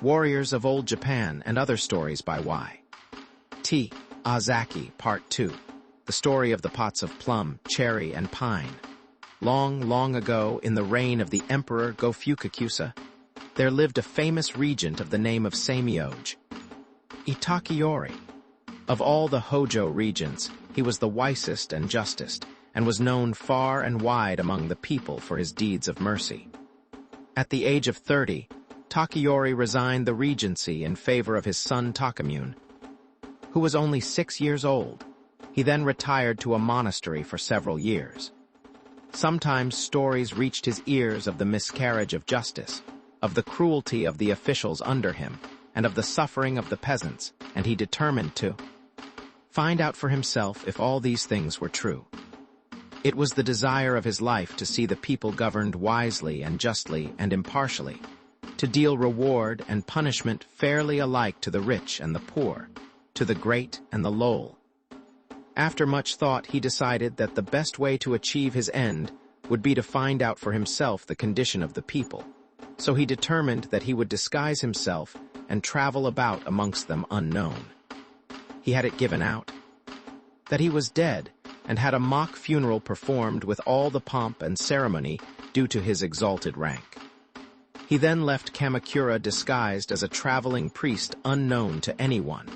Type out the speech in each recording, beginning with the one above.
Warriors of Old Japan and Other Stories by T Ozaki, Part 2. The Story of the Pots of Plum, Cherry, and Pine. Long, long ago, in the reign of the Emperor Go-Fukakusa, there lived a famous regent of the name of Saimyōji, Itachiori. Of all the Hojo regents, he was the wisest and justest, and was known far and wide among the people for his deeds of mercy. At the age of 30, Tachiori resigned the regency in favor of his son Takamune, who was only 6 years old. He then retired to a monastery for several years. Sometimes stories reached his ears of the miscarriage of justice, of the cruelty of the officials under him, and of the suffering of the peasants, and he determined to find out for himself if all these things were true. It was the desire of his life to see the people governed wisely and justly and impartially, to deal reward and punishment fairly alike to the rich and the poor, to the great and the lowly. After much thought, he decided that the best way to achieve his end would be to find out for himself the condition of the people. So he determined that he would disguise himself and travel about amongst them unknown. He had it given out that he was dead and had a mock funeral performed with all the pomp and ceremony due to his exalted rank. He then left Kamakura disguised as a traveling priest unknown to anyone.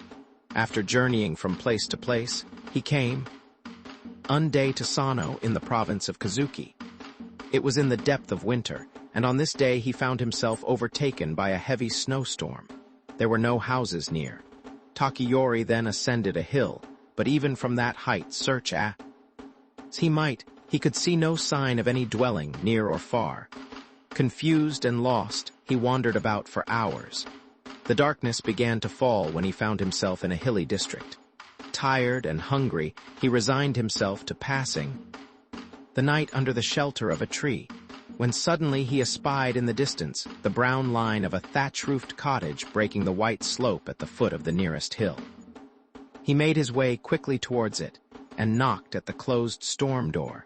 After journeying from place to place, he came one day to Sano in the province of Kazuki. It was in the depth of winter, and on this day he found himself overtaken by a heavy snowstorm. There were no houses near. Tachiori then ascended a hill, but even from that height search as he might, he could see no sign of any dwelling near or far. Confused and lost, he wandered about for hours. The darkness began to fall when he found himself in a hilly district. Tired and hungry, he resigned himself to passing the night under the shelter of a tree, when suddenly he espied in the distance the brown line of a thatch-roofed cottage breaking the white slope at the foot of the nearest hill. He made his way quickly towards it and knocked at the closed storm door.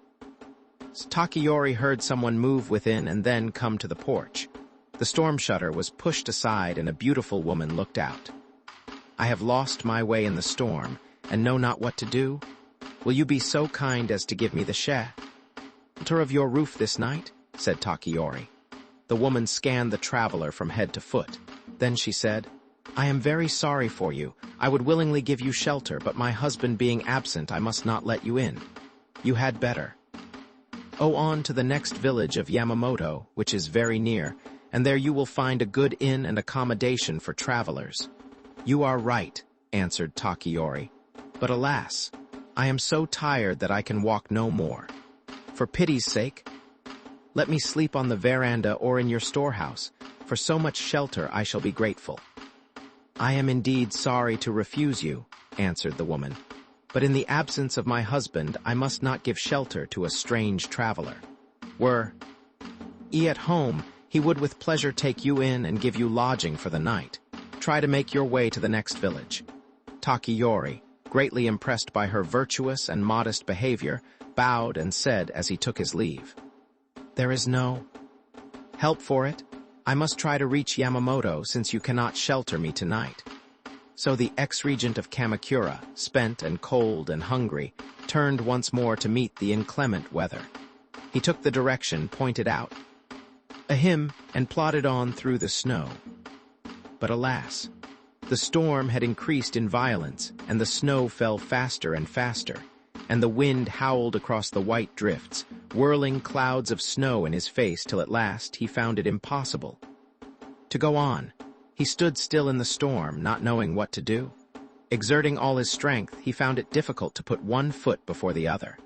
Tachiori heard someone move within and then come to the porch. The storm shutter was pushed aside and a beautiful woman looked out. "I have lost my way in the storm and know not what to do. Will you be so kind as to give me the shelter of your roof this night?" said Tachiori. The woman scanned the traveler from head to foot. Then she said, "I am very sorry for you. I would willingly give you shelter, but my husband being absent, I must not let you in. You had better go on to the next village of Yamamoto, which is very near, and there you will find a good inn and accommodation for travelers." "You are right," answered Tachiori. "But alas, I am so tired that I can walk no more. For pity's sake, let me sleep on the veranda or in your storehouse. For so much shelter I shall be grateful." "I am indeed sorry to refuse you," answered the woman, "but in the absence of my husband I must not give shelter to a strange traveler. Were he at home, he would with pleasure take you in and give you lodging for the night. Try to make your way to the next village." Tachiori, greatly impressed by her virtuous and modest behavior, bowed and said as he took his leave, "There is no help for it. I must try to reach Yamamoto since you cannot shelter me tonight." So the ex-regent of Kamakura, spent and cold and hungry, turned once more to meet the inclement weather. He took the direction pointed out him and plodded on through the snow. But alas, the storm had increased in violence, and the snow fell faster and faster, and the wind howled across the white drifts, whirling clouds of snow in his face till at last he found it impossible to go on. He stood still in the storm, not knowing what to do. Exerting all his strength, he found it difficult to put one foot before the other.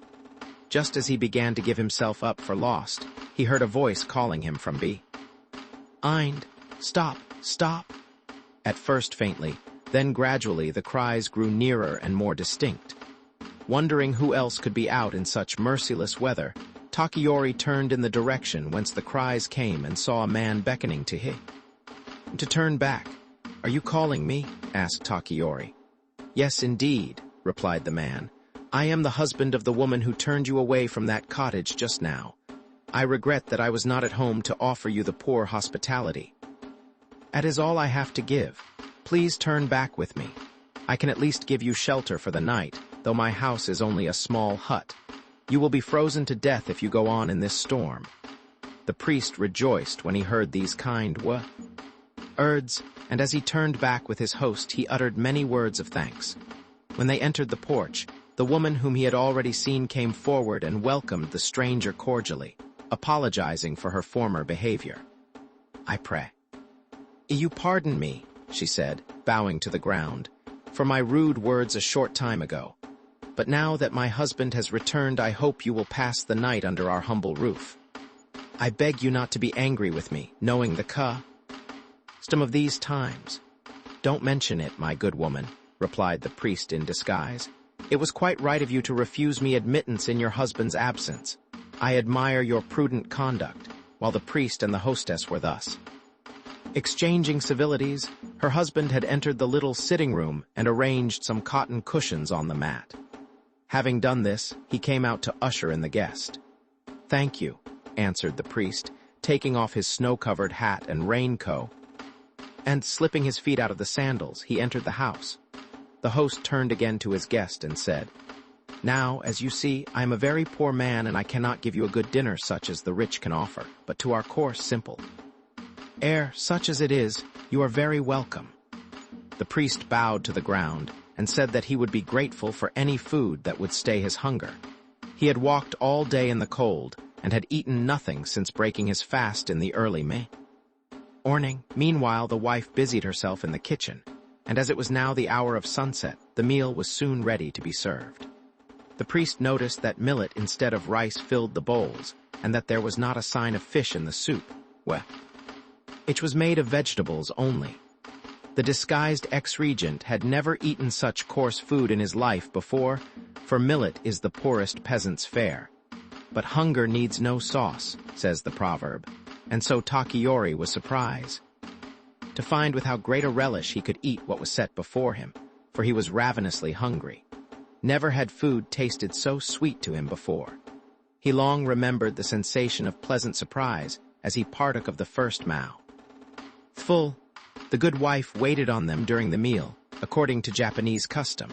Just as he began to give himself up for lost, he heard a voice calling him from behind. "Stop! Stop!" At first faintly, then gradually the cries grew nearer and more distinct. Wondering who else could be out in such merciless weather, Tachiori turned in the direction whence the cries came and saw a man beckoning to him to turn back. "Are you calling me?" asked Tachiori. "Yes, indeed," replied the man. "I am the husband of the woman who turned you away from that cottage just now. I regret that I was not at home to offer you the poor hospitality." "That is all I have to give. Please turn back with me. I can at least give you shelter for the night, though my house is only a small hut. You will be frozen to death if you go on in this storm." The priest rejoiced when he heard these kind words, and as he turned back with his host, he uttered many words of thanks. When they entered the porch, the woman whom he had already seen came forward and welcomed the stranger cordially, apologizing for her former behavior. "I pray you pardon me," she said, bowing to the ground, "for my rude words a short time ago. But now that my husband has returned, I hope you will pass the night under our humble roof. I beg you not to be angry with me, knowing the custom of these times." "Don't mention it, my good woman," replied the priest in disguise. "It was quite right of you to refuse me admittance in your husband's absence. I admire your prudent conduct," while the priest and the hostess were thus exchanging civilities. Her husband had entered the little sitting room and arranged some cotton cushions on the mat. Having done this, he came out to usher in the guest. "Thank you," answered the priest, taking off his snow-covered hat and raincoat, and slipping his feet out of the sandals, he entered the house. The host turned again to his guest and said, "Now, as you see, I am a very poor man, and I cannot give you a good dinner such as the rich can offer, but to our coarse simple such as it is, you are very welcome." The priest bowed to the ground and said that he would be grateful for any food that would stay his hunger. He had walked all day in the cold and had eaten nothing since breaking his fast in the early morning. Meanwhile, the wife busied herself in the kitchen, and as it was now the hour of sunset, the meal was soon ready to be served. The priest noticed that millet instead of rice filled the bowls, and that there was not a sign of fish in the soup. It was made of vegetables only. The disguised ex-regent had never eaten such coarse food in his life before, for millet is the poorest peasant's fare. But hunger needs no sauce, says the proverb, and so Takayori was surprised to find with how great a relish he could eat what was set before him, for he was ravenously hungry. Never had food tasted so sweet to him before. He long remembered the sensation of pleasant surprise as he partook of the first mouthful. The good wife waited on them during the meal, according to Japanese custom.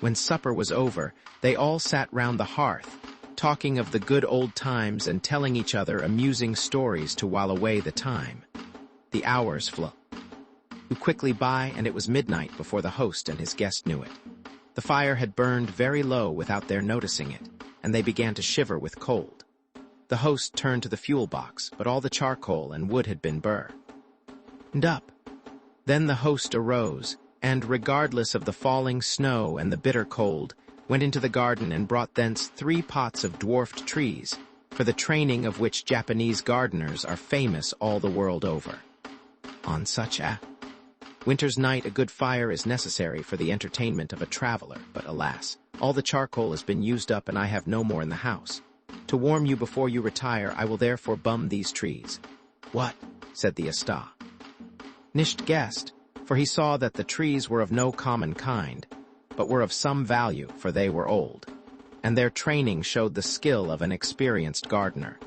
When supper was over, they all sat round the hearth, talking of the good old times and telling each other amusing stories to while away the time. The hours flew quickly by, and it was midnight before the host and his guest knew it. The fire had burned very low without their noticing it, and they began to shiver with cold. The host turned to the fuel box, but all the charcoal and wood had been burned up. Then the host arose, and, regardless of the falling snow and the bitter cold, went into the garden and brought thence 3 pots of dwarfed trees, for the training of which Japanese gardeners are famous all the world over. On such a winter's night, a good fire is necessary for the entertainment of a traveler, but alas, all the charcoal has been used up and I have no more in the house. To warm you before you retire, I will therefore bum these trees." "What?" said the astonished guest, for he saw that the trees were of no common kind, but were of some value, for they were old, and their training showed the skill of an experienced gardener.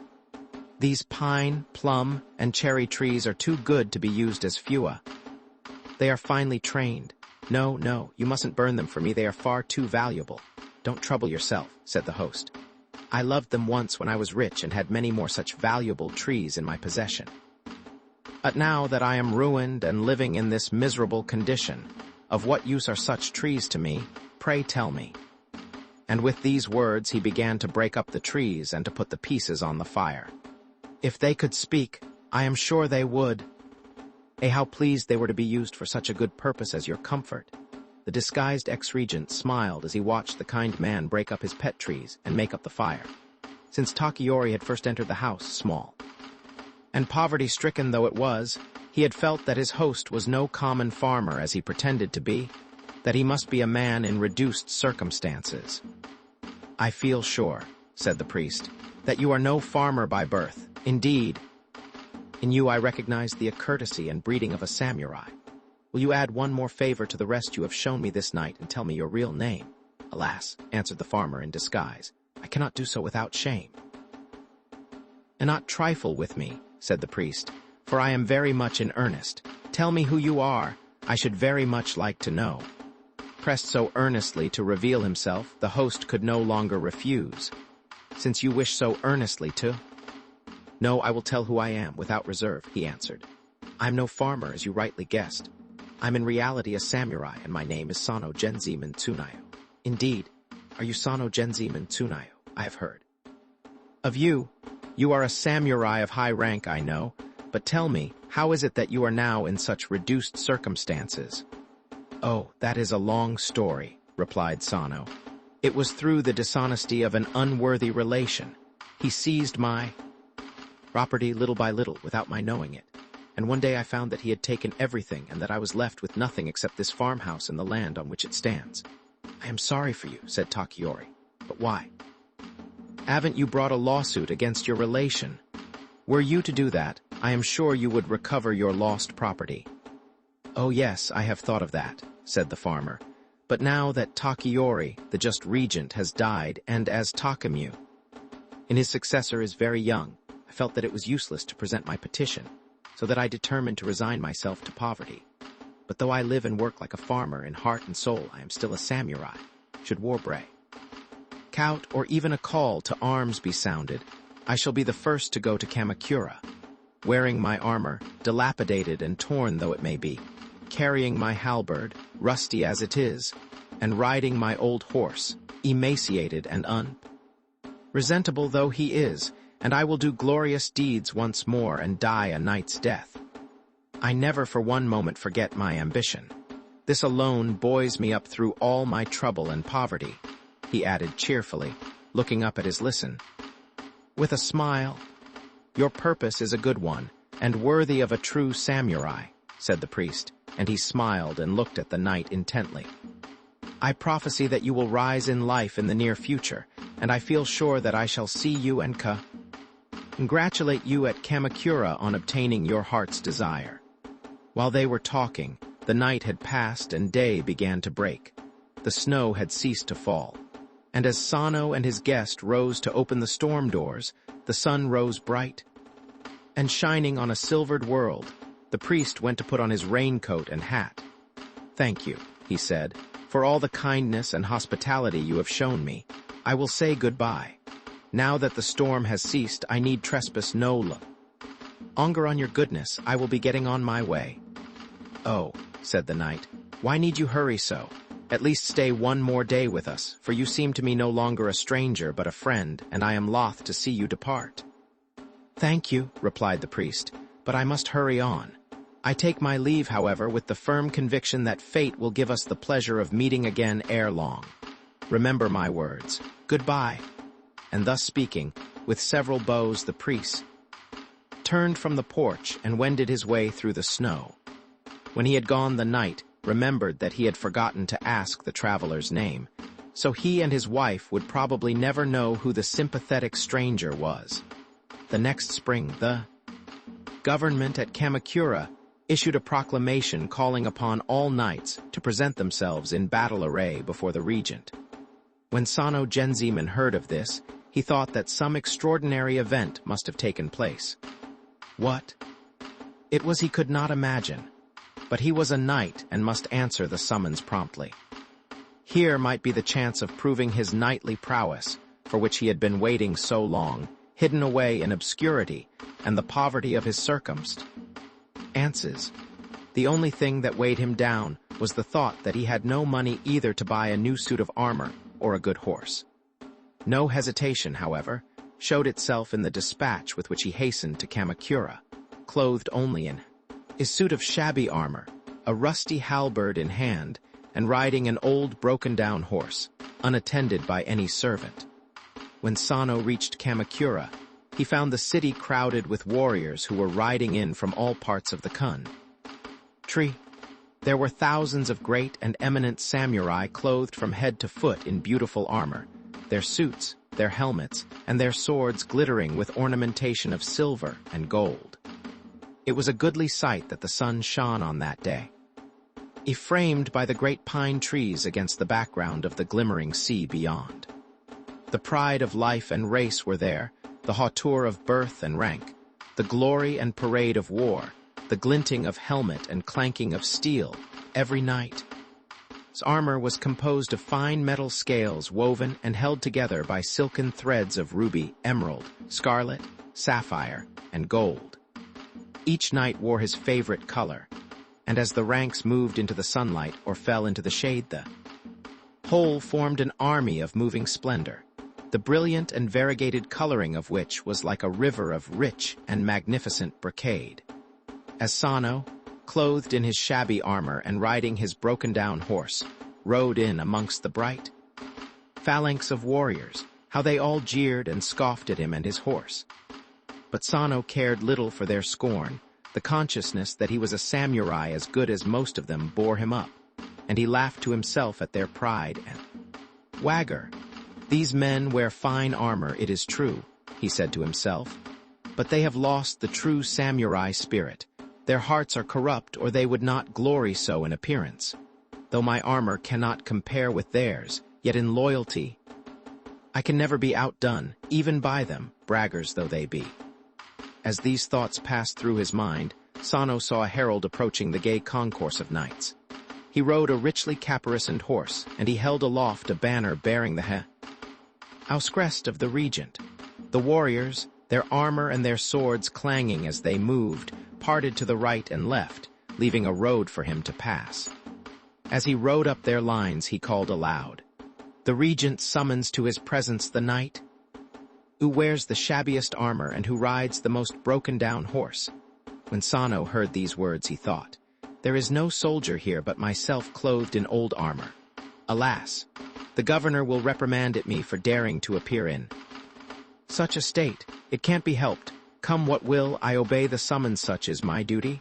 "These pine, plum, and cherry trees are too good to be used as fuel. They are finely trained. No, you mustn't burn them for me, they are far too valuable." "Don't trouble yourself," said the host. "I loved them once when I was rich and had many more such valuable trees in my possession. But now that I am ruined and living in this miserable condition, of what use are such trees to me? Pray tell me." And with these words he began to break up the trees and to put the pieces on the fire. "If they could speak, I am sure they would. How pleased they were to be used for such a good purpose as your comfort." The disguised ex-regent smiled as he watched the kind man break up his pet trees and make up the fire. Since Takayori had first entered the house, small and poverty-stricken though it was, he had felt that his host was no common farmer as he pretended to be, that he must be a man in reduced circumstances. "I feel sure," said the priest, "that you are no farmer by birth. Indeed, in you I recognize the courtesy and breeding of a samurai. Will you add one more favor to the rest you have shown me this night and tell me your real name?" "Alas," answered the farmer in disguise, "I cannot do so without shame." "And not trifle with me," said the priest, for I am very much in earnest. Tell me who you are. I should very much like to know." Pressed so earnestly to reveal himself, the host could no longer refuse. "Since you wish so earnestly to—" "No, I will tell who I am, without reserve," he answered. "I'm no farmer, as you rightly guessed. I'm in reality a samurai, and my name is Sano Genzi Tsunayo." "Indeed? Are you Sano Genzi Tsunayo? I have heard." "Of you? You are a samurai of high rank, I know, but tell me, how is it that you are now in such reduced circumstances?" "Oh, that is a long story," replied Sano. "It was through the dishonesty of an unworthy relation. He seized my property little by little without my knowing it, and one day I found that he had taken everything and that I was left with nothing except this farmhouse and the land on which it stands." "I am sorry for you," said Takiori. "But why? Haven't you brought a lawsuit against your relation? Were you to do that, I am sure you would recover your lost property." "Oh yes, I have thought of that," said the farmer. "But now that Takiori, the just regent, has died, and as Takemu, and his successor is very young, I felt that it was useless to present my petition, so that I determined to resign myself to poverty. But though I live and work like a farmer, in heart and soul I am still a samurai. Should war break out, or even a call to arms be sounded, I shall be the first to go to Kamakura, wearing my armor, dilapidated and torn though it may be, carrying my halberd, rusty as it is, and riding my old horse, emaciated and unresentable though he is, and I will do glorious deeds once more and die a knight's death. I never for one moment forget my ambition. This alone buoys me up through all my trouble and poverty," he added cheerfully, looking up at his listen. With a smile, "Your purpose is a good one, and worthy of a true samurai," said the priest, and he smiled and looked at the knight intently. "I prophesy that you will rise in life in the near future, and I feel sure that I shall see you and congratulate you at Kamakura on obtaining your heart's desire." While they were talking, the night had passed and day began to break. The snow had ceased to fall, and as Sano and his guest rose to open the storm doors, the sun rose bright and shining on a silvered world. The priest went to put on his raincoat and hat. "Thank you," he said, "for all the kindness and hospitality you have shown me. I will say goodbye. Now that the storm has ceased, I need trespass no longer on your goodness. I will be getting on my way." "Oh," said the knight, "why need you hurry so? At least stay one more day with us, for you seem to me no longer a stranger but a friend, and I am loth to see you depart." "Thank you," replied the priest, "but I must hurry on. I take my leave, however, with the firm conviction that fate will give us the pleasure of meeting again ere long. Remember my words. Goodbye." And thus speaking, with several bows the priest turned from the porch and wended his way through the snow. When he had gone, the knight remembered that he had forgotten to ask the traveler's name, so he and his wife would probably never know who the sympathetic stranger was. The next spring, the government at Kamakura issued a proclamation calling upon all knights to present themselves in battle array before the regent. When Sano Genziman heard of this, he thought that some extraordinary event must have taken place. What it was he could not imagine, but he was a knight and must answer the summons promptly. Here might be the chance of proving his knightly prowess, for which he had been waiting so long, hidden away in obscurity and the poverty of his circumstances. The only thing that weighed him down was the thought that he had no money either to buy a new suit of armor or a good horse. No hesitation, however, showed itself in the dispatch with which he hastened to Kamakura, clothed only in his suit of shabby armor, a rusty halberd in hand, and riding an old broken-down horse, unattended by any servant. When Sano reached Kamakura, he found the city crowded with warriors who were riding in from all parts of the country. There were thousands of great and eminent samurai clothed from head to foot in beautiful armor, their suits, their helmets, and their swords glittering with ornamentation of silver and gold. It was a goodly sight that the sun shone on that day, framed by the great pine trees against the background of the glimmering sea beyond. The pride of life and race were there, the hauteur of birth and rank, the glory and parade of war, the glinting of helmet and clanking of steel, every night. His armor was composed of fine metal scales woven and held together by silken threads of ruby, emerald, scarlet, sapphire, and gold. Each knight wore his favorite color, and as the ranks moved into the sunlight or fell into the shade, the whole formed an army of moving splendor, the brilliant and variegated coloring of which was like a river of rich and magnificent brocade. As Sano, clothed in his shabby armor and riding his broken-down horse, rode in amongst the bright phalanx of warriors, how they all jeered and scoffed at him and his horse. But Sano cared little for their scorn. The consciousness that he was a samurai as good as most of them bore him up, and he laughed to himself at their pride and swagger. These men wear fine armor, it is true, he said to himself, but they have lost the true samurai spirit. Their hearts are corrupt, or they would not glory so in appearance. Though my armor cannot compare with theirs, yet in loyalty I can never be outdone, even by them, braggers though they be. As these thoughts passed through his mind, Sano saw a herald approaching the gay concourse of knights. He rode a richly caparisoned horse, and he held aloft a banner bearing the house-crest of the regent. The warriors, their armor and their swords clanging as they moved, parted to the right and left, leaving a road for him to pass. As he rode up their lines, he called aloud, "The regent summons to his presence the knight who wears the shabbiest armor and who rides the most broken-down horse." When Sano heard these words, he thought, "There is no soldier here but myself clothed in old armor. Alas, the governor will reprimand at me for daring to appear in such a state. It can't be helped. Come what will, I obey the summons, such is my duty."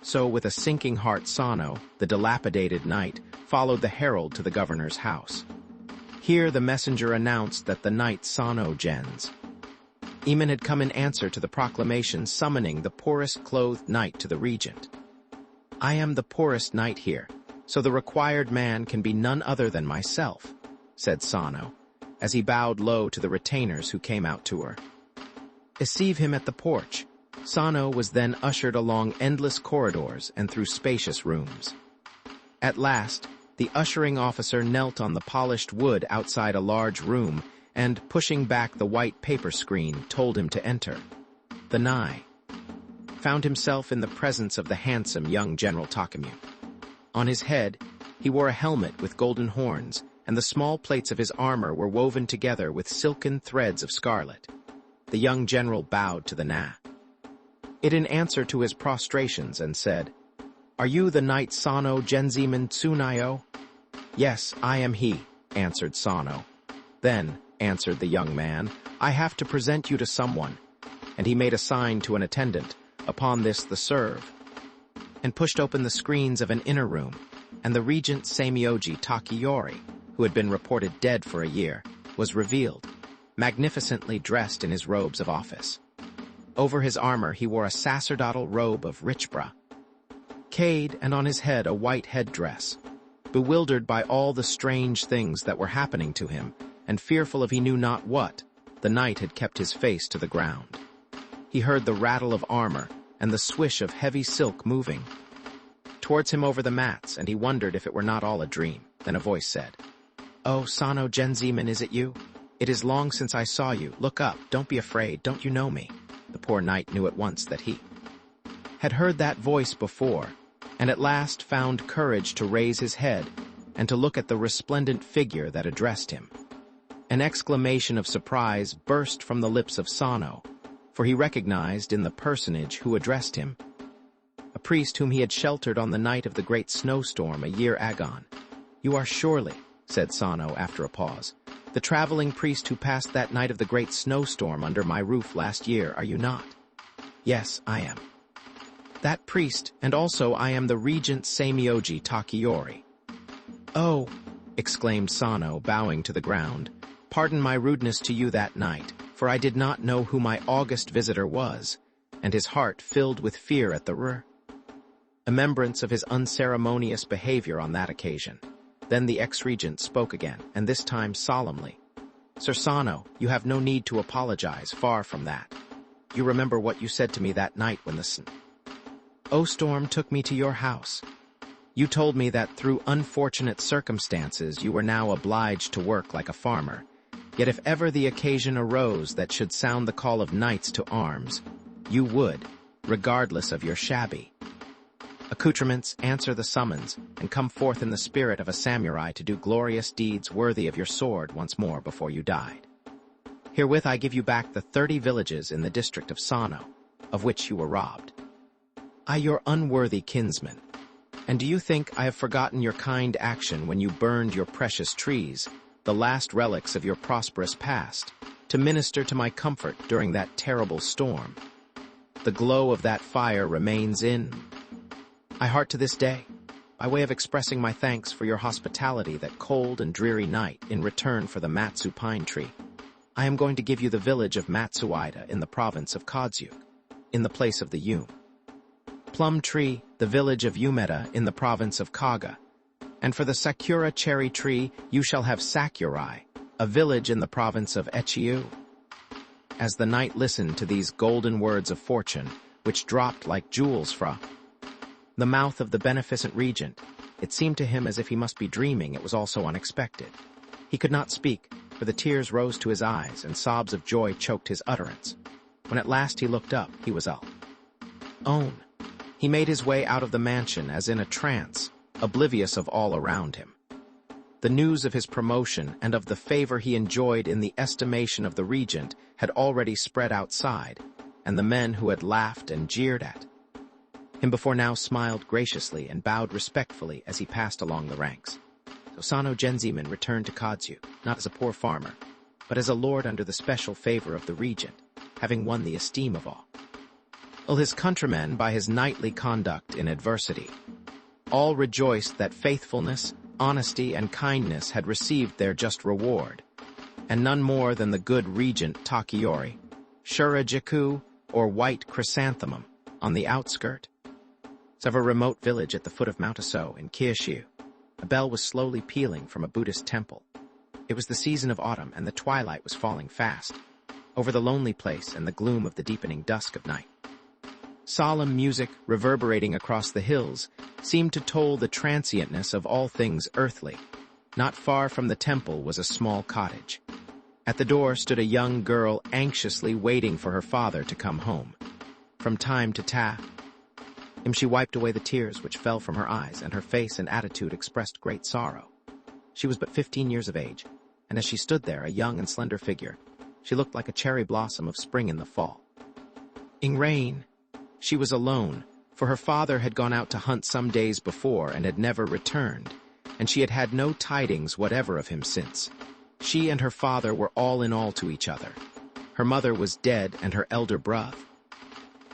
So with a sinking heart, Sano, the dilapidated knight, followed the herald to the governor's house. Here the messenger announced that the knight Sano Gens Eamon had come in answer to the proclamation summoning the poorest clothed knight to the regent. "I am the poorest knight here, so the required man can be none other than myself," said Sano, as he bowed low to the retainers who came out to her. Receive him at the porch. Sano was then ushered along endless corridors and through spacious rooms. At last, the ushering officer knelt on the polished wood outside a large room and, pushing back the white paper screen, told him to enter. The Nai found himself in the presence of the handsome young General Takemu. On his head, he wore a helmet with golden horns, and the small plates of his armor were woven together with silken threads of scarlet. The young general bowed to the It in answer to his prostrations and said, "Are you the knight Sano Genziman Tsunayo?" "Yes, I am he," answered Sano. "Then," answered the young man, "I have to present you to someone." And he made a sign to an attendant. Upon this the serve and pushed open the screens of an inner room, and the regent Samioji Takayori, who had been reported dead for a year, was revealed, magnificently dressed in his robes of office. Over his armor he wore a sacerdotal robe of rich brocade, and on his head a white headdress. Bewildered by all the strange things that were happening to him, and fearful of he knew not what, the knight had kept his face to the ground. He heard the rattle of armor and the swish of heavy silk moving towards him over the mats, and he wondered if it were not all a dream. Then a voice said, "Oh, Sano Genziman, is it you? It is long since I saw you. Look up, don't be afraid, don't you know me?" The poor knight knew at once that he had heard that voice before, and at last found courage to raise his head and to look at the resplendent figure that addressed him. An exclamation of surprise burst from the lips of Sano, for he recognized in the personage who addressed him a priest whom he had sheltered on the night of the great snowstorm a year agone. "You are surely," said Sano after a pause, "the traveling priest who passed that night of the great snowstorm under my roof last year, are you not?" "Yes, I am." "That priest, and also I am the regent Samioji Takayori." "Oh," exclaimed Sano, bowing to the ground, "pardon my rudeness to you that night, for I did not know who my august visitor was," and his heart filled with fear at the remembrance of his unceremonious behavior on that occasion. Then the ex-regent spoke again, and this time solemnly. "Sir Sano, you have no need to apologize, far from that. you remember what you said to me that night when the storm took me to your house. You told me that through unfortunate circumstances you were now obliged to work like a farmer. Yet if ever the occasion arose that should sound the call of knights to arms, you would, regardless of your shabby accoutrements, answer the summons, and come forth in the spirit of a samurai to do glorious deeds worthy of your sword once more before you died. Herewith I give you back the 30 villages in the district of Sano, of which you were robbed. I, your unworthy kinsman. And do you think I have forgotten your kind action when you burned your precious trees, the last relics of your prosperous past, to minister to my comfort during that terrible storm? The glow of that fire remains in my heart to this day, by way of expressing my thanks for your hospitality that cold and dreary night in return for the Matsu pine tree. I am going to give you the village of Matsuida in the province of Kodzu, in the place of the Yume. Plum tree, the village of Umeda in the province of Kaga. And for the Sakura cherry tree, you shall have Sakurai, a village in the province of Echiu. As the knight listened to these golden words of fortune, which dropped like jewels from the mouth of the beneficent regent, it seemed to him as if he must be dreaming. It was also unexpected. He could not speak, for the tears rose to his eyes and sobs of joy choked his utterance. When at last he looked up, he was alone. He made his way out of the mansion as in a trance, oblivious of all around him. The news of his promotion and of the favor he enjoyed in the estimation of the regent had already spread outside, and the men who had laughed and jeered at him before now smiled graciously and bowed respectfully as he passed along the ranks. So Sano Genziman returned to Kodzu, not as a poor farmer, but as a lord under the special favor of the regent, having won the esteem of all his countrymen by his knightly conduct in adversity. All rejoiced that faithfulness, honesty, and kindness had received their just reward, and none more than the good regent Takayori, Shurajiku, or White Chrysanthemum, on the outskirt of a remote village at the foot of Mount Aso in Kyushu. A bell was slowly pealing from a Buddhist temple. It was the season of autumn, and the twilight was falling fast over the lonely place and the gloom of the deepening dusk of night. Solemn music, reverberating across the hills, seemed to toll the transientness of all things earthly. Not far from the temple was a small cottage. At the door stood a young girl anxiously waiting for her father to come home. From time to time, she wiped away the tears which fell from her eyes, and her face and attitude expressed great sorrow. She was but 15 years of age, and as she stood there, a young and slender figure, she looked like a cherry blossom of spring in the fall. In rain, she was alone, for her father had gone out to hunt some days before and had never returned, and she had had no tidings whatever of him since. She and her father were all in all to each other. Her mother was dead, and her elder brother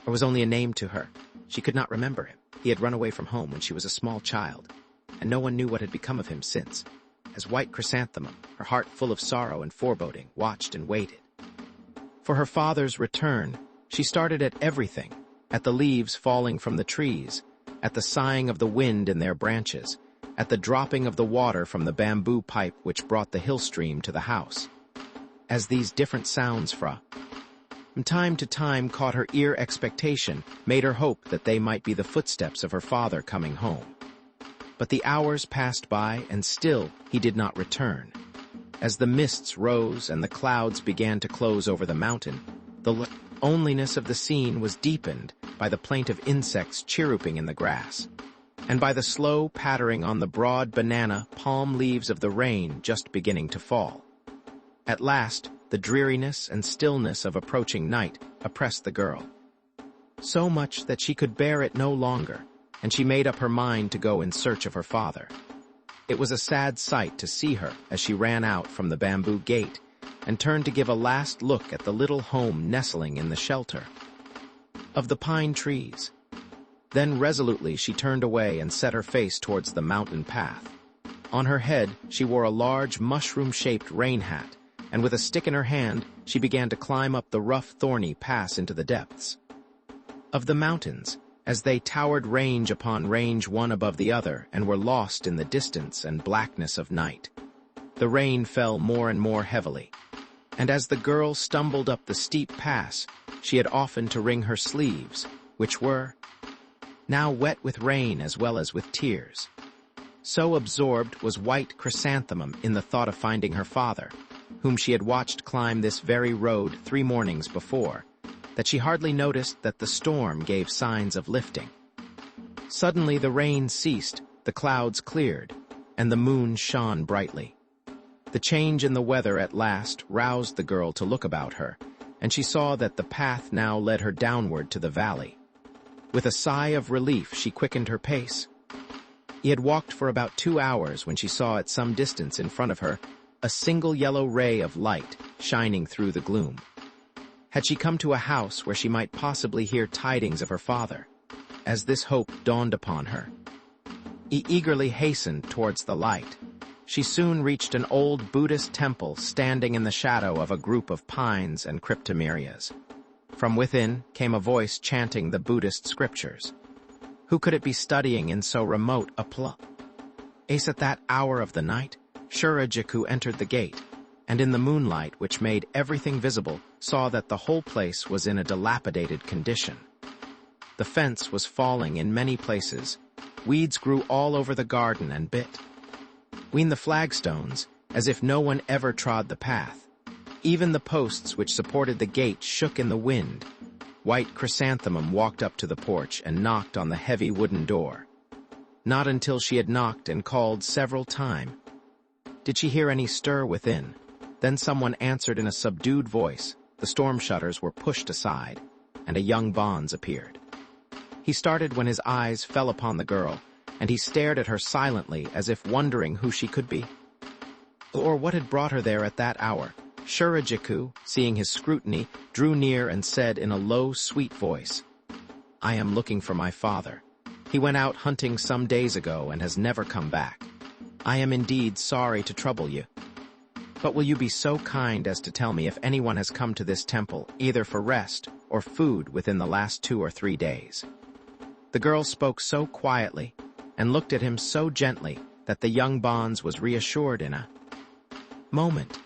was only a name to her. She could not remember him. He had run away from home when she was a small child, and no one knew what had become of him since. As White Chrysanthemum, her heart full of sorrow and foreboding, watched and waited for her father's return, she started at everything, at the leaves falling from the trees, at the sighing of the wind in their branches, at the dropping of the water from the bamboo pipe which brought the hill stream to the house. As these different sounds from time to time caught her ear, expectation made her hope that they might be the footsteps of her father coming home. But the hours passed by, and still he did not return. As the mists rose and the clouds began to close over the mountain, the loneliness of the scene was deepened by the plaint of insects chirruping in the grass, and by the slow pattering on the broad banana palm leaves of the rain just beginning to fall. At last, the dreariness and stillness of approaching night oppressed the girl, so much that she could bear it no longer, and she made up her mind to go in search of her father. It was a sad sight to see her as she ran out from the bamboo gate and turned to give a last look at the little home nestling in the shelter of the pine trees. Then resolutely she turned away and set her face towards the mountain path. On her head she wore a large mushroom-shaped rain hat, and with a stick in her hand, she began to climb up the rough, thorny pass into the depths of the mountains, as they towered range upon range one above the other and were lost in the distance and blackness of night. The rain fell more and more heavily, And as the girl stumbled up the steep pass, she had often to wring her sleeves, which were now wet with rain as well as with tears. So absorbed was white chrysanthemum in the thought of finding her father, whom she had watched climb this very road 3 mornings before, that she hardly noticed that the storm gave signs of lifting. Suddenly the rain ceased, the clouds cleared, and the moon shone brightly. The change in the weather at last roused the girl to look about her, and she saw that the path now led her downward to the valley. With a sigh of relief, she quickened her pace. He had walked for about 2 hours when she saw at some distance in front of her a single yellow ray of light shining through the gloom. Had she come to a house where she might possibly hear tidings of her father? As this hope dawned upon her, he eagerly hastened towards the light. She soon reached an old Buddhist temple standing in the shadow of a group of pines and cryptomerias. From within came a voice chanting the Buddhist scriptures. Who could it be studying in so remote a place? At that hour of the night, Shurajiku entered the gate, and in the moonlight, which made everything visible, saw that the whole place was in a dilapidated condition. The fence was falling in many places. Weeds grew all over the garden and bit between the flagstones, as if no one ever trod the path. Even the posts which supported the gate shook in the wind. White Chrysanthemum walked up to the porch and knocked on the heavy wooden door. Not until she had knocked and called several times did she hear any stir within. Then someone answered in a subdued voice. The storm shutters were pushed aside, and a young bonze appeared. He started when his eyes fell upon the girl, and he stared at her silently as if wondering who she could be, or what had brought her there at that hour. Shurajiku, seeing his scrutiny, drew near and said in a low, sweet voice, "I am looking for my father. He went out hunting some days ago and has never come back. I am indeed sorry to trouble you. But will you be so kind as to tell me if anyone has come to this temple, either for rest or food, within the last 2 or 3 days?" The girl spoke so quietly and looked at him so gently that the young bonze was reassured in a moment.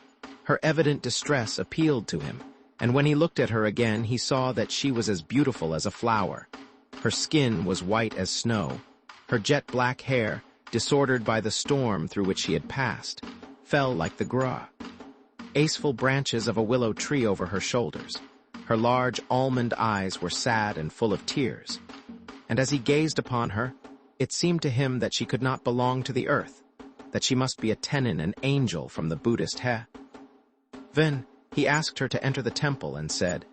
Her evident distress appealed to him, and when he looked at her again, he saw that she was as beautiful as a flower. Her skin was white as snow. Her jet-black hair, disordered by the storm through which she had passed, fell like the graceful branches of a willow tree over her shoulders. Her large almond eyes were sad and full of tears, and as he gazed upon her, it seemed to him that she could not belong to the earth, that she must be a tenin, an angel from the Buddhist heaven. He asked her to enter the temple and said,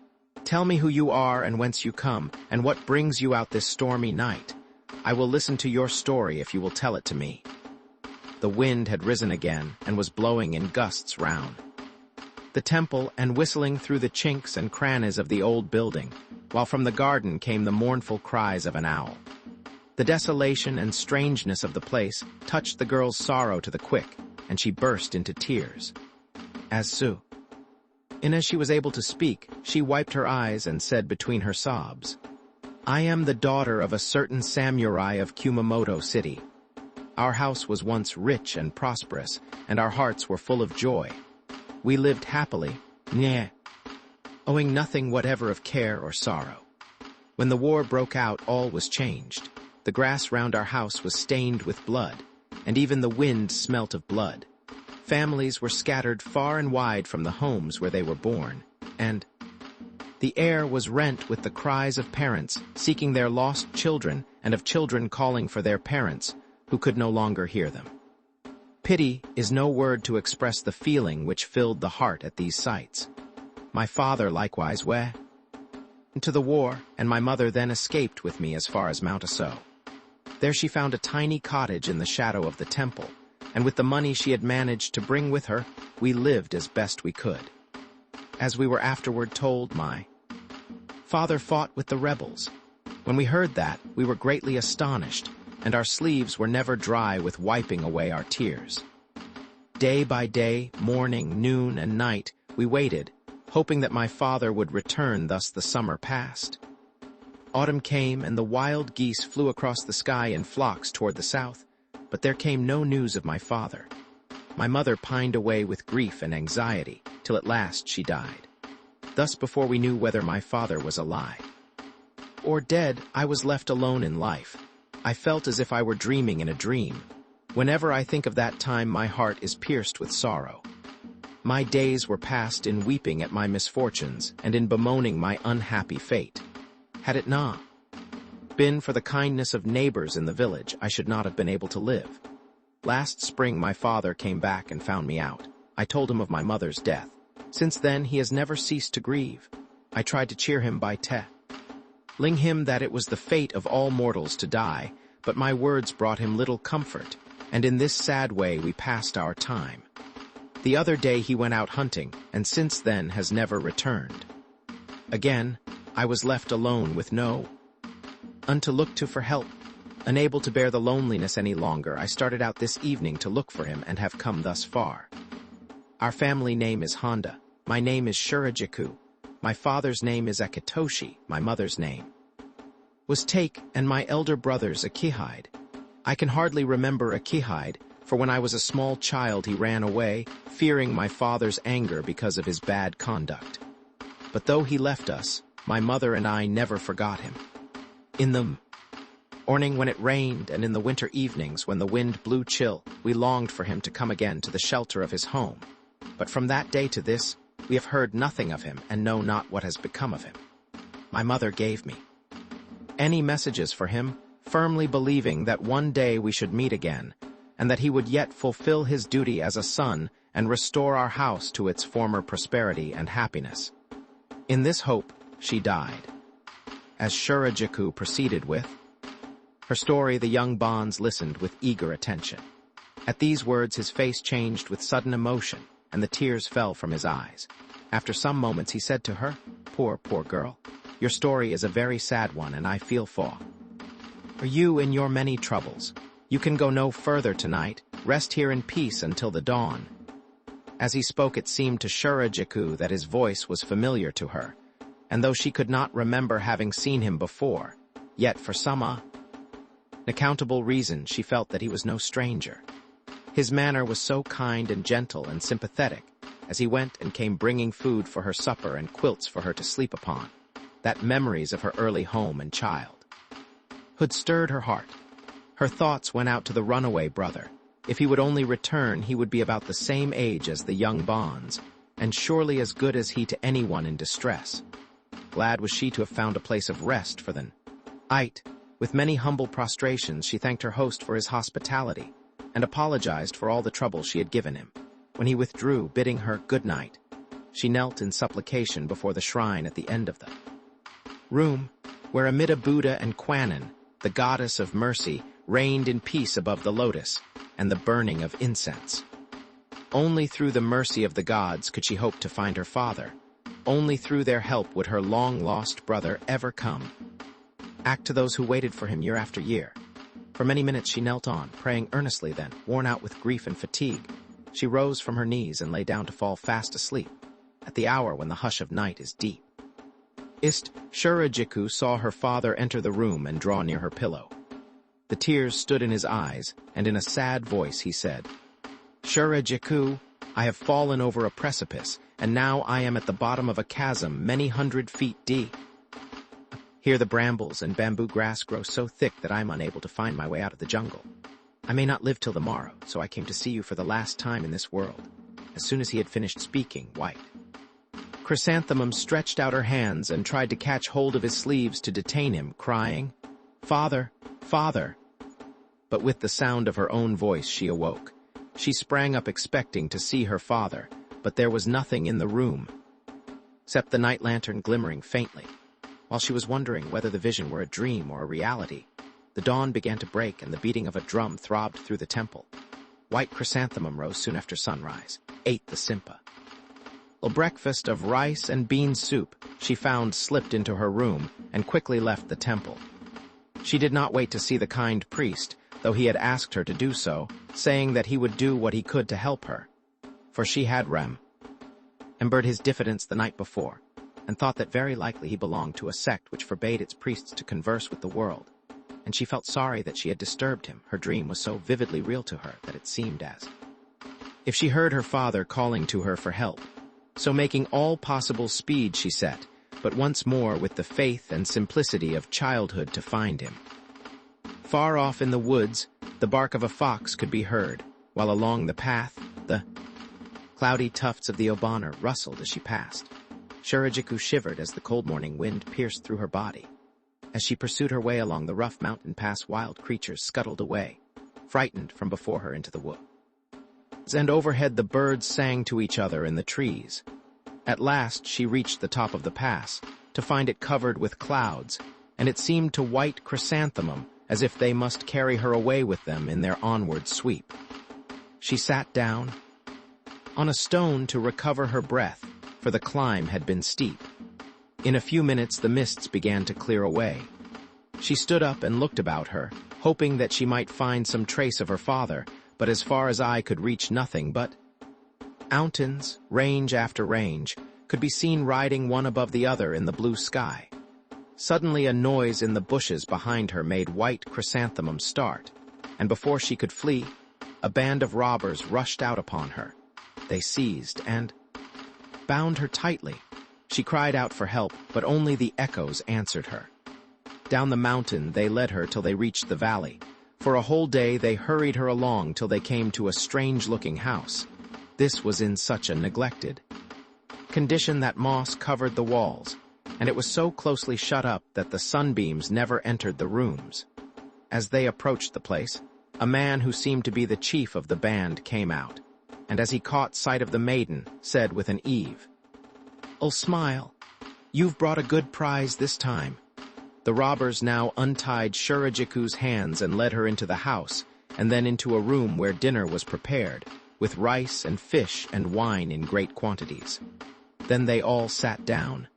"Tell me who you are and whence you come, and what brings you out this stormy night. I will listen to your story if you will tell it to me." The wind had risen again and was blowing in gusts round the temple and whistling through the chinks and crannies of the old building, while from the garden came the mournful cries of an owl. The desolation and strangeness of the place touched the girl's sorrow to the quick, and she burst into tears. As she was able to speak, she wiped her eyes and said between her sobs, "I am the daughter of a certain samurai of Kumamoto City. Our house was once rich and prosperous, and our hearts were full of joy. We lived happily, owing nothing whatever of care or sorrow. When the war broke out, all was changed. The grass round our house was stained with blood, and even the wind smelt of blood. Families were scattered far and wide from the homes where they were born, and the air was rent with the cries of parents seeking their lost children and of children calling for their parents who could no longer hear them. Pity is no word to express the feeling which filled the heart at these sights. My father likewise went into the war, and my mother then escaped with me as far as Mount Aso. There she found a tiny cottage in the shadow of the temple, and with the money she had managed to bring with her, we lived as best we could. As we were afterward told, my father fought with the rebels. When we heard that, we were greatly astonished, and our sleeves were never dry with wiping away our tears. Day by day, morning, noon, and night, we waited, hoping that my father would return. Thus the summer passed. Autumn came, and the wild geese flew across the sky in flocks toward the south, but there came no news of my father. My mother pined away with grief and anxiety, till at last she died. Thus, before we knew whether my father was alive or dead, I was left alone in life. I felt as if I were dreaming in a dream. Whenever I think of that time, my heart is pierced with sorrow. My days were passed in weeping at my misfortunes and in bemoaning my unhappy fate. Had it not been for the kindness of neighbors in the village, I should not have been able to live. Last spring, my father came back and found me out. I told him of my mother's death. Since then, he has never ceased to grieve. I tried to cheer him by telling him that it was the fate of all mortals to die, but my words brought him little comfort, and in this sad way we passed our time. The other day he went out hunting, and since then has never returned. Again, I was left alone with no one to look to for help. Unable to bear the loneliness any longer, I started out this evening to look for him and have come thus far. Our family name is Honda. My name is Shurajiku. My father's name is Akitoshi. My mother's name was Take, and my elder brother's Akihide. I can hardly remember Akihide, for when I was a small child he ran away, fearing my father's anger because of his bad conduct. But though he left us, my mother and I never forgot him. In the morning when it rained, and in the winter evenings when the wind blew chill, we longed for him to come again to the shelter of his home. But from that day to this, we have heard nothing of him and know not what has become of him. My mother gave me any messages for him, firmly believing that one day we should meet again, and that he would yet fulfill his duty as a son and restore our house to its former prosperity and happiness. In this hope, she died. As Shurajiku proceeded with her story, the young bonze listened with eager attention. At these words, his face changed with sudden emotion, and the tears fell from his eyes. After some moments, he said to her, poor girl, your story is a very sad one, and I feel for you in your many troubles. You can go no further tonight. Rest here in peace until the dawn." As he spoke, it seemed to Shurajiku that his voice was familiar to her, and though she could not remember having seen him before, yet for some unaccountable reason she felt that he was no stranger. His manner was so kind and gentle and sympathetic, as he went and came bringing food for her supper and quilts for her to sleep upon, that memories of her early home and childhood stirred her heart. Her thoughts went out to the runaway brother. If he would only return, he would be about the same age as the young bonze, and surely as good as he to anyone in distress. Glad was she to have found a place of rest for the night. With many humble prostrations, she thanked her host for his hospitality, and apologized for all the trouble she had given him. When he withdrew, bidding her good night, she knelt in supplication before the shrine at the end of the room, where Amida Buddha and Kwannon, the goddess of mercy, reigned in peace above the lotus and the burning of incense. Only through the mercy of the gods could she hope to find her father. Only through their help would her long-lost brother ever come back to those who waited for him year after year. For many minutes she knelt on, praying earnestly. Then, worn out with grief and fatigue, she rose from her knees and lay down to fall fast asleep, at the hour when the hush of night is deep. Shurajiku saw her father enter the room and draw near her pillow. The tears stood in his eyes, and in a sad voice he said, "Shurajiku, I have fallen over a precipice, and now I am at the bottom of a chasm many 100 feet deep. Here the brambles and bamboo grass grow so thick that I am unable to find my way out of the jungle. I may not live till the morrow, so I came to see you for the last time in this world." As soon as he had finished speaking, White Chrysanthemum stretched out her hands and tried to catch hold of his sleeves to detain him, crying, "Father, father!" But with the sound of her own voice she awoke. She sprang up expecting to see her father, but there was nothing in the room, except the night lantern glimmering faintly. While she was wondering whether the vision were a dream or a reality, the dawn began to break and the beating of a drum throbbed through the temple. White Chrysanthemum rose soon after sunrise, ate the simpa. A breakfast of rice and bean soup she found slipped into her room and quickly left the temple. She did not wait to see the kind priest, though he had asked her to do so, saying that he would do what he could to help her. For she had remembered his diffidence the night before, and thought that very likely he belonged to a sect which forbade its priests to converse with the world, and she felt sorry that she had disturbed him. Her dream was so vividly real to her that it seemed as if she heard her father calling to her for help. So making all possible speed she set, but once more with the faith and simplicity of childhood to find him. Far off in the woods, the bark of a fox could be heard, while along the path, the cloudy tufts of the obaner rustled as she passed. Shurajiku shivered as the cold morning wind pierced through her body. As she pursued her way along the rough mountain pass, wild creatures scuttled away, frightened from before her into the woods. And overhead the birds sang to each other in the trees. At last she reached the top of the pass, to find it covered with clouds, and it seemed to white chrysanthemum as if they must carry her away with them in their onward sweep. She sat down on a stone to recover her breath, for the climb had been steep. In a few minutes the mists began to clear away. She stood up and looked about her, hoping that she might find some trace of her father, but as far as eye could reach nothing but mountains, range after range, could be seen riding one above the other in the blue sky. Suddenly a noise in the bushes behind her made white chrysanthemum start, and before she could flee, a band of robbers rushed out upon her. They seized and bound her tightly. She cried out for help, but only the echoes answered her. Down the mountain they led her till they reached the valley. For a whole day they hurried her along till they came to a strange-looking house. This was in such a neglected condition that moss covered the walls, and it was so closely shut up that the sunbeams never entered the rooms. As they approached the place, a man who seemed to be the chief of the band came out, and as he caught sight of the maiden, said with an eve, "Oh, smile, you've brought a good prize this time." The robbers now untied Shurajiku's hands and led her into the house, and then into a room where dinner was prepared, with rice and fish and wine in great quantities. Then they all sat down,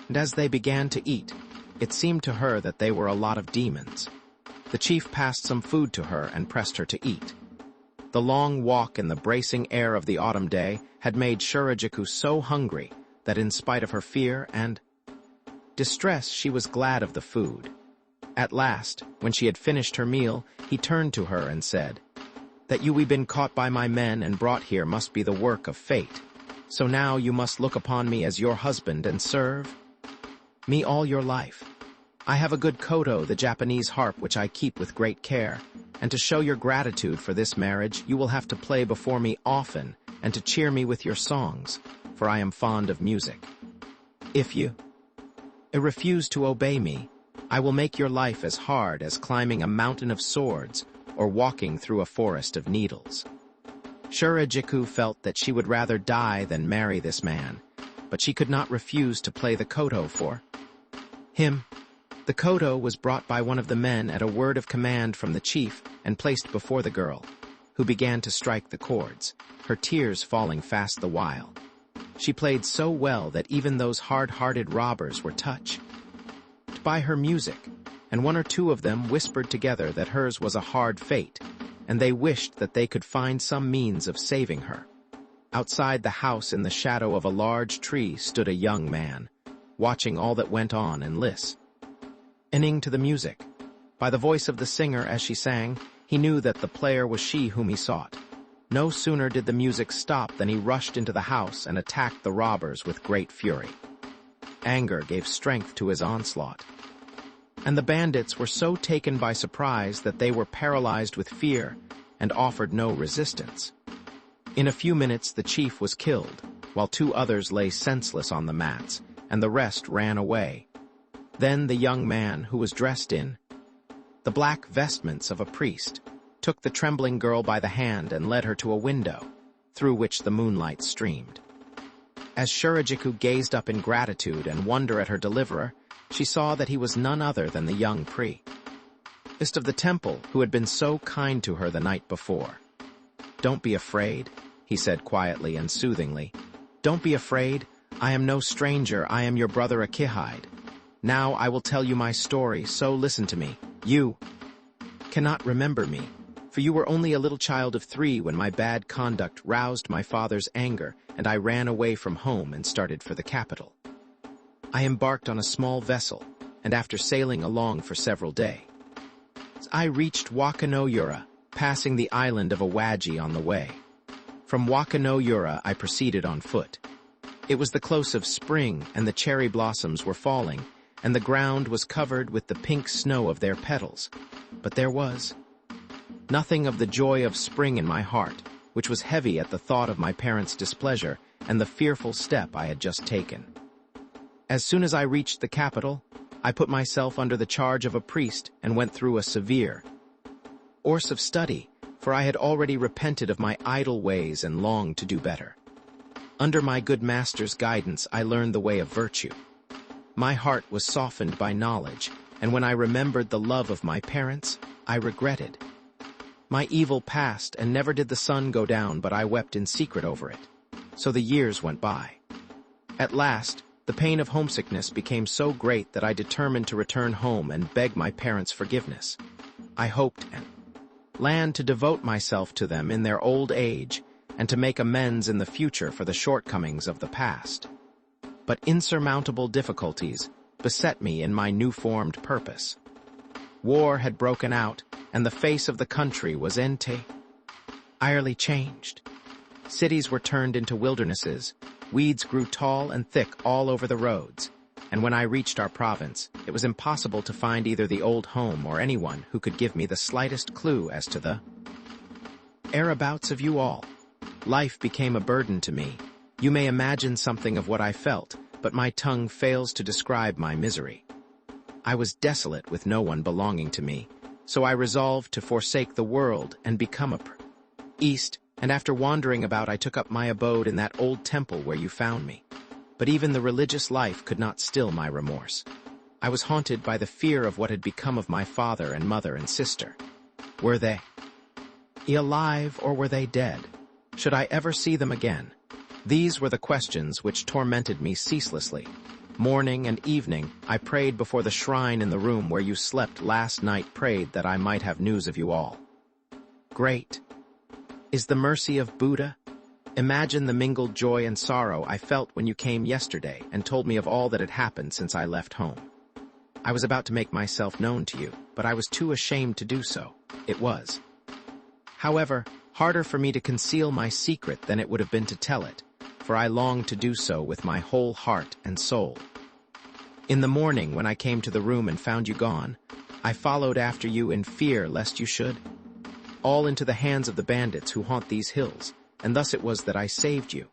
and as they began to eat, it seemed to her that they were a lot of demons. The chief passed some food to her and pressed her to eat. The long walk in the bracing air of the autumn day had made Shurajiku so hungry that in spite of her fear and distress she was glad of the food. At last, when she had finished her meal, he turned to her and said, "That you have been caught by my men and brought here must be the work of fate. So now you must look upon me as your husband and serve me all your life. I have a good koto, the Japanese harp, which I keep with great care, and to show your gratitude for this marriage, you will have to play before me often and to cheer me with your songs, for I am fond of music. If you refuse to obey me, I will make your life as hard as climbing a mountain of swords or walking through a forest of needles." Shurajiku felt that she would rather die than marry this man, but she could not refuse to play the koto for him. The koto was brought by one of the men at a word of command from the chief and placed before the girl, who began to strike the chords, her tears falling fast the while. She played so well that even those hard-hearted robbers were touched by her music, and one or two of them whispered together that hers was a hard fate, and they wished that they could find some means of saving her. Outside the house in the shadow of a large tree stood a young man, watching all that went on and listening to the music. By the voice of the singer as she sang, he knew that the player was she whom he sought. No sooner did the music stop than he rushed into the house and attacked the robbers with great fury. Anger gave strength to his onslaught, and the bandits were so taken by surprise that they were paralyzed with fear and offered no resistance. In a few minutes the chief was killed, while two others lay senseless on the mats, and the rest ran away. Then the young man, who was dressed in the black vestments of a priest, took the trembling girl by the hand and led her to a window, through which the moonlight streamed. As Shurajiku gazed up in gratitude and wonder at her deliverer, she saw that he was none other than the young priest of the temple who had been so kind to her the night before. "Don't be afraid," he said quietly and soothingly. "Don't be afraid. I am no stranger. I am your brother Akihide. Now I will tell you my story, so listen to me. You cannot remember me, for you were only a little child of 3 when my bad conduct roused my father's anger, and I ran away from home and started for the capital. I embarked on a small vessel, and after sailing along for several days, I reached Wakanoyura, passing the island of Awaji on the way. From Wakano-yura, I proceeded on foot. It was the close of spring, and the cherry blossoms were falling, and the ground was covered with the pink snow of their petals. But there was nothing of the joy of spring in my heart, which was heavy at the thought of my parents' displeasure and the fearful step I had just taken. As soon as I reached the capital, I put myself under the charge of a priest and went through a severe course of study, for I had already repented of my idle ways and longed to do better. Under my good master's guidance, I learned the way of virtue. My heart was softened by knowledge, and when I remembered the love of my parents, I regretted. My evil passed, and never did the sun go down, but I wept in secret over it. So the years went by. At last, the pain of homesickness became so great that I determined to return home and beg my parents' forgiveness. I hoped and planned to devote myself to them in their old age and to make amends in the future for the shortcomings of the past. But insurmountable difficulties beset me in my new-formed purpose. War had broken out, and the face of the country was entirely changed. Cities were turned into wildernesses, weeds grew tall and thick all over the roads, and when I reached our province, it was impossible to find either the old home or anyone who could give me the slightest clue as to the whereabouts of you all. Life became a burden to me. You may imagine something of what I felt, but my tongue fails to describe my misery. I was desolate with no one belonging to me, so I resolved to forsake the world and become a priest, and after wandering about I took up my abode in that old temple where you found me. But even the religious life could not still my remorse. I was haunted by the fear of what had become of my father and mother and sister. Were they alive or were they dead? Should I ever see them again? These were the questions which tormented me ceaselessly. Morning and evening, I prayed before the shrine in the room where you slept last night, prayed that I might have news of you all. Great is the mercy of Buddha. Imagine the mingled joy and sorrow I felt when you came yesterday and told me of all that had happened since I left home. I was about to make myself known to you, but I was too ashamed to do so. It was, however, harder for me to conceal my secret than it would have been to tell it, for I longed to do so with my whole heart and soul. In the morning, when I came to the room and found you gone, I followed after you in fear lest you should all into the hands of the bandits who haunt these hills, and thus it was that I saved you.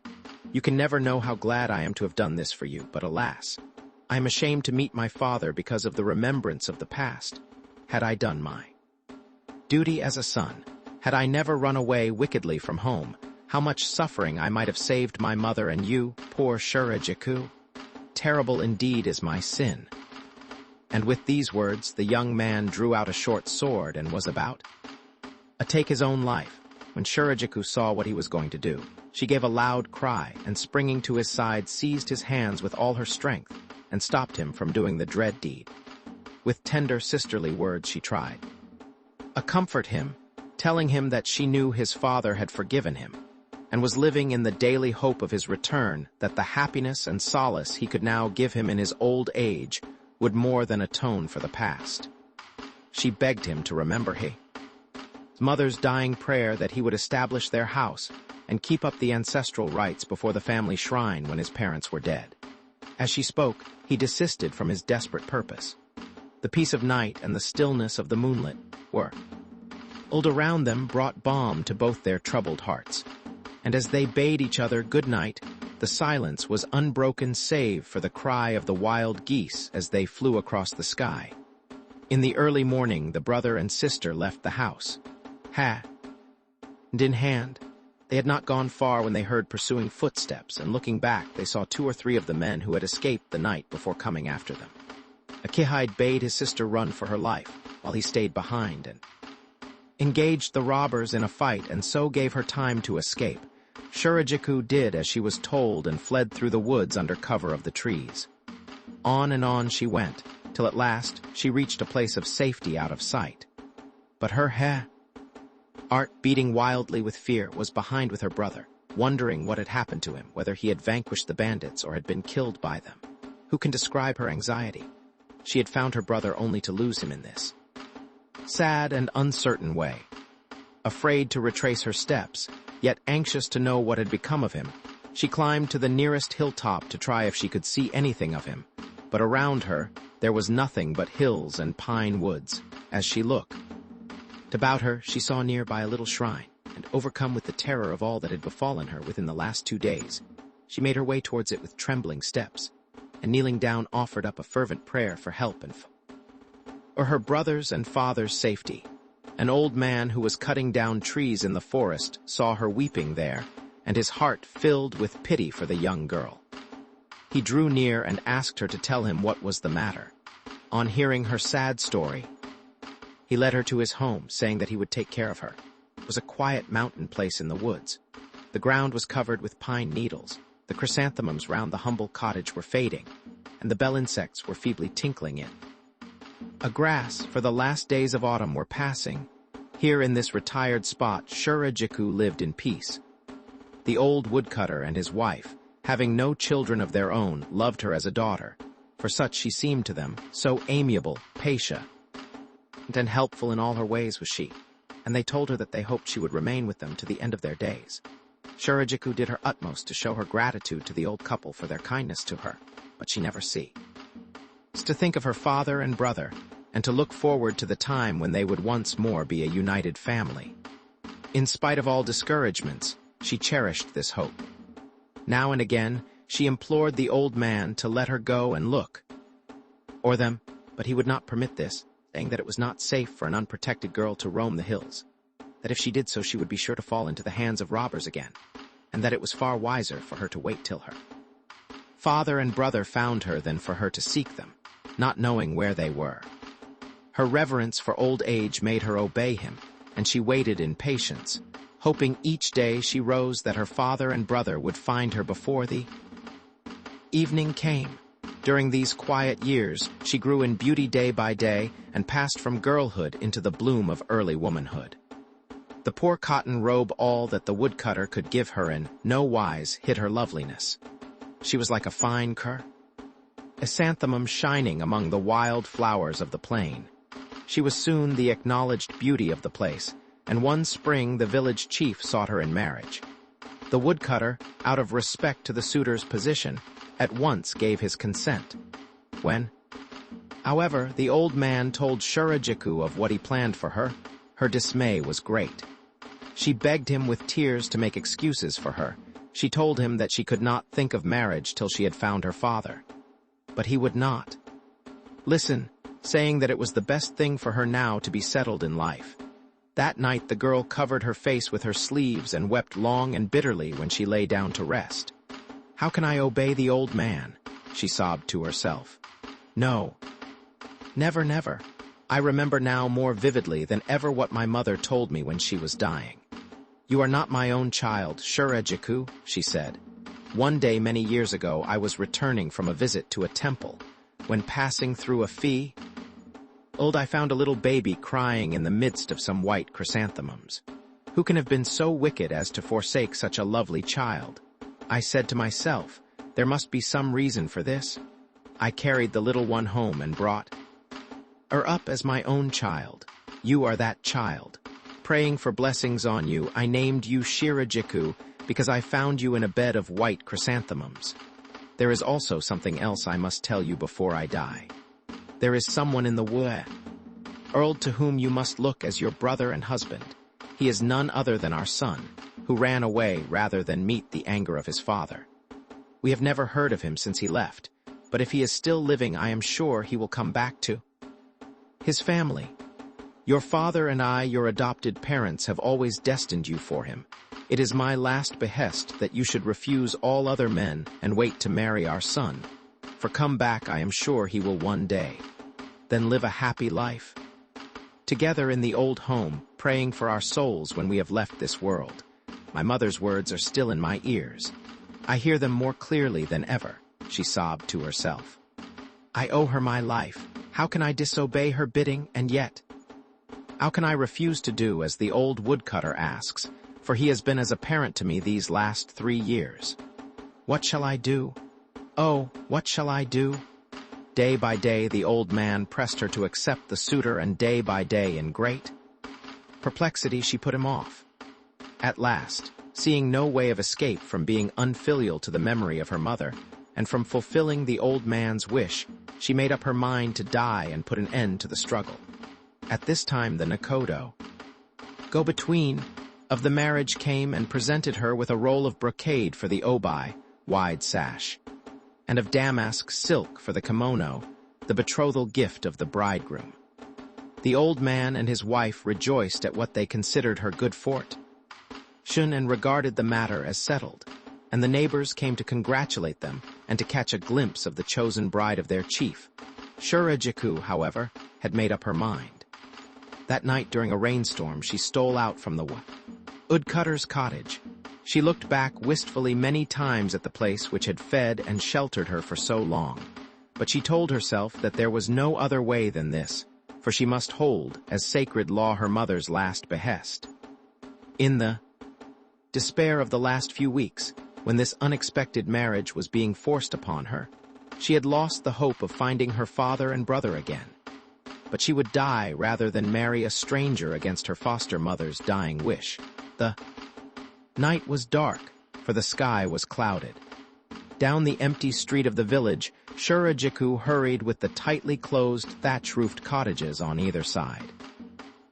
You can never know how glad I am to have done this for you, but alas, I am ashamed to meet my father because of the remembrance of the past. Had I done my duty as a son, had I never run away wickedly from home, how much suffering I might have saved my mother and you, poor Shurajiku. Terrible indeed is my sin. And with these words, the young man drew out a short sword and was about to take his own life. When Shurajiku saw what he was going to do, she gave a loud cry and, springing to his side, seized his hands with all her strength and stopped him from doing the dread deed. With tender sisterly words she tried to comfort him, telling him that she knew his father had forgiven him and was living in the daily hope of his return, that the happiness and solace he could now give him in his old age would more than atone for the past. She begged him to remember his mother's dying prayer that he would establish their house and keep up the ancestral rites before the family shrine when his parents were dead. As she spoke, he desisted from his desperate purpose. The peace of night and the stillness of the moonlit were all around them brought balm to both their troubled hearts, and as they bade each other good night, the silence was unbroken save for the cry of the wild geese as they flew across the sky. In the early morning, the brother and sister left the house. Hand in hand, they had not gone far when they heard pursuing footsteps, and looking back, they saw 2 or 3 of the men who had escaped the night before coming after them. Akihide bade his sister run for her life, while he stayed behind and engaged the robbers in a fight, and so gave her time to escape. Shurajiku did as she was told and fled through the woods under cover of the trees. On and on she went, till at last she reached a place of safety out of sight. But her heart, beating wildly with fear, was behind with her brother, wondering what had happened to him, whether he had vanquished the bandits or had been killed by them. Who can describe her anxiety? She had found her brother only to lose him in this sad and uncertain way. Afraid to retrace her steps, Yet anxious to know what had become of him, she climbed to the nearest hilltop to try if she could see anything of him. But around her, there was nothing but hills and pine woods. As she looked about her, she saw nearby a little shrine, and overcome with the terror of all that had befallen her within the last 2 days, she made her way towards it with trembling steps, and kneeling down offered up a fervent prayer for help and for her brother's and father's safety. An old man who was cutting down trees in the forest saw her weeping there, and his heart filled with pity for the young girl. He drew near and asked her to tell him what was the matter. On hearing her sad story, he led her to his home, saying that he would take care of her. It was a quiet mountain place in the woods. The ground was covered with pine needles. The chrysanthemums round the humble cottage were fading, and the bell insects were feebly tinkling in a grass, for the last days of autumn were passing. Here in this retired spot, Shurajiku lived in peace. The old woodcutter and his wife, having no children of their own, loved her as a daughter, for such she seemed to them, so amiable, patient, and helpful in all her ways was she, and they told her that they hoped she would remain with them to the end of their days. Shurajiku did her utmost to show her gratitude to the old couple for their kindness to her, but she never ceased to think of her father and brother, and to look forward to the time when they would once more be a united family. In spite of all discouragements, she cherished this hope. Now and again, she implored the old man to let her go and look for them, but he would not permit this, saying that it was not safe for an unprotected girl to roam the hills, that if she did so she would be sure to fall into the hands of robbers again, and that it was far wiser for her to wait till her father and brother found her than for her to seek them, not knowing where they were. Her reverence for old age made her obey him, and she waited in patience, hoping each day she rose that her father and brother would find her before the evening came. During these quiet years, she grew in beauty day by day and passed from girlhood into the bloom of early womanhood. The poor cotton robe all that the woodcutter could give her in no wise hid her loveliness. She was like a fine chrysanthemum shining among the wild flowers of the plain. She was soon the acknowledged beauty of the place, and one spring the village chief sought her in marriage. The woodcutter, out of respect to the suitor's position, at once gave his consent. When, however, the old man told Shurajiku of what he planned for her, her dismay was great. She begged him with tears to make excuses for her. She told him that she could not think of marriage till she had found her father. But he would not listen, saying that it was the best thing for her now to be settled in life. That night the girl covered her face with her sleeves and wept long and bitterly when she lay down to rest. "How can I obey the old man?" she sobbed to herself. "No, never, never. I remember now more vividly than ever what my mother told me when she was dying. 'You are not my own child, Shurajiku,' she said. 'One day many years ago I was returning from a visit to a temple. When passing through a field, I found a little baby crying in the midst of some white chrysanthemums. Who can have been so wicked as to forsake such a lovely child? I said to myself, there must be some reason for this. I carried the little one home and brought her up as my own child. You are that child. Praying for blessings on you, I named you Shurajiku because I found you in a bed of white chrysanthemums. There is also something else I must tell you before I die. There is someone in the world to whom you must look as your brother and husband. He is none other than our son, who ran away rather than meet the anger of his father. We have never heard of him since he left, but if he is still living, I am sure he will come back to his family. Your father and I, your adopted parents, have always destined you for him. It is my last behest that you should refuse all other men and wait to marry our son. For come back, I am sure he will one day. Then live a happy life together in the old home, praying for our souls when we have left this world. My mother's words are still in my ears. I hear them more clearly than ever," she sobbed to herself. "I owe her my life. How can I disobey her bidding, and yet how can I refuse to do as the old woodcutter asks, for he has been as a parent to me these last 3 years? What shall I do? Oh, what shall I do?" Day by day the old man pressed her to accept the suitor, and day by day in great perplexity she put him off. At last, Seeing no way of escape from being unfilial to the memory of her mother, and from fulfilling the old man's wish, she made up her mind to die and put an end to the struggle. At this time the Nakodo, go-between, of the marriage came and presented her with a roll of brocade for the obi, wide sash, and of damask silk for the kimono, the betrothal gift of the bridegroom. The old man and his wife rejoiced at what they considered her good fort. Shunen regarded the matter as settled, and the neighbors came to congratulate them and to catch a glimpse of the chosen bride of their chief. Shurajiku, however, had made up her mind. That night during a rainstorm, she stole out from the woodcutter's cottage. She looked back wistfully many times at the place which had fed and sheltered her for so long, but she told herself that there was no other way than this, for she must hold as sacred law her mother's last behest. In the despair of the last few weeks, when this unexpected marriage was being forced upon her, she had lost the hope of finding her father and brother again. But she would die rather than marry a stranger against her foster mother's dying wish. The night was dark, for the sky was clouded. Down the empty street of the village, Shurajiku hurried with the tightly closed thatch-roofed cottages on either side.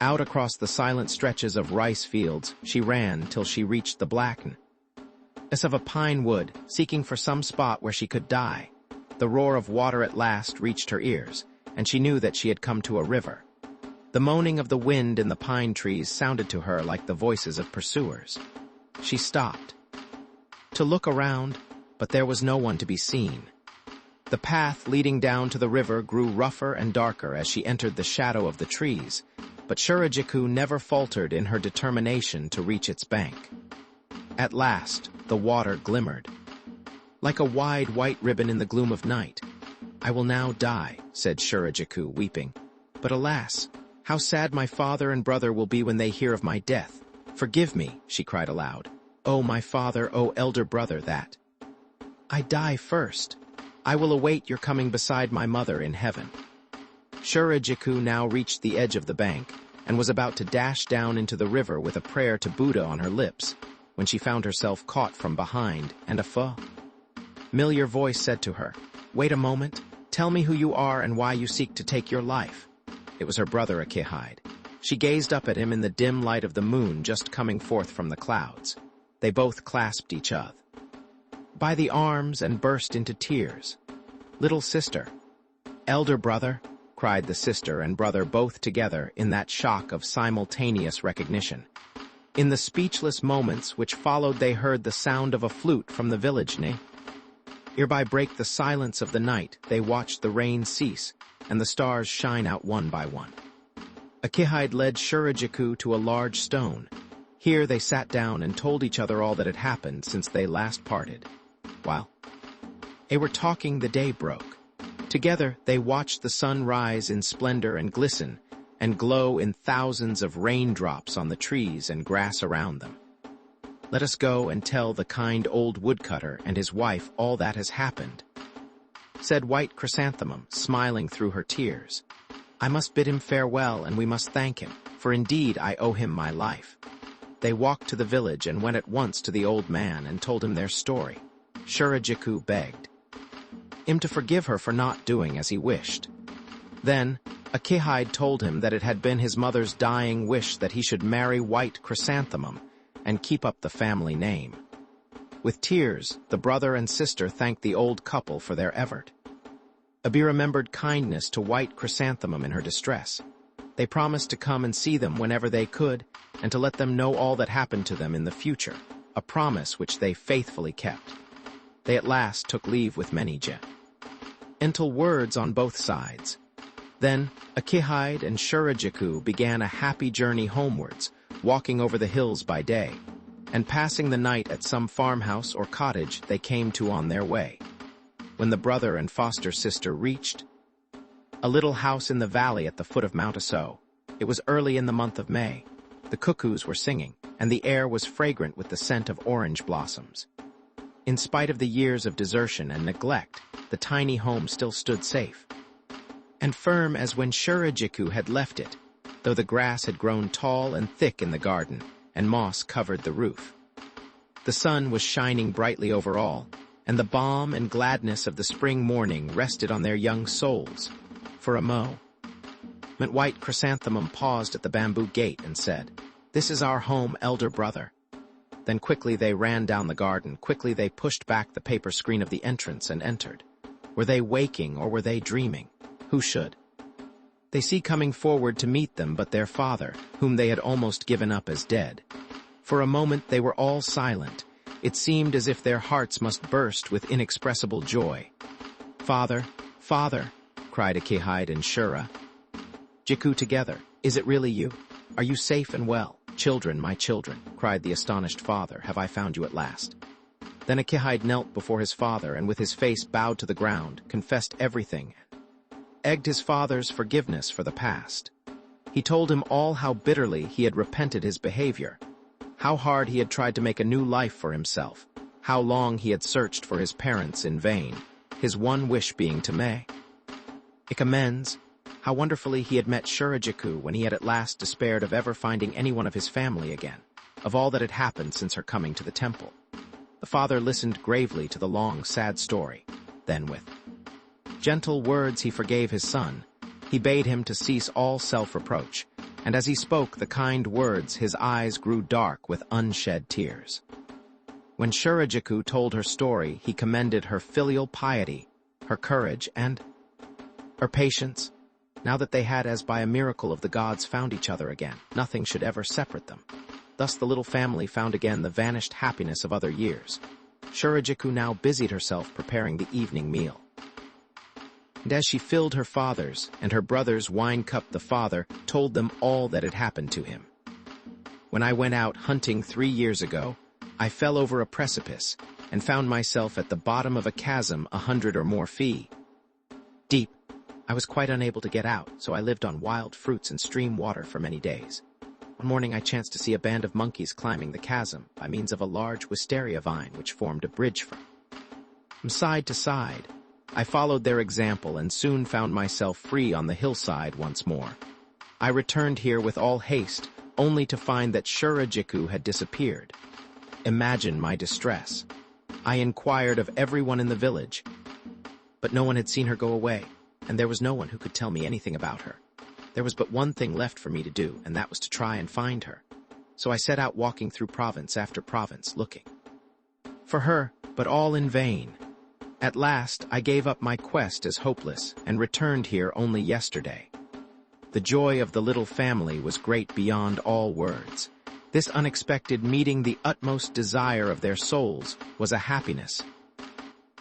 Out across the silent stretches of rice fields, she ran till she reached the blackness of a pine wood, seeking for some spot where she could die. The roar of water at last reached her ears, and she knew that she had come to a river. The moaning of the wind in the pine trees sounded to her like the voices of pursuers. She stopped to look around, but there was no one to be seen. The path leading down to the river grew rougher and darker as she entered the shadow of the trees, but Shurajiku never faltered in her determination to reach its bank. At last, the water glimmered, like a wide white ribbon in the gloom of night. "I will now die," said Shurajiku, weeping. "But alas, how sad my father and brother will be when they hear of my death. Forgive me," she cried aloud. "Oh, my father, oh, elder brother, that I die first. I will await your coming beside my mother in heaven." Shurajiku now reached the edge of the bank and was about to dash down into the river with a prayer to Buddha on her lips, when she found herself caught from behind, and a familiar voice said to her, "Wait a moment. Tell me who you are and why you seek to take your life." It was her brother Akihide. She gazed up at him in the dim light of the moon just coming forth from the clouds. They both clasped each other by the arms and burst into tears. "Little sister." "Elder brother," cried the sister and brother both together in that shock of simultaneous recognition. In the speechless moments which followed, they heard the sound of a flute from the village nearby break the silence of the night. They watched the rain cease and the stars shine out one by one. Akihide led Shurajiku to a large stone. Here they sat down and told each other all that had happened since they last parted. While they were talking, the day broke. Together they watched the sun rise in splendor and glisten and glow in thousands of raindrops on the trees and grass around them. "Let us go and tell the kind old woodcutter and his wife all that has happened," said White Chrysanthemum, smiling through her tears. "I must bid him farewell, and we must thank him, for indeed I owe him my life." They walked to the village and went at once to the old man and told him their story. Shurajiku begged him to forgive her for not doing as he wished. Then Akihide told him that it had been his mother's dying wish that he should marry White Chrysanthemum and keep up the family name. With tears, the brother and sister thanked the old couple for their effort. Abi remembered kindness to White Chrysanthemum in her distress. They promised to come and see them whenever they could, and to let them know all that happened to them in the future, a promise which they faithfully kept. They at last took leave with many gentle words on both sides. Then Akihide and Shurajiku began a happy journey homewards, walking over the hills by day, and passing the night at some farmhouse or cottage they came to on their way. When the brother and foster sister reached a little house in the valley at the foot of Mount Aso, it was early in the month of May. The cuckoos were singing, and the air was fragrant with the scent of orange blossoms. In spite of the years of desertion and neglect, the tiny home still stood safe and firm as when Shurajiku had left it, though the grass had grown tall and thick in the garden, and moss covered the roof. The sun was shining brightly over all, and the balm and gladness of the spring morning rested on their young souls. For a moment, White Chrysanthemum paused at the bamboo gate and said, "This is our home, elder brother." Then quickly they ran down the garden, quickly they pushed back the paper screen of the entrance and entered. Were they waking or were they dreaming? Who should they see coming forward to meet them but their father, whom they had almost given up as dead? For a moment they were all silent. It seemed as if their hearts must burst with inexpressible joy. "Father, father," cried Akihide and Shura. "Jiku together, is it really you? Are you safe and well?" "Children, my children," cried the astonished father, "have I found you at last?" Then Akihide knelt before his father and with his face bowed to the ground, confessed everything, egged his father's forgiveness for the past. He told him all how bitterly he had repented his behavior, how hard he had tried to make a new life for himself, how long he had searched for his parents in vain, his one wish being to make amends, how wonderfully he had met Shurajiku when he had at last despaired of ever finding anyone of his family again, of all that had happened since her coming to the temple. The father listened gravely to the long, sad story. Then with gentle words he forgave his son. He bade him to cease all self-reproach, and as he spoke the kind words his eyes grew dark with unshed tears. When Shurajiku told her story, he commended her filial piety, her courage, and her patience. Now that they had, as by a miracle of the gods, found each other again, nothing should ever separate them. Thus the little family found again the vanished happiness of other years. Shurajiku now busied herself preparing the evening meal. And as she filled her father's and her brother's wine cup, the father told them all that had happened to him. "When I went out hunting 3 years ago, I fell over a precipice and found myself at the bottom of a chasm 100 or more feet deep. I was quite unable to get out, so I lived on wild fruits and stream water for many days. One morning I chanced to see a band of monkeys climbing the chasm by means of a large wisteria vine which formed a bridge from side to side. I followed their example and soon found myself free on the hillside once more. I returned here with all haste, only to find that Shurajiku had disappeared. Imagine my distress. I inquired of everyone in the village, but no one had seen her go away, and there was no one who could tell me anything about her. There was but one thing left for me to do, and that was to try and find her. So I set out walking through province after province, looking for her, but all in vain. At last, I gave up my quest as hopeless and returned here only yesterday. The joy of the little family was great beyond all words. This unexpected meeting, the utmost desire of their souls, was a happiness.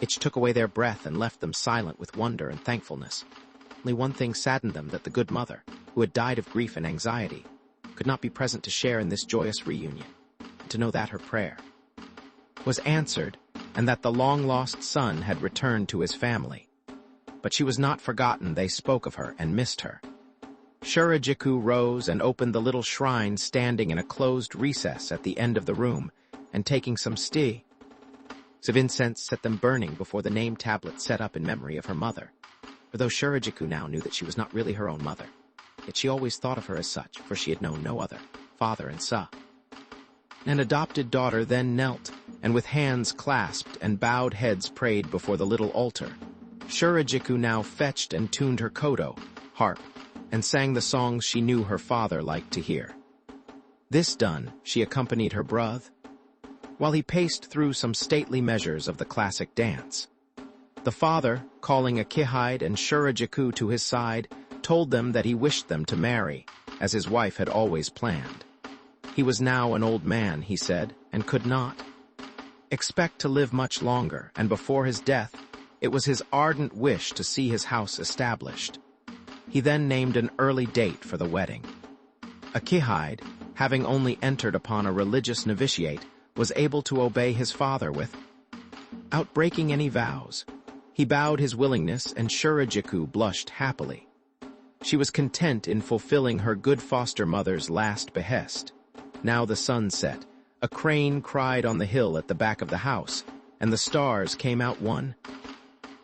It took away their breath and left them silent with wonder and thankfulness. Only one thing saddened them, that the good mother, who had died of grief and anxiety, could not be present to share in this joyous reunion, and to know that her prayer was answered, and that the long-lost son had returned to his family. But she was not forgotten. They spoke of her and missed her. Shurajiku rose and opened the little shrine standing in a closed recess at the end of the room, and taking some sticks of incense, set them burning before the name tablet set up in memory of her mother. For though Shurajiku now knew that she was not really her own mother, yet she always thought of her as such, for she had known no other, father and son. An adopted daughter then knelt, and with hands clasped and bowed heads prayed before the little altar. Shurajiku now fetched and tuned her koto, harp, and sang the songs she knew her father liked to hear. This done, she accompanied her brother, while he paced through some stately measures of the classic dance. The father, calling Akihide and Shurajiku to his side, told them that he wished them to marry, as his wife had always planned. He was now an old man, he said, and could not expect to live much longer, and before his death, it was his ardent wish to see his house established. He then named an early date for the wedding. Akihide, having only entered upon a religious novitiate, was able to obey his father without breaking any vows. He bowed his willingness, and Shurajiku blushed happily. She was content in fulfilling her good foster mother's last behest. Now the sun set. A crane cried on the hill at the back of the house, and the stars came out one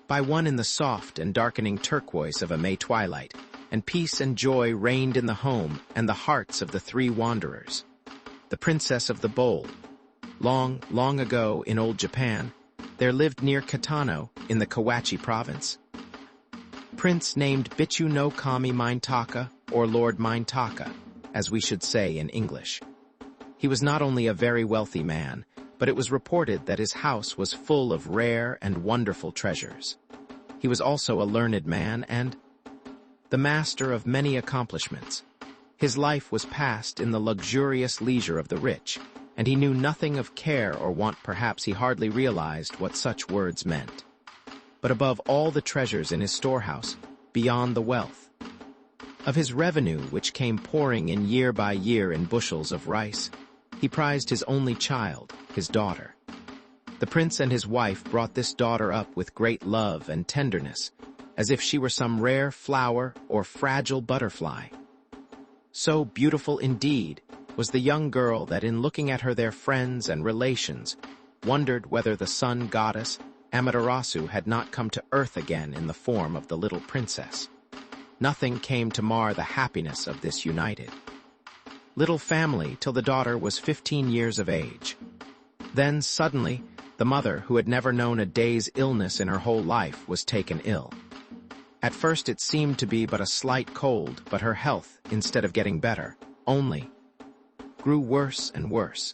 by one in the soft and darkening turquoise of a May twilight, and peace and joy reigned in the home and the hearts of the 3 wanderers. The princess of the bowl, Long, long ago in old Japan, there lived near Kitano, in the Kawachi province, prince named Bichu no Kami Minetaka, or Lord Minetaka, as we should say in English. He was not only a very wealthy man, but it was reported that his house was full of rare and wonderful treasures. He was also a learned man and the master of many accomplishments. His life was passed in the luxurious leisure of the rich, and he knew nothing of care or want. Perhaps he hardly realized what such words meant. But above all the treasures in his storehouse, beyond the wealth of his revenue, which came pouring in year by year in bushels of rice, he prized his only child, his daughter. The prince and his wife brought this daughter up with great love and tenderness, as if she were some rare flower or fragile butterfly. So beautiful indeed was the young girl that in looking at her their friends and relations wondered whether the sun goddess Amaterasu had not come to earth again in the form of the little princess. Nothing came to mar the happiness of this united little family till the daughter was 15 years of age. Then suddenly, the mother, who had never known a day's illness in her whole life, was taken ill. At first it seemed to be but a slight cold, but her health, instead of getting better, only grew worse and worse.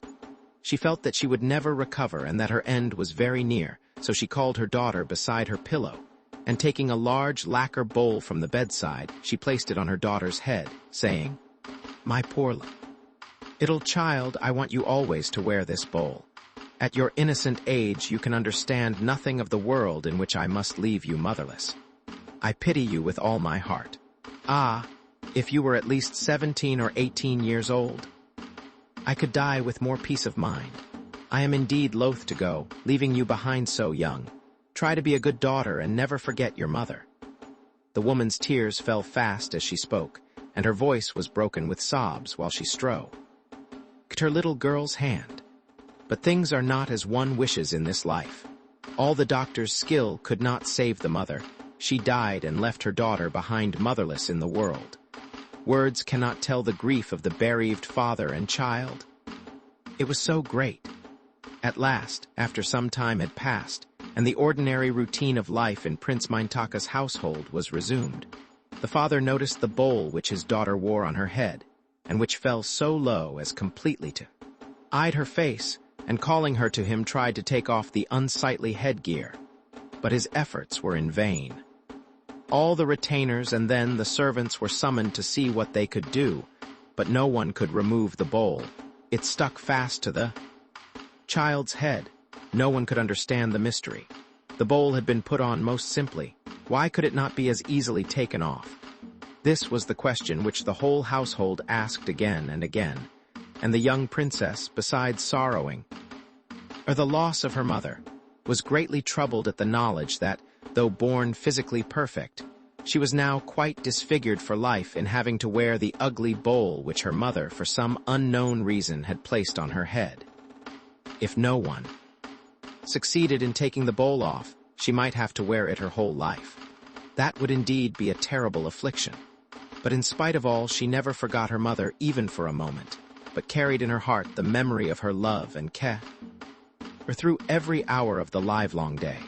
She felt that she would never recover and that her end was very near, so she called her daughter beside her pillow, and taking a large lacquer bowl from the bedside, she placed it on her daughter's head, saying, "My poor little child, I want you always to wear this bowl. At your innocent age you can understand nothing of the world in which I must leave you motherless. I pity you with all my heart. Ah, if you were at least 17 or 18 years old, I could die with more peace of mind. I am indeed loath to go, leaving you behind so young. Try to be a good daughter and never forget your mother." The woman's tears fell fast as she spoke, and her voice was broken with sobs while she stroked her little girl's hand. But things are not as one wishes in this life. All the doctor's skill could not save the mother. She died and left her daughter behind motherless in the world. Words cannot tell the grief of the bereaved father and child. It was so great. At last, after some time had passed, and the ordinary routine of life in Prince Minetaka's household was resumed, the father noticed the bowl which his daughter wore on her head, and which fell so low as completely to hide her face, and calling her to him tried to take off the unsightly headgear. But his efforts were in vain. All the retainers and then the servants were summoned to see what they could do, but no one could remove the bowl. It stuck fast to the child's head. No one could understand the mystery. The bowl had been put on most simply. Why could it not be as easily taken off? This was the question which the whole household asked again and again, and the young princess, besides sorrowing or the loss of her mother, was greatly troubled at the knowledge that, though born physically perfect, she was now quite disfigured for life in having to wear the ugly bowl which her mother, for some unknown reason, had placed on her head. If no one succeeded in taking the bowl off, she might have to wear it her whole life. That would indeed be a terrible affliction. But in spite of all, she never forgot her mother even for a moment, but carried in her heart the memory of her love and care through every hour of the livelong day.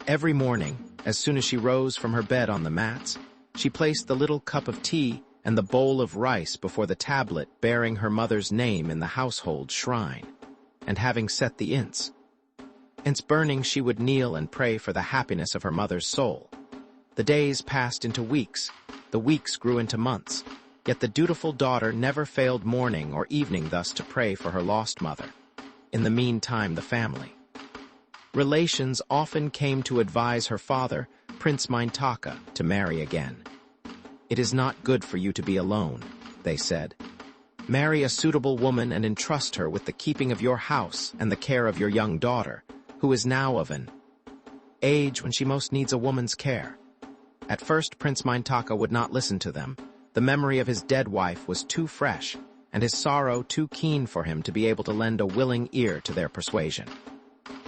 Every morning, as soon as she rose from her bed on the mats, she placed the little cup of tea and the bowl of rice before the tablet bearing her mother's name in the household shrine, and having set the incense burning, she would kneel and pray for the happiness of her mother's soul. The days passed into weeks, the weeks grew into months, yet the dutiful daughter never failed morning or evening thus to pray for her lost mother. In the meantime, the family relations often came to advise her father, Prince Minetaka, to marry again. "It is not good for you to be alone," they said. "Marry a suitable woman and entrust her with the keeping of your house and the care of your young daughter, who is now of an age when she most needs a woman's care." At first, Prince Minetaka would not listen to them. The memory of his dead wife was too fresh, and his sorrow too keen for him to be able to lend a willing ear to their persuasion.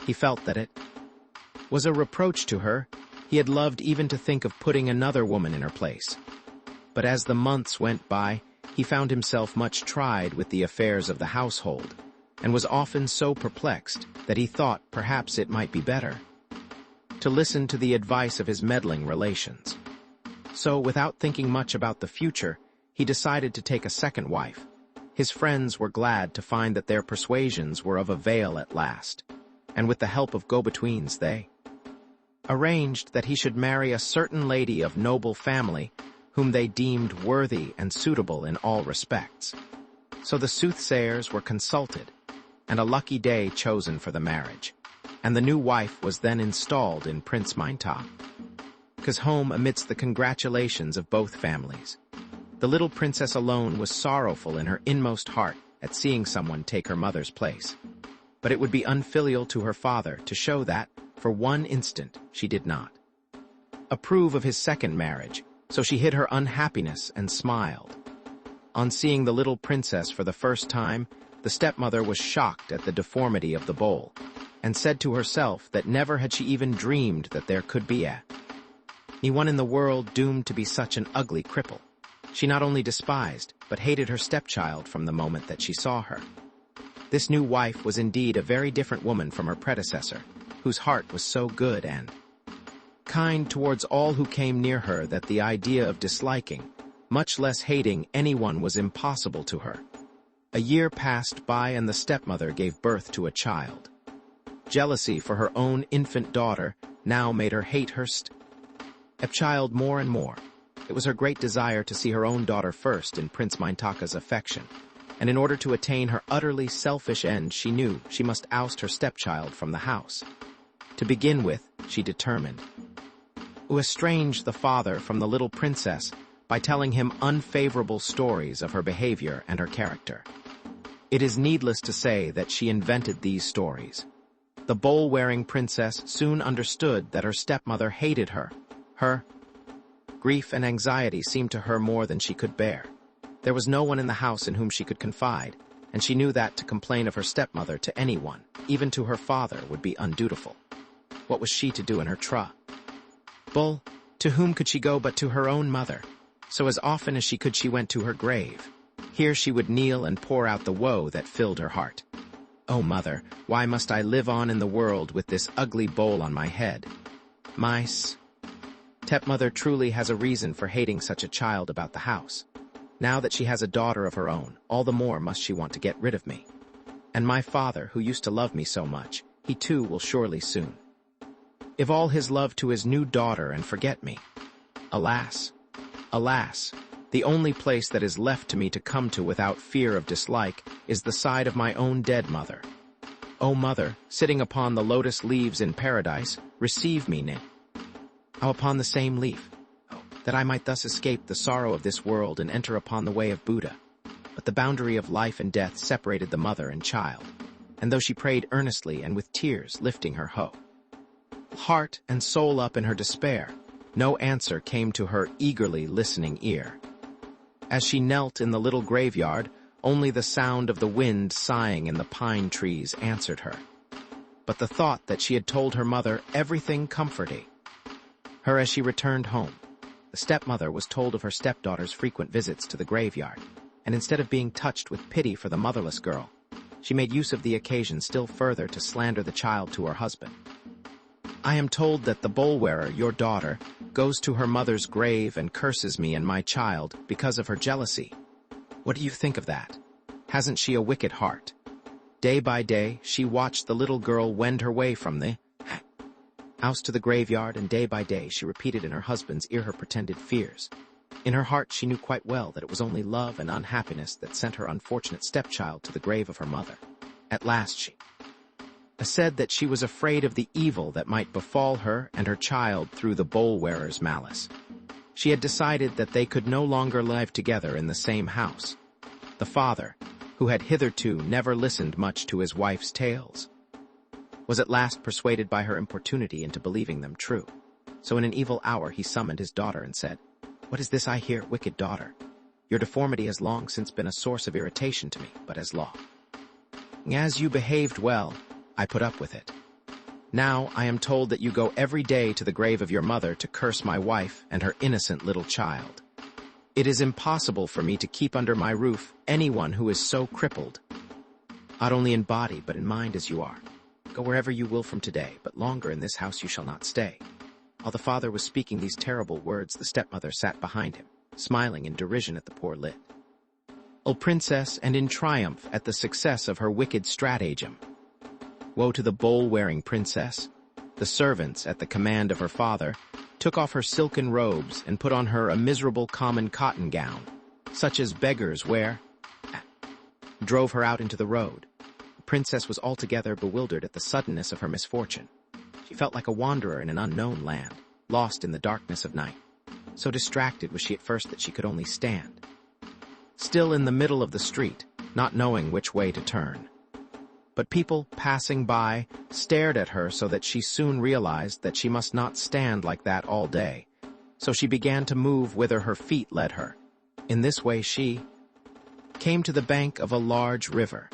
He felt that it was a reproach to her. He had loved even to think of putting another woman in her place. But as the months went by, he found himself much tried with the affairs of the household. and was often so perplexed that he thought perhaps it might be better to listen to the advice of his meddling relations. So, without thinking much about the future, he decided to take a second wife. His friends were glad to find that their persuasions were of avail at last, and with the help of go-betweens they arranged that he should marry a certain lady of noble family whom they deemed worthy and suitable in all respects. So the soothsayers were consulted, and a lucky day chosen for the marriage, and the new wife was then installed in Prince Mainta's home amidst the congratulations of both families. The little princess alone was sorrowful in her inmost heart at seeing someone take her mother's place. But it would be unfilial to her father to show that, for one instant, she did not approve of his second marriage, so she hid her unhappiness and smiled. On seeing the little princess for the first time, the stepmother was shocked at the deformity of the bowl, and said to herself that never had she even dreamed that there could be anyone in the world doomed to be such an ugly cripple. She not only despised, but hated her stepchild from the moment that she saw her. This new wife was indeed a very different woman from her predecessor, whose heart was so good and kind towards all who came near her that the idea of disliking, much less hating, anyone was impossible to her. A year passed by and the stepmother gave birth to a child. Jealousy for her own infant daughter now made her hate her stepchild more and more. It was her great desire to see her own daughter first in Prince Mainta's affection, and in order to attain her utterly selfish end, she knew she must oust her stepchild from the house. To begin with, she determined to estrange the father from the little princess by telling him unfavorable stories of her behavior and her character. It is needless to say that she invented these stories. The bowl-wearing princess soon understood that her stepmother hated her. Her grief and anxiety seemed to her more than she could bear. There was no one in the house in whom she could confide, and she knew that to complain of her stepmother to anyone, even to her father, would be undutiful. What was she to do in her trouble? To whom could she go but to her own mother? So as often as she could, she went to her grave. Here she would kneel and pour out the woe that filled her heart. "Oh, mother, why must I live on in the world with this ugly bowl on my head? My stepmother truly has a reason for hating such a child about the house. Now that she has a daughter of her own, all the more must she want to get rid of me. And my father, who used to love me so much, he too will surely soon give all his love to his new daughter and forget me. Alas, alas, the only place that is left to me to come to without fear of dislike is the side of my own dead mother. O mother, sitting upon the lotus leaves in paradise, receive me now upon the same leaf, that I might thus escape the sorrow of this world and enter upon the way of Buddha." But the boundary of life and death separated the mother and child, and though she prayed earnestly and with tears lifting her heart and soul up in her despair, no answer came to her eagerly listening ear. As she knelt in the little graveyard, only the sound of the wind sighing in the pine trees answered her. But the thought that she had told her mother everything comforted her as she returned home. The stepmother was told of her stepdaughter's frequent visits to the graveyard, and instead of being touched with pity for the motherless girl, she made use of the occasion still further to slander the child to her husband. "I am told that the bowl-wearer, your daughter, goes to her mother's grave and curses me and my child because of her jealousy. What do you think of that? Hasn't she a wicked heart?" Day by day, she watched the little girl wend her way from the house to the graveyard, and day by day she repeated in her husband's ear her pretended fears. In her heart she knew quite well that it was only love and unhappiness that sent her unfortunate stepchild to the grave of her mother. At last she said that she was afraid of the evil that might befall her and her child through the bowl-wearer's malice. She had decided that they could no longer live together in the same house. The father, who had hitherto never listened much to his wife's tales, was at last persuaded by her importunity into believing them true. So in an evil hour he summoned his daughter and said, "What is this I hear, wicked daughter? Your deformity has long since been a source of irritation to me, but as long as you behaved well, I put up with it. Now I am told that you go every day to the grave of your mother to curse my wife and her innocent little child. It is impossible for me to keep under my roof anyone who is so crippled. not only in body but in mind as you are. Go wherever you will from today, but longer in this house you shall not stay." While the father was speaking these terrible words, the stepmother sat behind him, smiling in derision at the poor lit. "O princess, and in triumph at the success of her wicked stratagem. Woe to the bowl-wearing princess! The servants, at the command of her father, took off her silken robes and put on her a miserable common cotton gown, such as beggars wear, drove her out into the road. The princess was altogether bewildered at the suddenness of her misfortune. She felt like a wanderer in an unknown land, lost in the darkness of night. So distracted was she at first that she could only stand, still in the middle of the street, not knowing which way to turn. But people passing by stared at her so that she soon realized that she must not stand like that all day. So she began to move whither her feet led her. In this way she came to the bank of a large river.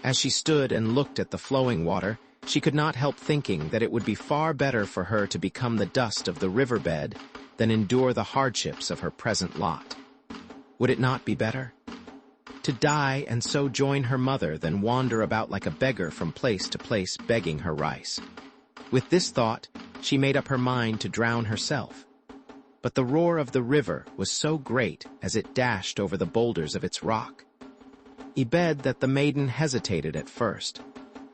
As she stood and looked at the flowing water, she could not help thinking that it would be far better for her to become the dust of the riverbed than endure the hardships of her present lot. Would it not be better to die and so join her mother than wander about like a beggar from place to place begging her rice? With this thought, she made up her mind to drown herself. But the roar of the river was so great as it dashed over the boulders of its rock. Ebed that the maiden hesitated at first.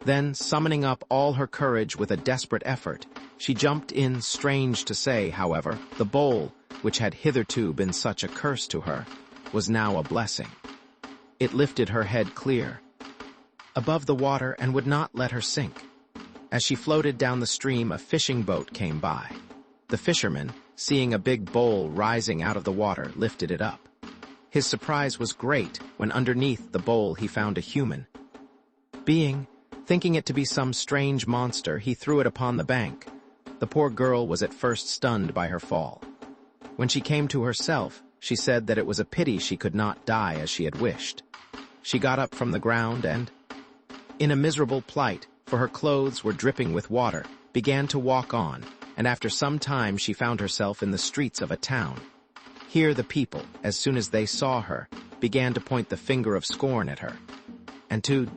Then, summoning up all her courage with a desperate effort, she jumped in. Strange to say, however, the bowl, which had hitherto been such a curse to her, was now a blessing. It lifted her head clear above the water and would not let her sink. As she floated down the stream, a fishing boat came by. The fisherman, seeing a big bowl rising out of the water, lifted it up. His surprise was great when underneath the bowl he found a human being. Thinking it to be some strange monster, he threw it upon the bank. The poor girl was at first stunned by her fall. When she came to herself, she said that it was a pity she could not die as she had wished. She got up from the ground and, in a miserable plight, for her clothes were dripping with water, began to walk on, and after some time she found herself in the streets of a town. Here the people, as soon as they saw her, began to point the finger of scorn at her, and to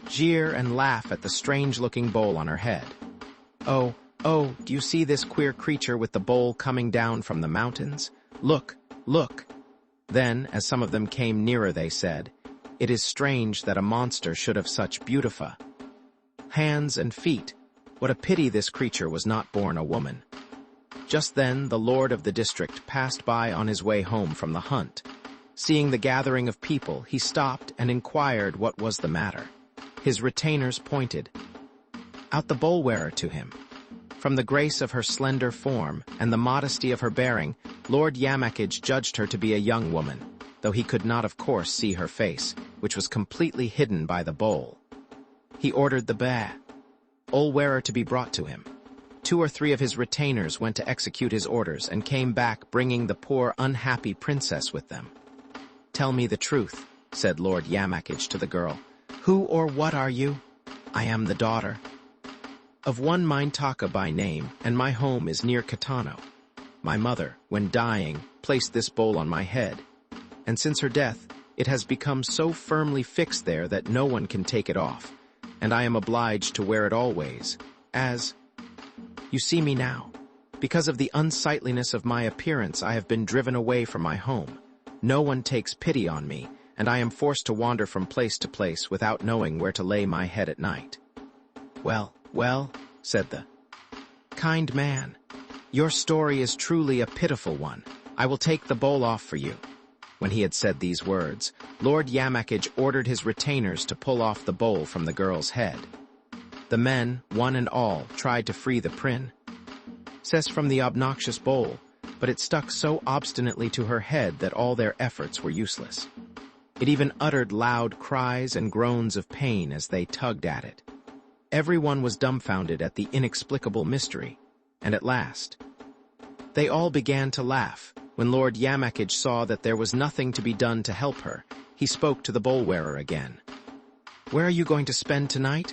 jeer and laugh at the strange-looking bowl on her head. "Oh, do you see this queer creature with the bowl coming down from the mountains? Look, look!" Then, as some of them came nearer, they said, "It is strange that a monster should have such beautiful hands and feet. What a pity this creature was not born a woman." Just then, the lord of the district passed by on his way home from the hunt. Seeing the gathering of people, he stopped and inquired what was the matter. His retainers pointed out the bowl-wearer to him. From the grace of her slender form and the modesty of her bearing, Lord Yamakage judged her to be a young woman, though he could not of course see her face, which was completely hidden by the bowl. He ordered the bowl-wearer to be brought to him. 2 or 3 of his retainers went to execute his orders and came back bringing the poor unhappy princess with them. "Tell me the truth," said Lord Yamakage to the girl. "Who or what are you?" "I am the daughter of one Mindtaka by name, and my home is near Katano. My mother, when dying, placed this bowl on my head, and since her death, it has become so firmly fixed there that no one can take it off, and I am obliged to wear it always, as you see me now. Because of the unsightliness of my appearance, I have been driven away from my home. No one takes pity on me, and I am forced to wander from place to place without knowing where to lay my head at night." Well, said the kind man, "your story is truly a pitiful one. I will take the bowl off for you." When he had said these words, Lord Yamakage ordered his retainers to pull off the bowl from the girl's head. The men, one and all, tried to free the princess from the obnoxious bowl, but it stuck so obstinately to her head that all their efforts were useless. It even uttered loud cries and groans of pain as they tugged at it. Everyone was dumbfounded at the inexplicable mystery, and at last, they all began to laugh. When Lord Yamakage saw that there was nothing to be done to help her, he spoke to the bowl-wearer again. "Where are you going to spend tonight?"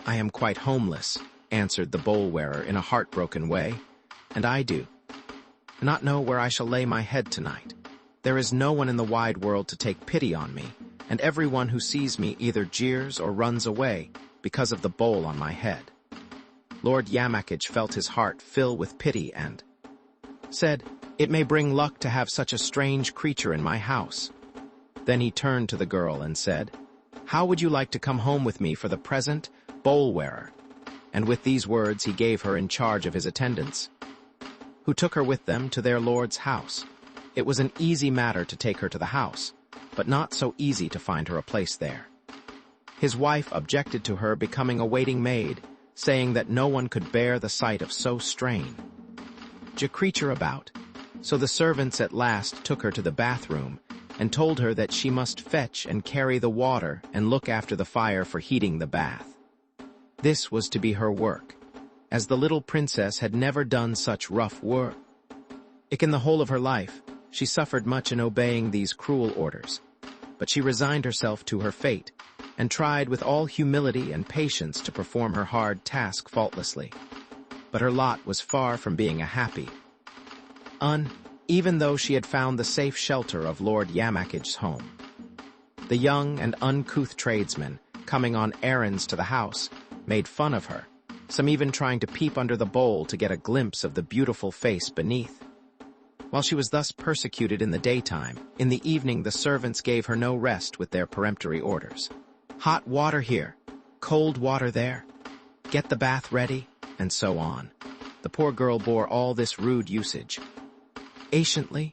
"I am quite homeless," answered the bowl-wearer in a heartbroken way, "and I do not know where I shall lay my head tonight. There is no one in the wide world to take pity on me, and everyone who sees me either jeers or runs away because of the bowl on my head." Lord Yamakage felt his heart fill with pity and said, "It may bring luck to have such a strange creature in my house." Then he turned to the girl and said, "How would you like to come home with me for the present, bowl-wearer?" And with these words he gave her in charge of his attendants, who took her with them to their lord's house. It was an easy matter to take her to the house, but not so easy to find her a place there. His wife objected to her becoming a waiting maid, saying that no one could bear the sight of so strange a creature about. So the servants at last took her to the bathroom and told her that she must fetch and carry the water and look after the fire for heating the bath. This was to be her work, as the little princess had never done such rough work. In the whole of her life, she suffered much in obeying these cruel orders, but she resigned herself to her fate and tried with all humility and patience to perform her hard task faultlessly. But her lot was far from being a happy one, even though she had found the safe shelter of Lord Yamakage's home. The young and uncouth tradesmen, coming on errands to the house, made fun of her, some even trying to peep under the bowl to get a glimpse of the beautiful face beneath. While she was thus persecuted in the daytime, in the evening the servants gave her no rest with their peremptory orders. "Hot water here, cold water there, get the bath ready," and so on. The poor girl bore all this rude usage patiently,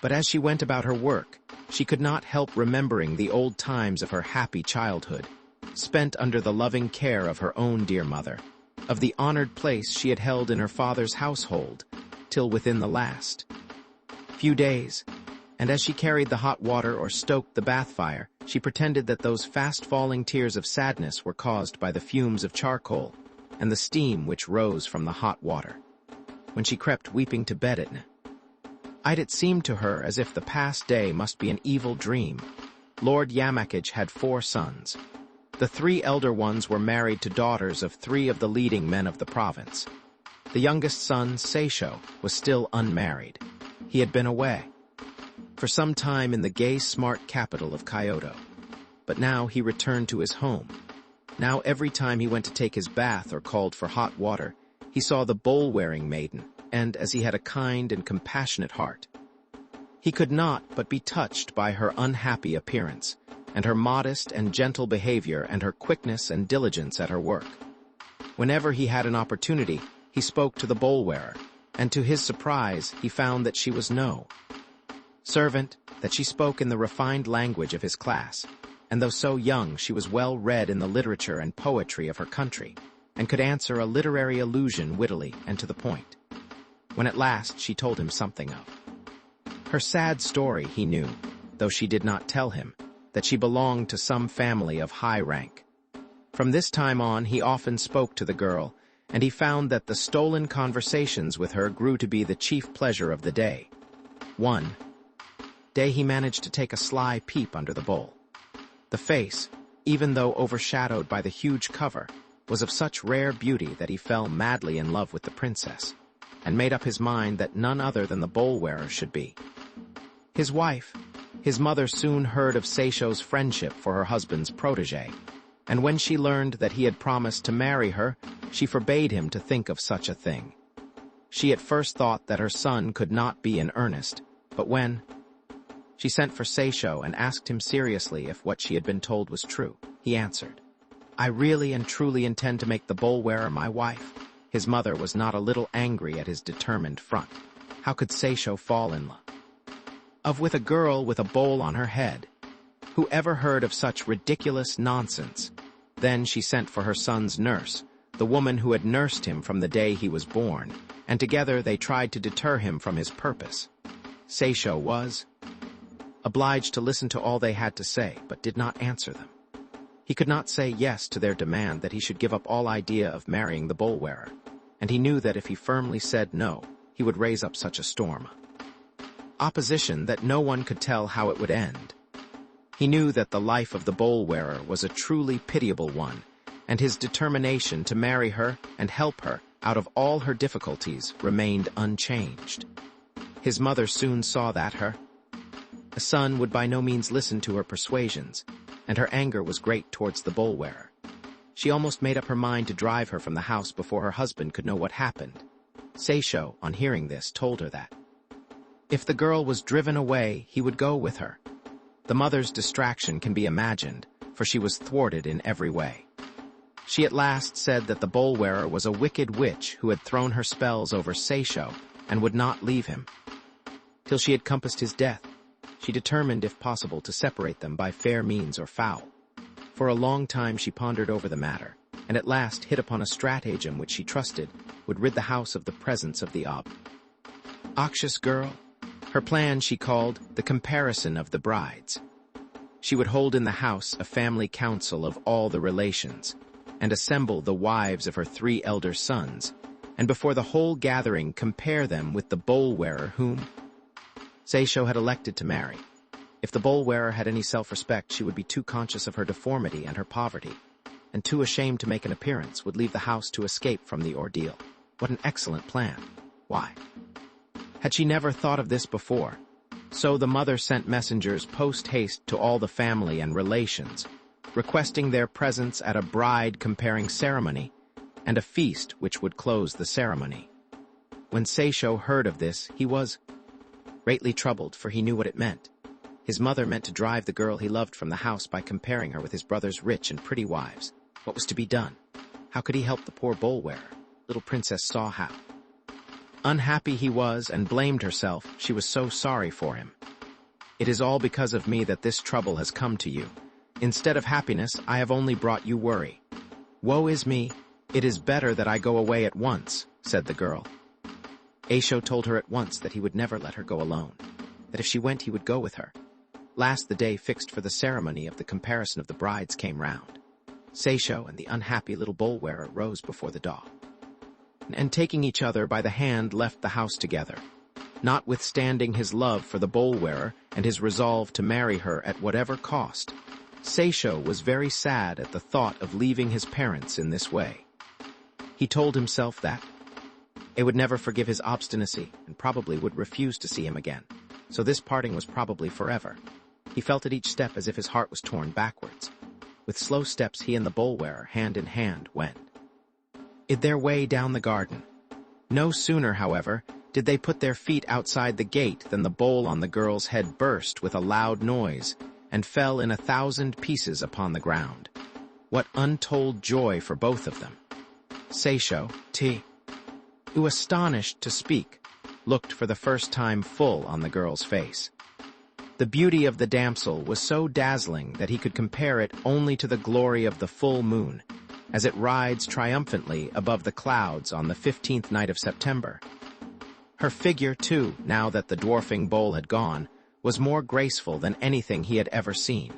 but as she went about her work, she could not help remembering the old times of her happy childhood, spent under the loving care of her own dear mother, of the honored place she had held in her father's household, till within the last few days, and as she carried the hot water or stoked the bath fire, she pretended that those fast-falling tears of sadness were caused by the fumes of charcoal and the steam which rose from the hot water. When she crept weeping to bed at night, it seemed to her as if the past day must be an evil dream. Lord Yamakage had 4 sons. The 3 elder ones were married to daughters of 3 of the leading men of the province. The youngest son, Seisho, was still unmarried. He had been away for some time in the gay, smart capital of Kyoto, but now he returned to his home. Now every time he went to take his bath or called for hot water, he saw the bowl-wearing maiden, and as he had a kind and compassionate heart, he could not but be touched by her unhappy appearance, and her modest and gentle behavior and her quickness and diligence at her work. Whenever he had an opportunity, he spoke to the bowl-wearer, and to his surprise he found that she was no servant, that she spoke in the refined language of his class, and though so young she was well read in the literature and poetry of her country, and could answer a literary allusion wittily and to the point. When at last she told him something of her sad story, he knew, though she did not tell him, that she belonged to some family of high rank. From this time on he often spoke to the girl, and he found that the stolen conversations with her grew to be the chief pleasure of the day. One day he managed to take a sly peep under the bowl. The face, even though overshadowed by the huge cover, was of such rare beauty that he fell madly in love with the princess, and made up his mind that none other than the bowl-wearer should be his wife. His mother soon heard of Seisho's friendship for her husband's protégé, and when she learned that he had promised to marry her, she forbade him to think of such a thing. She at first thought that her son could not be in earnest, but when she sent for Seisho and asked him seriously if what she had been told was true, he answered, "I really and truly intend to make the bowl-wearer my wife." His mother was not a little angry at his determined front. How could Seisho fall in love with a girl with a bowl on her head? Who ever heard of such ridiculous nonsense? Then she sent for her son's nurse, the woman who had nursed him from the day he was born, and together they tried to deter him from his purpose. Seisho was obliged to listen to all they had to say, but did not answer them. He could not say yes to their demand that he should give up all idea of marrying the bowl-wearer, and he knew that if he firmly said no, he would raise up such a storm opposition that no one could tell how it would end. He knew that the life of the bowl-wearer was a truly pitiable one, and his determination to marry her and help her out of all her difficulties remained unchanged. His mother soon saw that her The son would by no means listen to her persuasions, and her anger was great towards the bowl-wearer. She almost made up her mind to drive her from the house before her husband could know what happened. Seisho, on hearing this, told her that if the girl was driven away, he would go with her. The mother's distraction can be imagined, for she was thwarted in every way. She at last said that the bowl-wearer was a wicked witch who had thrown her spells over Seisho and would not leave him. Till she had compassed his death, she determined, if possible, to separate them by fair means or foul. For a long time she pondered over the matter, and at last hit upon a stratagem which she trusted would rid the house of the presence of the obnoxious girl. Her plan she called the comparison of the brides. She would hold in the house a family council of all the relations, and assemble the wives of her 3 elder sons, and before the whole gathering compare them with the bowl-wearer whom Seisho had elected to marry. If the bowl-wearer had any self-respect, she would be too conscious of her deformity and her poverty, and too ashamed to make an appearance, would leave the house to escape from the ordeal. What an excellent plan! Why had she never thought of this before? So the mother sent messengers post-haste to all the family and relations, requesting their presence at a bride-comparing ceremony and a feast which would close the ceremony. When Seisho heard of this, he was greatly troubled, for he knew what it meant. His mother meant to drive the girl he loved from the house by comparing her with his brother's rich and pretty wives. What was to be done? How could he help the poor bowl-wearer? Little princess saw how unhappy he was and blamed herself. She was so sorry for him. It is all because of me that this trouble has come to you. Instead of happiness, I have only brought you worry. Woe is me! It is better that I go away at once, said the girl. Seisho told her at once that he would never let her go alone, that if she went he would go with her. Last, the day fixed for the ceremony of the comparison of the brides came round. Seisho and the unhappy little bowl-wearer rose before the door, and taking each other by the hand left the house together. Notwithstanding his love for the bowl-wearer and his resolve to marry her at whatever cost, Seisho was very sad at the thought of leaving his parents in this way. He told himself that they would never forgive his obstinacy and probably would refuse to see him again, so this parting was probably forever. He felt at each step as if his heart was torn backwards. With slow steps he and the bowl-wearer, hand in hand, went their way down the garden. No sooner, however, did they put their feet outside the gate than the bowl on the girl's head burst with a loud noise and fell in 1,000 pieces upon the ground. What untold joy for both of them! Seisho, who, astonished to speak, looked for the first time full on the girl's face. The beauty of the damsel was so dazzling that he could compare it only to the glory of the full moon, as it rides triumphantly above the clouds on the 15th night of September. Her figure, too, now that the dwarfing bowl had gone, was more graceful than anything he had ever seen.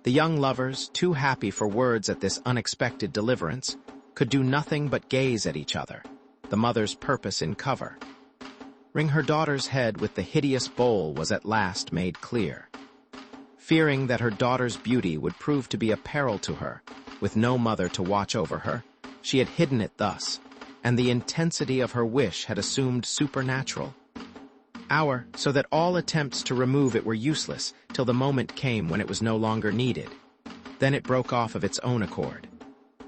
The young lovers, too happy for words at this unexpected deliverance, could do nothing but gaze at each other, the mother's purpose in cover. Ring her daughter's head with the hideous bowl was at last made clear. Fearing that her daughter's beauty would prove to be a peril to her, with no mother to watch over her, she had hidden it thus, and the intensity of her wish had assumed supernatural power, so that all attempts to remove it were useless till the moment came when it was no longer needed. Then it broke off of its own accord.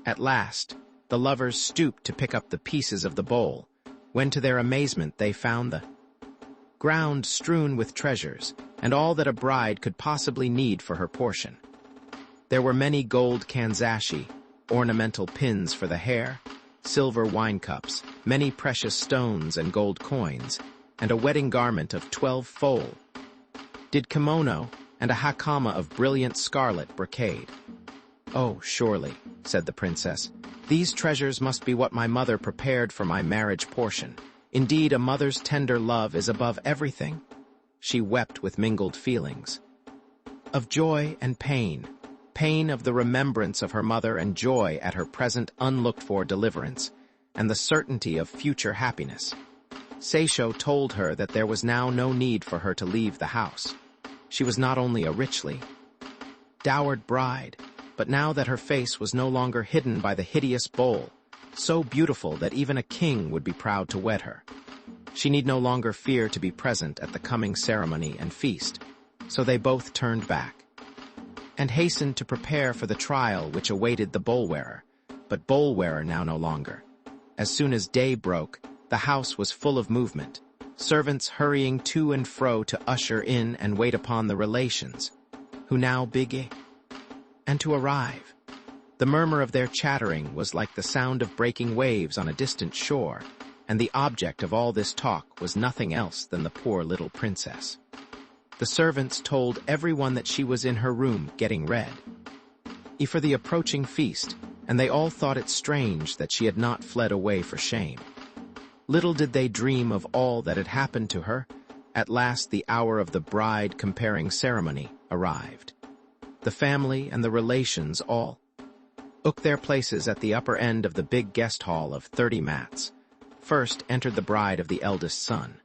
At last, the lovers stooped to pick up the pieces of the bowl, when to their amazement they found the ground strewn with treasures, and all that a bride could possibly need for her portion. There were many gold kanzashi, ornamental pins for the hair, silver wine cups, many precious stones and gold coins, and a wedding garment of 12 foal, did kimono, and a hakama of brilliant scarlet brocade. "Oh, surely," said the princess, "these treasures must be what my mother prepared for my marriage portion. Indeed, a mother's tender love is above everything." She wept with mingled feelings of joy and pain of the remembrance of her mother and joy at her present unlooked-for deliverance, and the certainty of future happiness. Seisho told her that there was now no need for her to leave the house. She was not only a richly dowered bride, but now that her face was no longer hidden by the hideous bowl, so beautiful that even a king would be proud to wed her. She need no longer fear to be present at the coming ceremony and feast, so they both turned back and hastened to prepare for the trial which awaited the bowl-wearer, but bowl-wearer now no longer. As soon as day broke, the house was full of movement, servants hurrying to and fro to usher in and wait upon the relations, who now began to arrive. The murmur of their chattering was like the sound of breaking waves on a distant shore, and the object of all this talk was nothing else than the poor little princess. The servants told everyone that she was in her room getting ready for the approaching feast, and they all thought it strange that she had not fled away for shame. Little did they dream of all that had happened to her. At last the hour of the bride comparing ceremony arrived. The family and the relations all took their places at the upper end of the big guest hall of 30 mats. First entered the bride of the eldest son.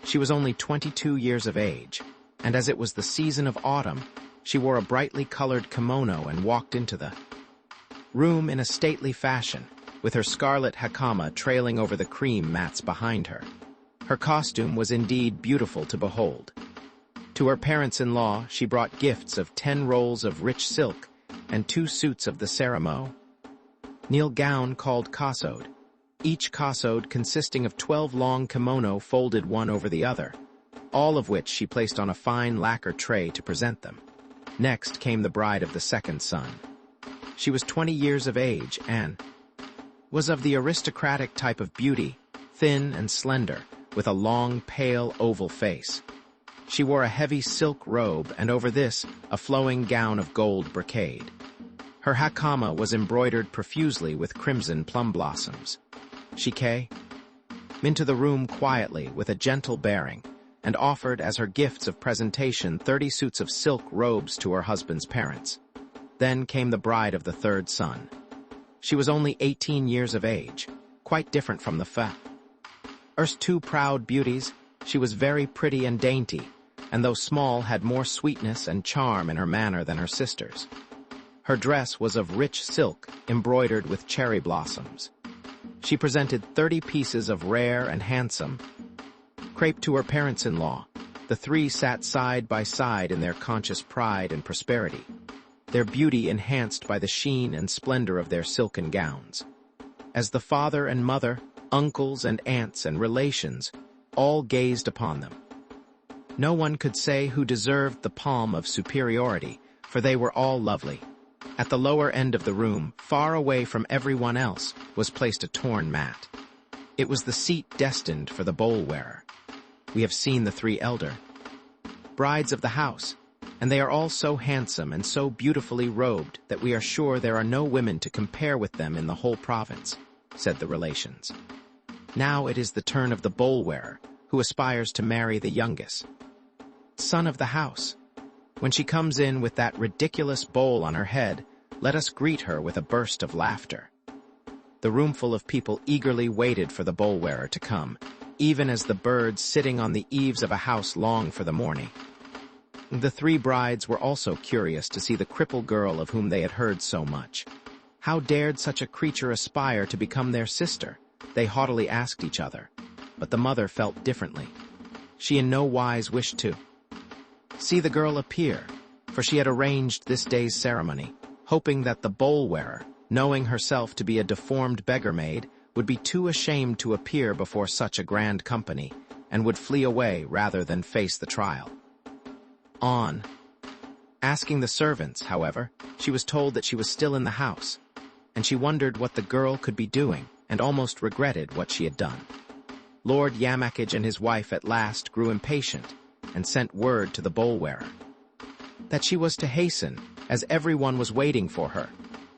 She was only 22 years of age, and as it was the season of autumn, she wore a brightly colored kimono and walked into the room in a stately fashion, with her scarlet hakama trailing over the cream mats behind her. Her costume was indeed beautiful to behold. To her parents-in-law she brought gifts of 10 rolls of rich silk and 2 suits of the ceremonial gown called kasode, each kasode consisting of 12 long kimono folded one over the other, all of which she placed on a fine lacquer tray to present them. Next came the bride of the second son. She was 20 years of age and was of the aristocratic type of beauty, thin and slender, with a long, pale, oval face. She wore a heavy silk robe and over this a flowing gown of gold brocade. Her hakama was embroidered profusely with crimson plum blossoms. She came into the room quietly with a gentle bearing and offered as her gifts of presentation 30 suits of silk robes to her husband's parents. Then came the bride of the third son. She was only 18 years of age, quite different from the first 2 proud beauties. She was very pretty and dainty, and though small had more sweetness and charm in her manner than her sisters. Her dress was of rich silk embroidered with cherry blossoms. She presented 30 pieces of rare and handsome crepe to her parents-in-law. The 3 sat side by side in their conscious pride and prosperity, their beauty enhanced by the sheen and splendor of their silken gowns. As the father and mother, uncles and aunts and relations, all gazed upon them, no one could say who deserved the palm of superiority, for they were all lovely. At the lower end of the room, far away from everyone else, was placed a torn mat. It was the seat destined for the bowl-wearer. We have seen the 3 elder brides of the house, and they are all so handsome and so beautifully robed that we are sure there are no women to compare with them in the whole province, said the relations. Now it is the turn of the bowl-wearer, who aspires to marry the youngest son of the house. When she comes in with that ridiculous bowl on her head, let us greet her with a burst of laughter. The roomful of people eagerly waited for the bowl-wearer to come, even as the birds sitting on the eaves of a house long for the morning. The 3 brides were also curious to see the cripple girl of whom they had heard so much. How dared such a creature aspire to become their sister? They haughtily asked each other, but the mother felt differently. She in no wise wished to see the girl appear, for she had arranged this day's ceremony, hoping that the bowl-wearer, knowing herself to be a deformed beggar-maid, would be too ashamed to appear before such a grand company, and would flee away rather than face the trial. On asking the servants, however, she was told that she was still in the house, and she wondered what the girl could be doing, and almost regretted what she had done. Lord Yamakage and his wife at last grew impatient, and sent word to the bowl-wearer that she was to hasten, as everyone was waiting for her.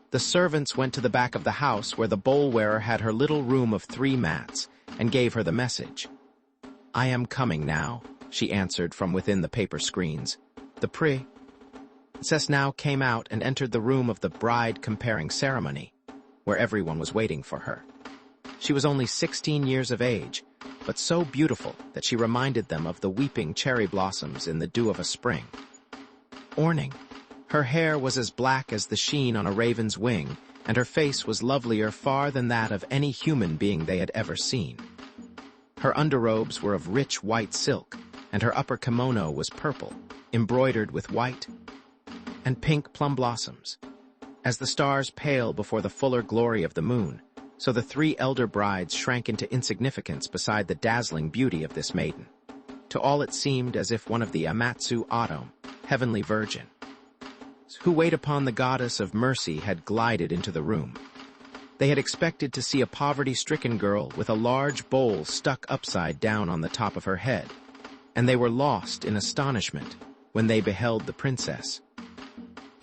The servants went to the back of the house where the bowl-wearer had her little room of 3 mats, and gave her the message. "I am coming now," she answered from within the paper screens. The princess now came out and entered the room of the bride comparing ceremony, where everyone was waiting for her. She was only 16 years of age, but so beautiful that she reminded them of the weeping cherry blossoms in the dew of a spring. Her hair was as black as the sheen on a raven's wing, and her face was lovelier far than that of any human being they had ever seen. Her underrobes were of rich white silk, and her upper kimono was purple, embroidered with white and pink plum blossoms. As the stars pale before the fuller glory of the moon, so the three elder brides shrank into insignificance beside the dazzling beauty of this maiden. To all it seemed as if one of the Amatsu Autumn, heavenly virgin, who wait upon the goddess of mercy had glided into the room. They had expected to see a poverty-stricken girl with a large bowl stuck upside down on the top of her head, and they were lost in astonishment when they beheld the princess.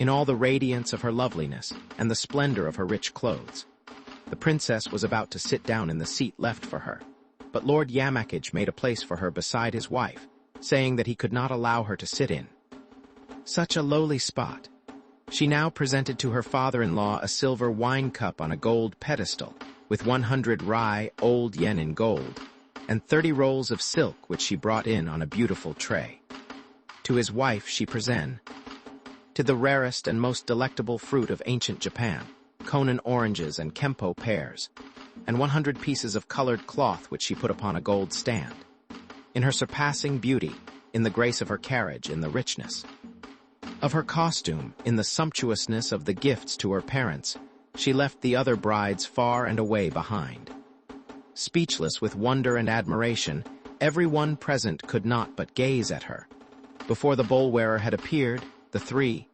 In all the radiance of her loveliness and the splendor of her rich clothes, the princess was about to sit down in the seat left for her, but Lord Yamakage made a place for her beside his wife, saying that he could not allow her to sit in such a lowly spot. She now presented to her father-in-law a silver wine cup on a gold pedestal, with 100 old yen in gold, and 30 rolls of silk which she brought in on a beautiful tray. To his wife she presented the rarest and most delectable fruit of ancient Japan, Konan oranges and Kempo pears, and 100 pieces of colored cloth which she put upon a gold stand. In her surpassing beauty, in the grace of her carriage, in the richness of her costume, in the sumptuousness of the gifts to her parents, she left the other brides far and away behind. Speechless with wonder and admiration, everyone present could not but gaze at her. Before the bowl-wearer had appeared, the three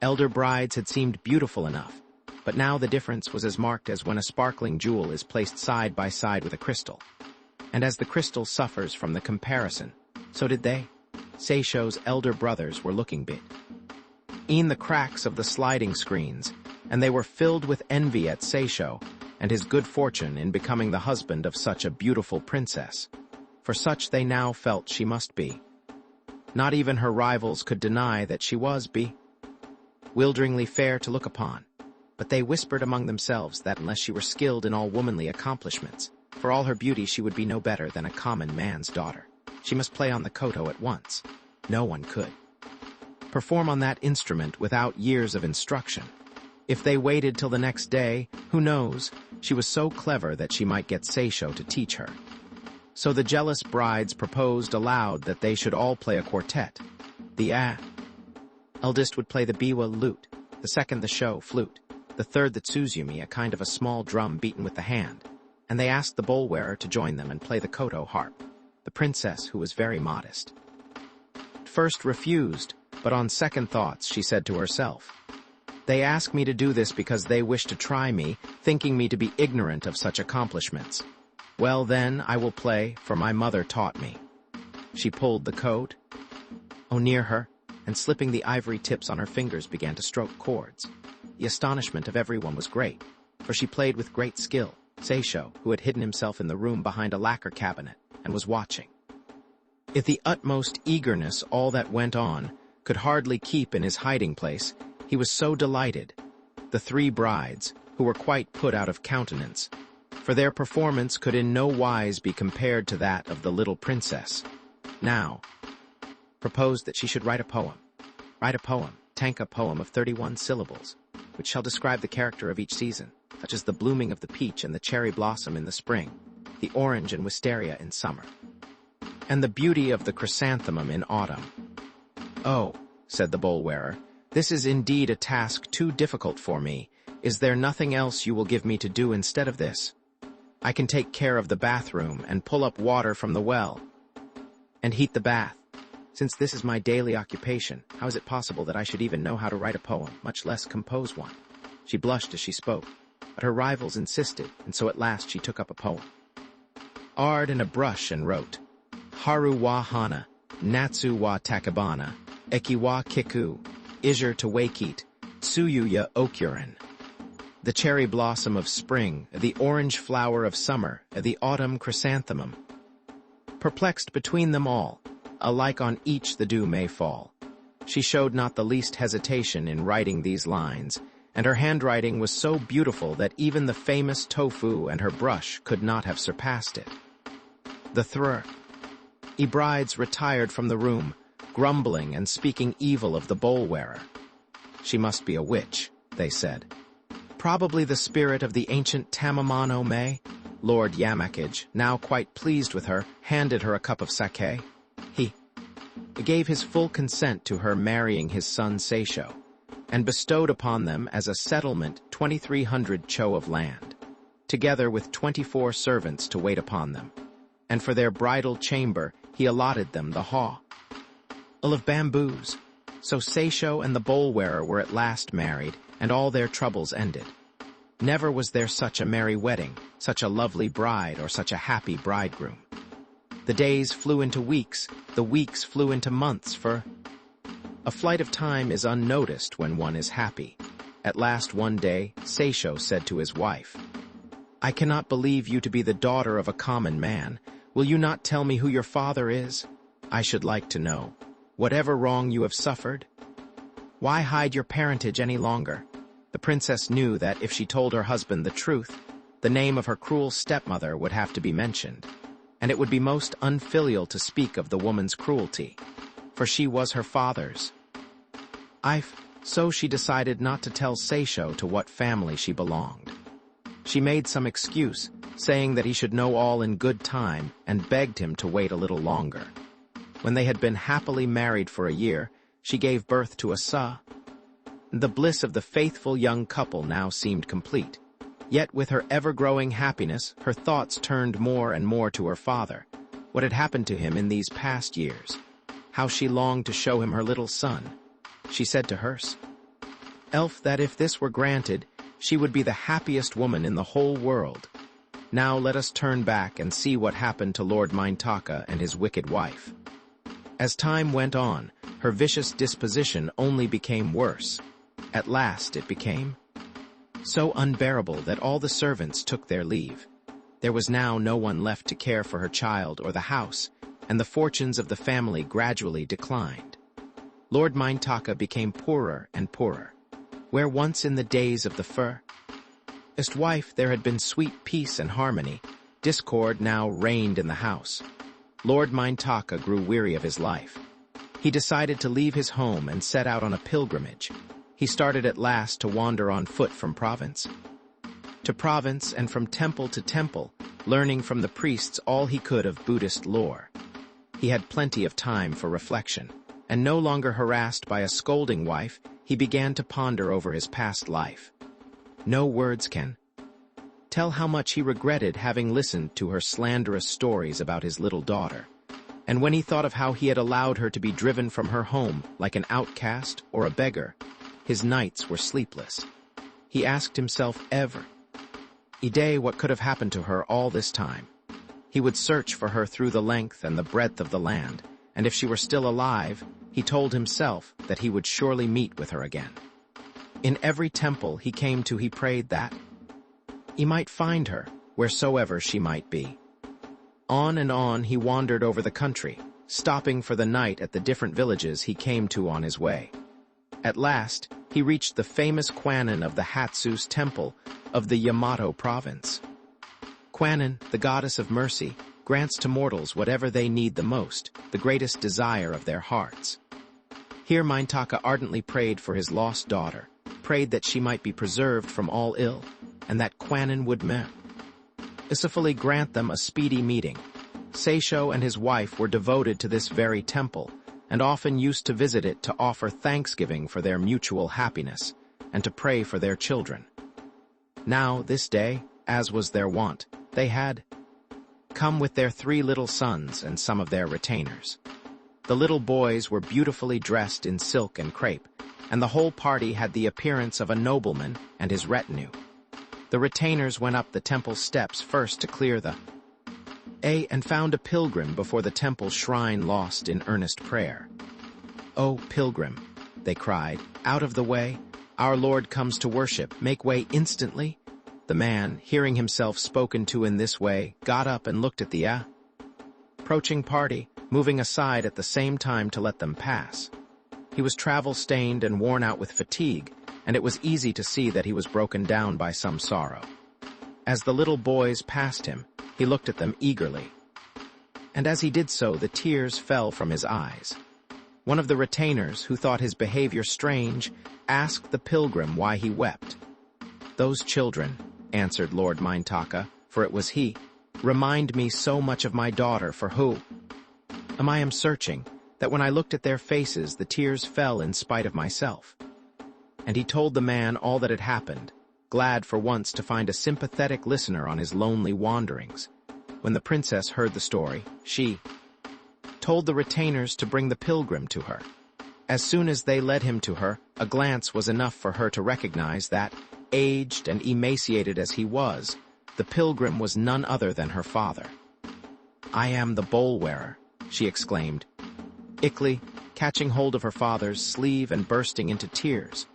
elder brides had seemed beautiful enough, but now the difference was as marked as when a sparkling jewel is placed side by side with a crystal. And as the crystal suffers from the comparison, so did they. Seisho's elder brothers were looking bit in the cracks of the sliding screens, and they were filled with envy at Seisho and his good fortune in becoming the husband of such a beautiful princess, for such they now felt she must be. Not even her rivals could deny that she was bewilderingly fair to look upon, but they whispered among themselves that unless she were skilled in all womanly accomplishments, for all her beauty she would be no better than a common man's daughter. She must play on the koto at once. No one could perform on that instrument without years of instruction. If they waited till the next day, who knows, she was so clever that she might get Seisho to teach her. So the jealous brides proposed aloud that they should all play a quartet. The eldest would play the biwa lute, the second the sho flute, the third the tsuzumi, a kind of a small drum beaten with the hand, and they asked the bowl-wearer to join them and play the koto harp. The princess, who was very modest, at first refused, but on second thoughts she said to herself, "They ask me to do this because they wish to try me, thinking me to be ignorant of such accomplishments. Well then, I will play, for my mother taught me." She pulled the coat near her, and slipping the ivory tips on her fingers began to stroke chords. The astonishment of everyone was great, for she played with great skill. Seisho, who had hidden himself in the room behind a lacquer cabinet, and was watching with the utmost eagerness all that went on, could hardly keep in his hiding place. He was so delighted. The three brides, who were quite put out of countenance, for their performance could in no wise be compared to that of the little princess, now proposed that she should write a poem, tanka poem of 31 syllables, which shall describe the character of each season, such as the blooming of the peach and the cherry blossom in the spring, the orange and wisteria in summer, and the beauty of the chrysanthemum in autumn. "Oh," said the bowl-wearer, "this is indeed a task too difficult for me. Is there nothing else you will give me to do instead of this? I can take care of the bathroom and pull up water from the well and heat the bath. Since this is my daily occupation, how is it possible that I should even know how to write a poem, much less compose one?" She blushed as she spoke, but her rivals insisted, and so at last she took up a poem, and a brush, and wrote, "Haru wa hana, natsu wa takabana, eki wa kiku, izur to wakit, tsuyuya okuren." The cherry blossom of spring, the orange flower of summer, the autumn chrysanthemum. Perplexed between them all, alike on each the dew may fall. She showed not the least hesitation in writing these lines, and her handwriting was so beautiful that even the famous Tofu and her brush could not have surpassed it. The three brides retired from the room, grumbling and speaking evil of the bowl-wearer. "She must be a witch," they said. "Probably the spirit of the ancient Tamamano May." Lord Yamakage, now quite pleased with her, handed her a cup of sake. He gave his full consent to her marrying his son Seisho, and bestowed upon them as a settlement 2,300 cho of land, together with 24 servants to wait upon them. And for their bridal chamber he allotted them the hall of bamboos. So Seisho and the bowl-wearer were at last married, and all their troubles ended. Never was there such a merry wedding, such a lovely bride, or such a happy bridegroom. The days flew into weeks, the weeks flew into months, for a flight of time is unnoticed when one is happy. At last one day, Seisho said to his wife, "I cannot believe you to be the daughter of a common man. Will you not tell me who your father is? I should like to know. Whatever wrong you have suffered? Why hide your parentage any longer?" The princess knew that if she told her husband the truth, the name of her cruel stepmother would have to be mentioned, and it would be most unfilial to speak of the woman's cruelty, for she was her father's. So she decided not to tell Seisho to what family she belonged. She made some excuse, saying that he should know all in good time, and begged him to wait a little longer. When they had been happily married for a year, she gave birth to a son. The bliss of the faithful young couple now seemed complete. Yet with her ever-growing happiness, her thoughts turned more and more to her father. What had happened to him in these past years? How she longed to show him her little son. She said to herself that if this were granted, she would be the happiest woman in the whole world. Now let us turn back and see what happened to Lord Mintaka and his wicked wife. As time went on, her vicious disposition only became worse. At last it became so unbearable that all the servants took their leave. There was now no one left to care for her child or the house, and the fortunes of the family gradually declined. Lord Mintaka became poorer and poorer. Where once in the days of the first wife there had been sweet peace and harmony, discord now reigned in the house. Lord Mintaka grew weary of his life. He decided to leave his home and set out on a pilgrimage. He started at last to wander on foot from province to province and from temple to temple, learning from the priests all he could of Buddhist lore. He had plenty of time for reflection, and no longer harassed by a scolding wife, he began to ponder over his past life. No words can tell how much he regretted having listened to her slanderous stories about his little daughter. And when he thought of how he had allowed her to be driven from her home like an outcast or a beggar, his nights were sleepless. He asked himself every day what could have happened to her all this time. He would search for her through the length and the breadth of the land, and if she were still alive, he told himself that he would surely meet with her again. In every temple he came to, he prayed that he might find her, wheresoever she might be. On and on he wandered over the country, stopping for the night at the different villages he came to on his way. At last, he reached the famous Kwannon of the Hatsu's temple of the Yamato province. Kwannon, the goddess of mercy, grants to mortals whatever they need the most, the greatest desire of their hearts. Here Mintaka ardently prayed for his lost daughter, prayed that she might be preserved from all ill, and that Kwannon would mercifully grant them a speedy meeting. Seisho and his wife were devoted to this very temple, and often used to visit it to offer thanksgiving for their mutual happiness, and to pray for their children. Now, this day, as was their wont, they had come with their 3 little sons and some of their retainers. The little boys were beautifully dressed in silk and crepe, and the whole party had the appearance of a nobleman and his retinue. The retainers went up the temple steps first to clear the and found a pilgrim before the temple shrine lost in earnest prayer. "O pilgrim," they cried, "out of the way! Our Lord comes to worship. Make way instantly!" The man, hearing himself spoken to in this way, got up and looked at the approaching party, moving aside at the same time to let them pass. He was travel-stained and worn out with fatigue, and it was easy to see that he was broken down by some sorrow. As the little boys passed him, he looked at them eagerly, and as he did so, the tears fell from his eyes. One of the retainers, who thought his behavior strange, asked the pilgrim why he wept. "Those children," answered Lord Mintaka, for it was he, "remind me so much of my daughter for who I am searching. that when I looked at their faces, the tears fell in spite of myself. And he told the man all that had happened, glad for once to find a sympathetic listener on his lonely wanderings. When the princess heard the story, she told the retainers to bring the pilgrim to her. As soon as they led him to her, a glance was enough for her to recognize that, aged and emaciated as he was, the pilgrim was none other than her father. "I am the bowl-wearer," she exclaimed, quickly catching hold of her father's sleeve and bursting into tears,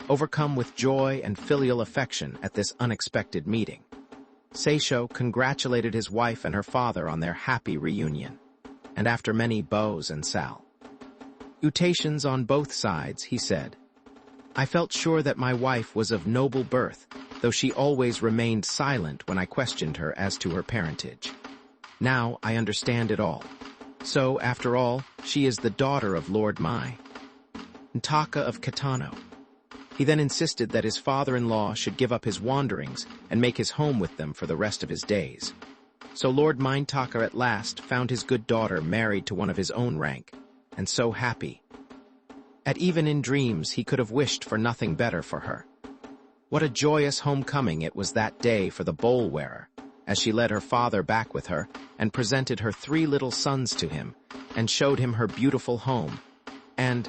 overcome with joy and filial affection at this unexpected meeting. Seisho congratulated his wife and her father on their happy reunion, and after many bows and salutations on both sides, he said, "I felt sure that my wife was of noble birth, though she always remained silent when I questioned her as to her parentage. Now I understand it all. So, after all, she is the daughter of Lord Mai, Ntaka of Kitano." He then insisted that his father-in-law should give up his wanderings and make his home with them for the rest of his days. So Lord Ntaka at last found his good daughter married to one of his own rank, and so happy. At even in dreams he could have wished for nothing better for her. What a joyous homecoming it was that day for the bowl-wearer, as she led her father back with her and presented her 3 little sons to him, and showed him her beautiful home, and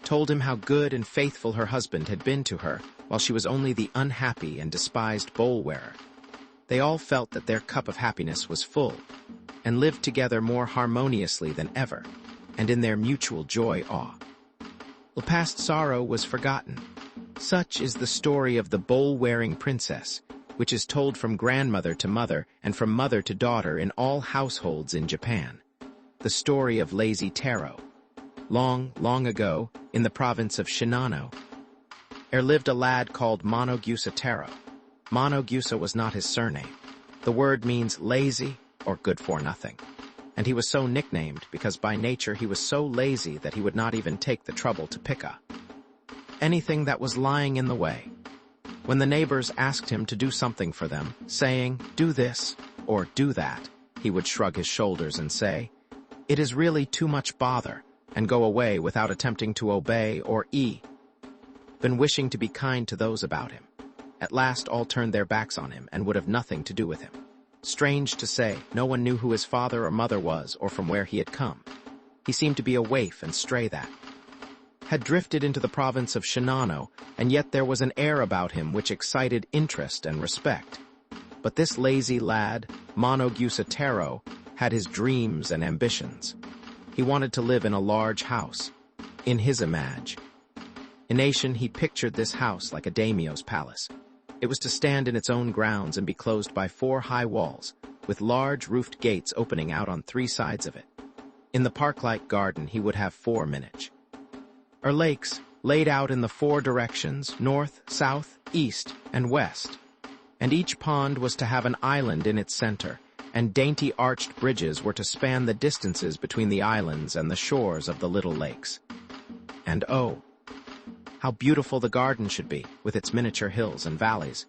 told him how good and faithful her husband had been to her while she was only the unhappy and despised bowl-wearer. They all felt that their cup of happiness was full, and lived together more harmoniously than ever, and in their mutual joy-awe. The past sorrow was forgotten. Such is the story of the bowl-wearing princess, which is told from grandmother to mother and from mother to daughter in all households in Japan. The story of Lazy Taro. Long, long ago, in the province of Shinano, there lived a lad called Monogusa Taro. Monogusa was not his surname. The word means lazy or good for nothing. And he was so nicknamed because by nature he was so lazy that he would not even take the trouble to pick up anything that was lying in the way. When the neighbors asked him to do something for them, saying, "Do this," or "Do that," he would shrug his shoulders and say, "It is really too much bother," and go away without attempting to obey or been wishing to be kind to those about him. At last all turned their backs on him and would have nothing to do with him. Strange to say, no one knew who his father or mother was or from where he had come. He seemed to be a waif and stray that had drifted into the province of Shinano, and yet there was an air about him which excited interest and respect. But this lazy lad, Monogusa Taro, had his dreams and ambitions. He wanted to live in a large house, in his imagination he pictured this house like a daimyo's palace. It was to stand in its own grounds and be closed by 4 high walls, with large roofed gates opening out on 3 sides of it. In the park-like garden he would have 4 miniature lakes laid out in the 4 directions, north, south, east, and west. And each pond was to have an island in its center, and dainty arched bridges were to span the distances between the islands and the shores of the little lakes. And oh, how beautiful the garden should be, with its miniature hills and valleys,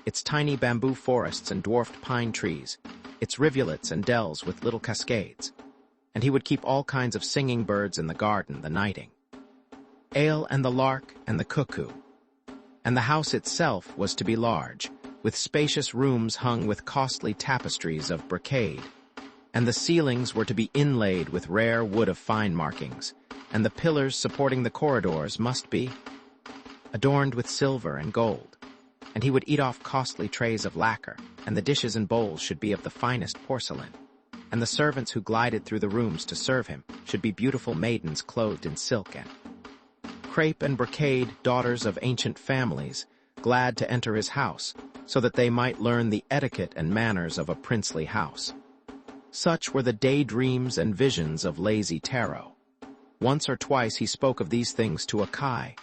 its tiny bamboo forests and dwarfed pine trees, its rivulets and dells with little cascades. And he would keep all kinds of singing birds in the garden, the nightingale and the lark and the cuckoo. And the house itself was to be large, with spacious rooms hung with costly tapestries of brocade, and the ceilings were to be inlaid with rare wood of fine markings, and the pillars supporting the corridors must be adorned with silver and gold, and he would eat off costly trays of lacquer, and the dishes and bowls should be of the finest porcelain, and the servants who glided through the rooms to serve him should be beautiful maidens clothed in silk and crepe and brocade, daughters of ancient families, glad to enter his house, so that they might learn the etiquette and manners of a princely house. Such were the daydreams and visions of Lazy Taro. Once or twice he spoke of these things to a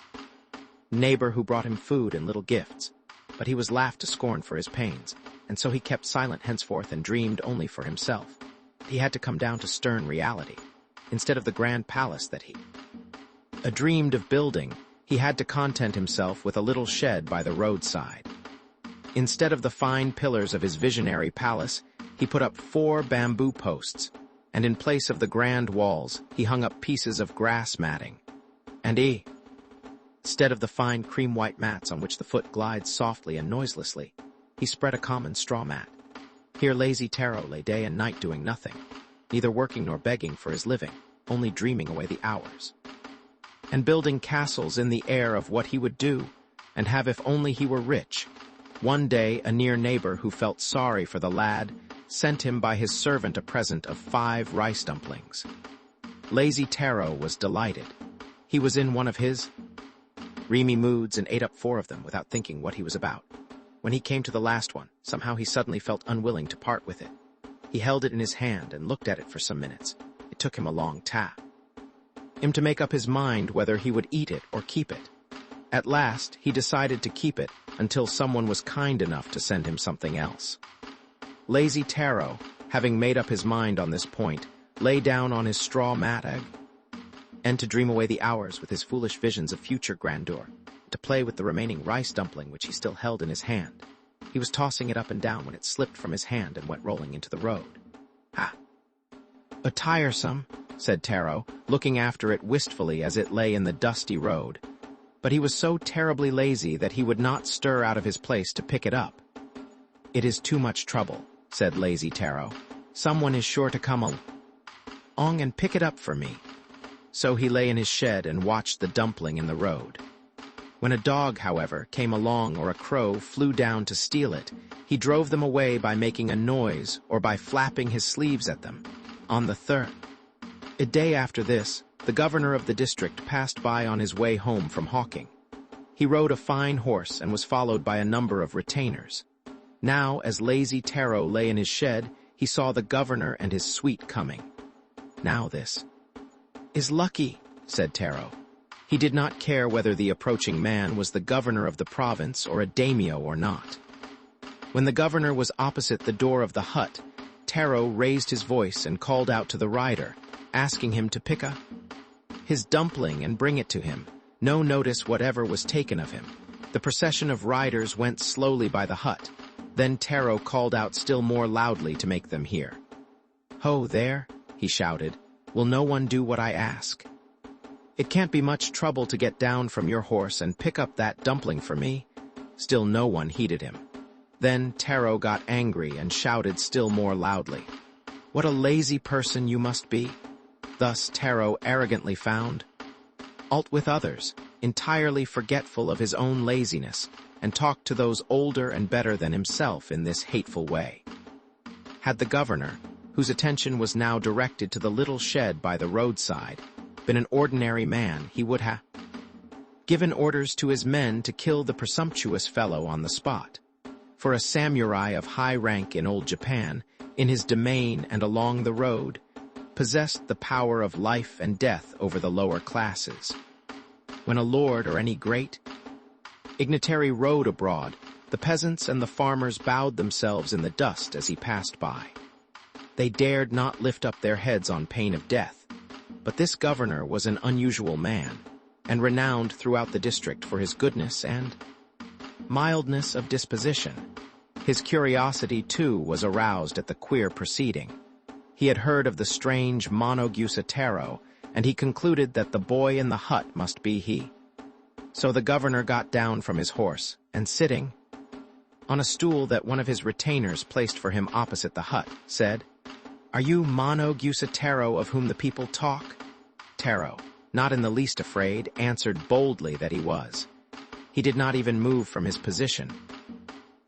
neighbor who brought him food and little gifts, but he was laughed to scorn for his pains, and so he kept silent henceforth and dreamed only for himself. He had to come down to stern reality. Instead of the grand palace that he dreamed of building, he had to content himself with a little shed by the roadside. Instead of the fine pillars of his visionary palace, he put up 4 bamboo posts, and in place of the grand walls, he hung up pieces of grass matting. And instead of the fine cream-white mats on which the foot glides softly and noiselessly, he spread a common straw mat. Here lazy Taro lay day and night doing nothing, neither working nor begging for his living, only dreaming away the hours, and building castles in the air of what he would do, and have if only he were rich. One day, a near neighbor who felt sorry for the lad sent him by his servant a present of 5 rice dumplings. Lazy Taro was delighted. He was in one of his dreamy moods and ate up 4 of them without thinking what he was about. When he came to the last one, somehow he suddenly felt unwilling to part with it. He held it in his hand and looked at it for some minutes. It took him a long time to make up his mind whether he would eat it or keep it. At last, he decided to keep it until someone was kind enough to send him something else. Lazy Taro, having made up his mind on this point, lay down on his straw mat and to dream away the hours with his foolish visions of future grandeur, to play with the remaining rice dumpling which he still held in his hand. He was tossing it up and down when it slipped from his hand and went rolling into the road. "Ah, a tiresome," said Taro, looking after it wistfully as it lay in the dusty road. But he was so terribly lazy that he would not stir out of his place to pick it up. "It is too much trouble," said lazy Taro. "Someone is sure to come along and pick it up for me." So he lay in his shed and watched the dumpling in the road. When a dog, however, came along or a crow flew down to steal it, he drove them away by making a noise or by flapping his sleeves at them. On the third day after this, the governor of the district passed by on his way home from hawking. He rode a fine horse and was followed by a number of retainers. Now, as lazy Taro lay in his shed, he saw the governor and his suite coming. "Now this is lucky," said Taro. He did not care whether the approaching man was the governor of the province or a daimyo or not. When the governor was opposite the door of the hut, Taro raised his voice and called out to the rider, asking him to pick up his dumpling and bring it to him. No notice whatever was taken of him. The procession of riders went slowly by the hut. Then Taro called out still more loudly to make them hear. "Ho, there," he shouted. "Will no one do what I ask? It can't be much trouble to get down from your horse and pick up that dumpling for me." Still no one heeded him. Then Taro got angry and shouted still more loudly, "What a lazy person you must be." Thus Taro arrogantly found fault with others, entirely forgetful of his own laziness, and talked to those older and better than himself in this hateful way. Had the governor, whose attention was now directed to the little shed by the roadside, been an ordinary man, he would have given orders to his men to kill the presumptuous fellow on the spot. For a samurai of high rank in old Japan, in his domain and along the road, possessed the power of life and death over the lower classes. When a lord or any great dignitary rode abroad, the peasants and the farmers bowed themselves in the dust as he passed by. They dared not lift up their heads on pain of death. But this governor was an unusual man, and renowned throughout the district for his goodness and mildness of disposition. His curiosity, too, was aroused at the queer proceeding. He had heard of the strange Monogusa Taro, and he concluded that the boy in the hut must be he. So the governor got down from his horse, and sitting on a stool that one of his retainers placed for him opposite the hut, said, "Are you Monogusa Taro of whom the people talk?" Taro, not in the least afraid, answered boldly that he was. He did not even move from his position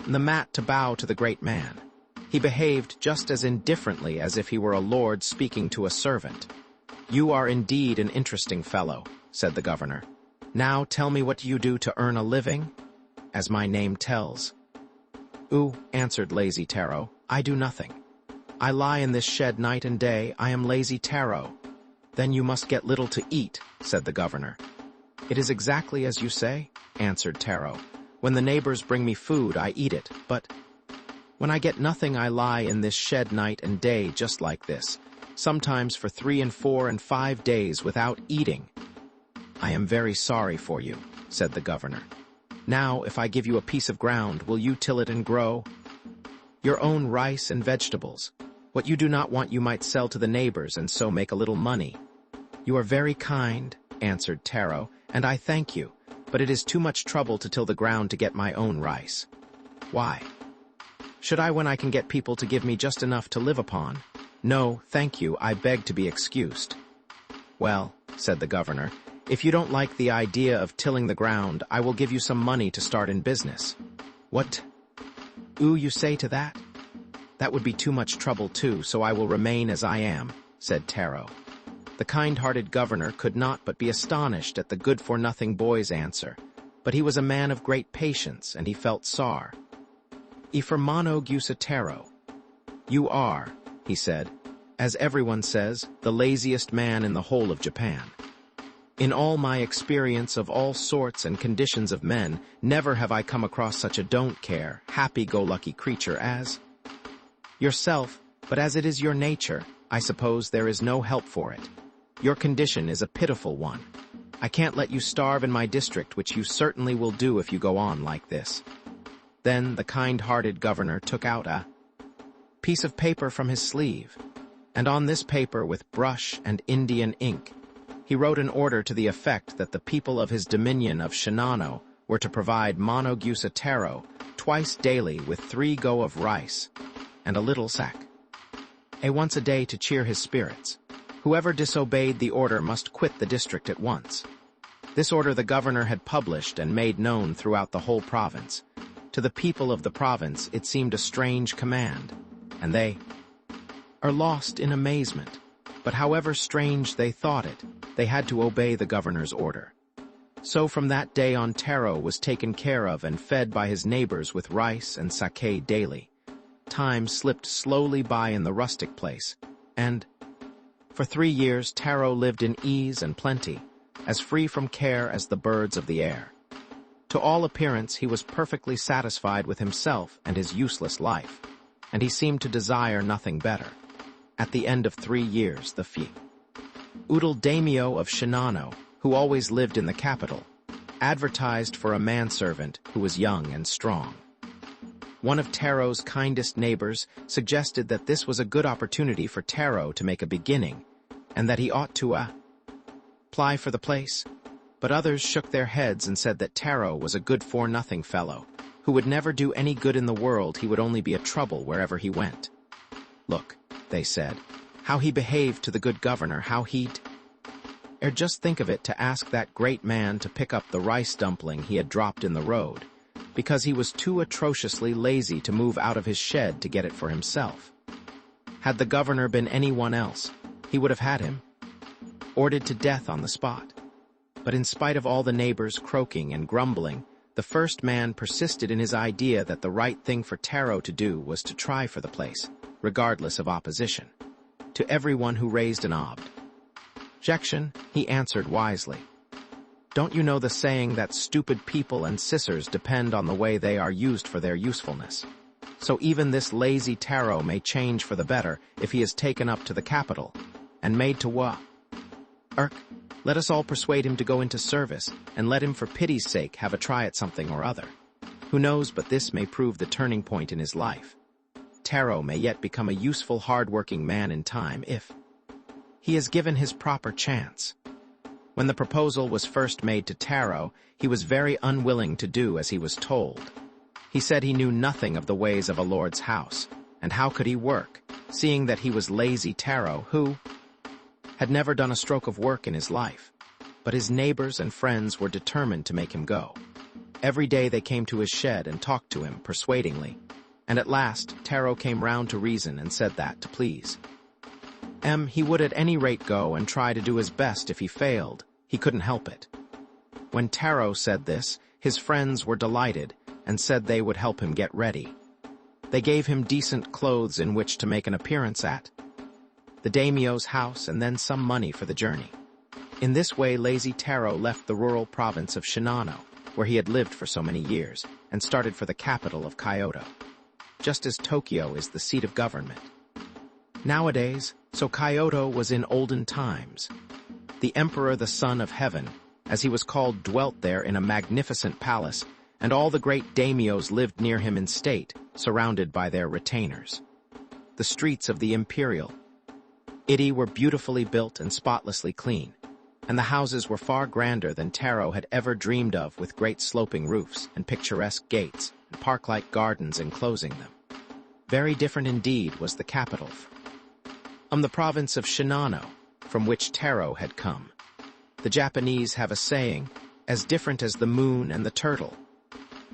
the mat to bow to the great man. He behaved just as indifferently as if he were a lord speaking to a servant. "You are indeed an interesting fellow," said the governor. "Now tell me, what do you do to earn a living?" "As my name tells." "Ooh," answered lazy Taro, "I do nothing. I lie in this shed night and day. I am lazy Taro." "Then you must get little to eat," said the governor. "It is exactly as you say," answered Taro. "When the neighbors bring me food, I eat it, but when I get nothing, I lie in this shed night and day just like this, sometimes for 3 and 4 and 5 days without eating." "I am very sorry for you," said the governor. "Now, if I give you a piece of ground, will you till it and grow your own rice and vegetables?" What you do not want you might sell to the neighbors and so make a little money." "You are very kind," answered Taro, "and I thank you, but it is too much trouble to till the ground to get my own rice." "Why should I when I can get people to give me just enough to live upon? No, thank you, I beg to be excused." "Well," said the governor, "if you don't like the idea of tilling the ground, I will give you some money to start in business." "What? Ooh, you say to that? That would be too much trouble too, so I will remain as I am," said Taro. The kind-hearted governor could not but be astonished at the good-for-nothing boy's answer, but he was a man of great patience, and he felt sorry. "Ifermano Gusa Taro. You are," he said, "as everyone says, the laziest man in the whole of Japan. In all my experience of all sorts and conditions of men, never have I come across such a don't-care, happy-go-lucky creature as yourself, but as it is your nature, I suppose there is no help for it. Your condition is a pitiful one. I can't let you starve in my district, which you certainly will do if you go on like this." Then the kind-hearted governor took out a piece of paper from his sleeve, and on this paper, with brush and Indian ink, he wrote an order to the effect that the people of his dominion of Shinano were to provide Monogusa Taro twice daily with 3 go of rice and a little sack, once a day to cheer his spirits. Whoever disobeyed the order must quit the district at once. This order the governor had published and made known throughout the whole province. To the people of the province it seemed a strange command, and they are lost in amazement. But however strange they thought it, they had to obey the governor's order. So from that day on, Taro was taken care of and fed by his neighbors with rice and sake daily. Time slipped slowly by in the rustic place, and for 3 years Taro lived in ease and plenty, as free from care as the birds of the air. To all appearance he was perfectly satisfied with himself and his useless life, and he seemed to desire nothing better. At the end of 3 years, the feudal daimyo of Shinano, who always lived in the capital, advertised for a manservant who was young and strong. One of Taro's kindest neighbors suggested that this was a good opportunity for Taro to make a beginning, and that he ought to apply for the place. But others shook their heads and said that Taro was a good-for-nothing fellow, who would never do any good in the world. He would only be a trouble wherever he went. "Look," they said, "how he behaved to the good governor, how he'd just think of it to ask that great man to pick up the rice dumpling he had dropped in the road, because he was too atrociously lazy to move out of his shed to get it for himself. Had the governor been anyone else, he would have had him ordered to death on the spot." But in spite of all the neighbors croaking and grumbling, the first man persisted in his idea that the right thing for Taro to do was to try for the place, regardless of opposition. To everyone who raised an objection, he answered wisely, "Don't you know the saying that stupid people and scissors depend on the way they are used for their usefulness? So even this lazy Taro may change for the better if he is taken up to the capital and made to work. Let us all persuade him to go into service, and let him for pity's sake have a try at something or other. Who knows but this may prove the turning point in his life. Taro may yet become a useful, hard-working man in time if he is given his proper chance." When the proposal was first made to Taro, he was very unwilling to do as he was told. He said he knew nothing of the ways of a lord's house, and how could he work, seeing that he was lazy Taro, who had never done a stroke of work in his life. But his neighbors and friends were determined to make him go. Every day they came to his shed and talked to him persuadingly, and at last Taro came round to reason and said that, to please he would at any rate go and try to do his best. If he failed, he couldn't help it. When Taro said this, his friends were delighted and said they would help him get ready. They gave him decent clothes in which to make an appearance at the daimyo's house, and then some money for the journey. In this way lazy Taro left the rural province of Shinano, where he had lived for so many years, and started for the capital of Kyoto, just as Tokyo is the seat of government nowadays. So Kyoto was in olden times. The Emperor, the Son of Heaven, as he was called, dwelt there in a magnificent palace, and all the great daimyos lived near him in state, surrounded by their retainers. the streets of the imperial city were beautifully built and spotlessly clean, and the houses were far grander than Taro had ever dreamed of, with great sloping roofs and picturesque gates and park-like gardens enclosing them. Very different indeed was the capital from the province of Shinano, from which Taro had come. The Japanese have a saying, as different as the moon and the turtle.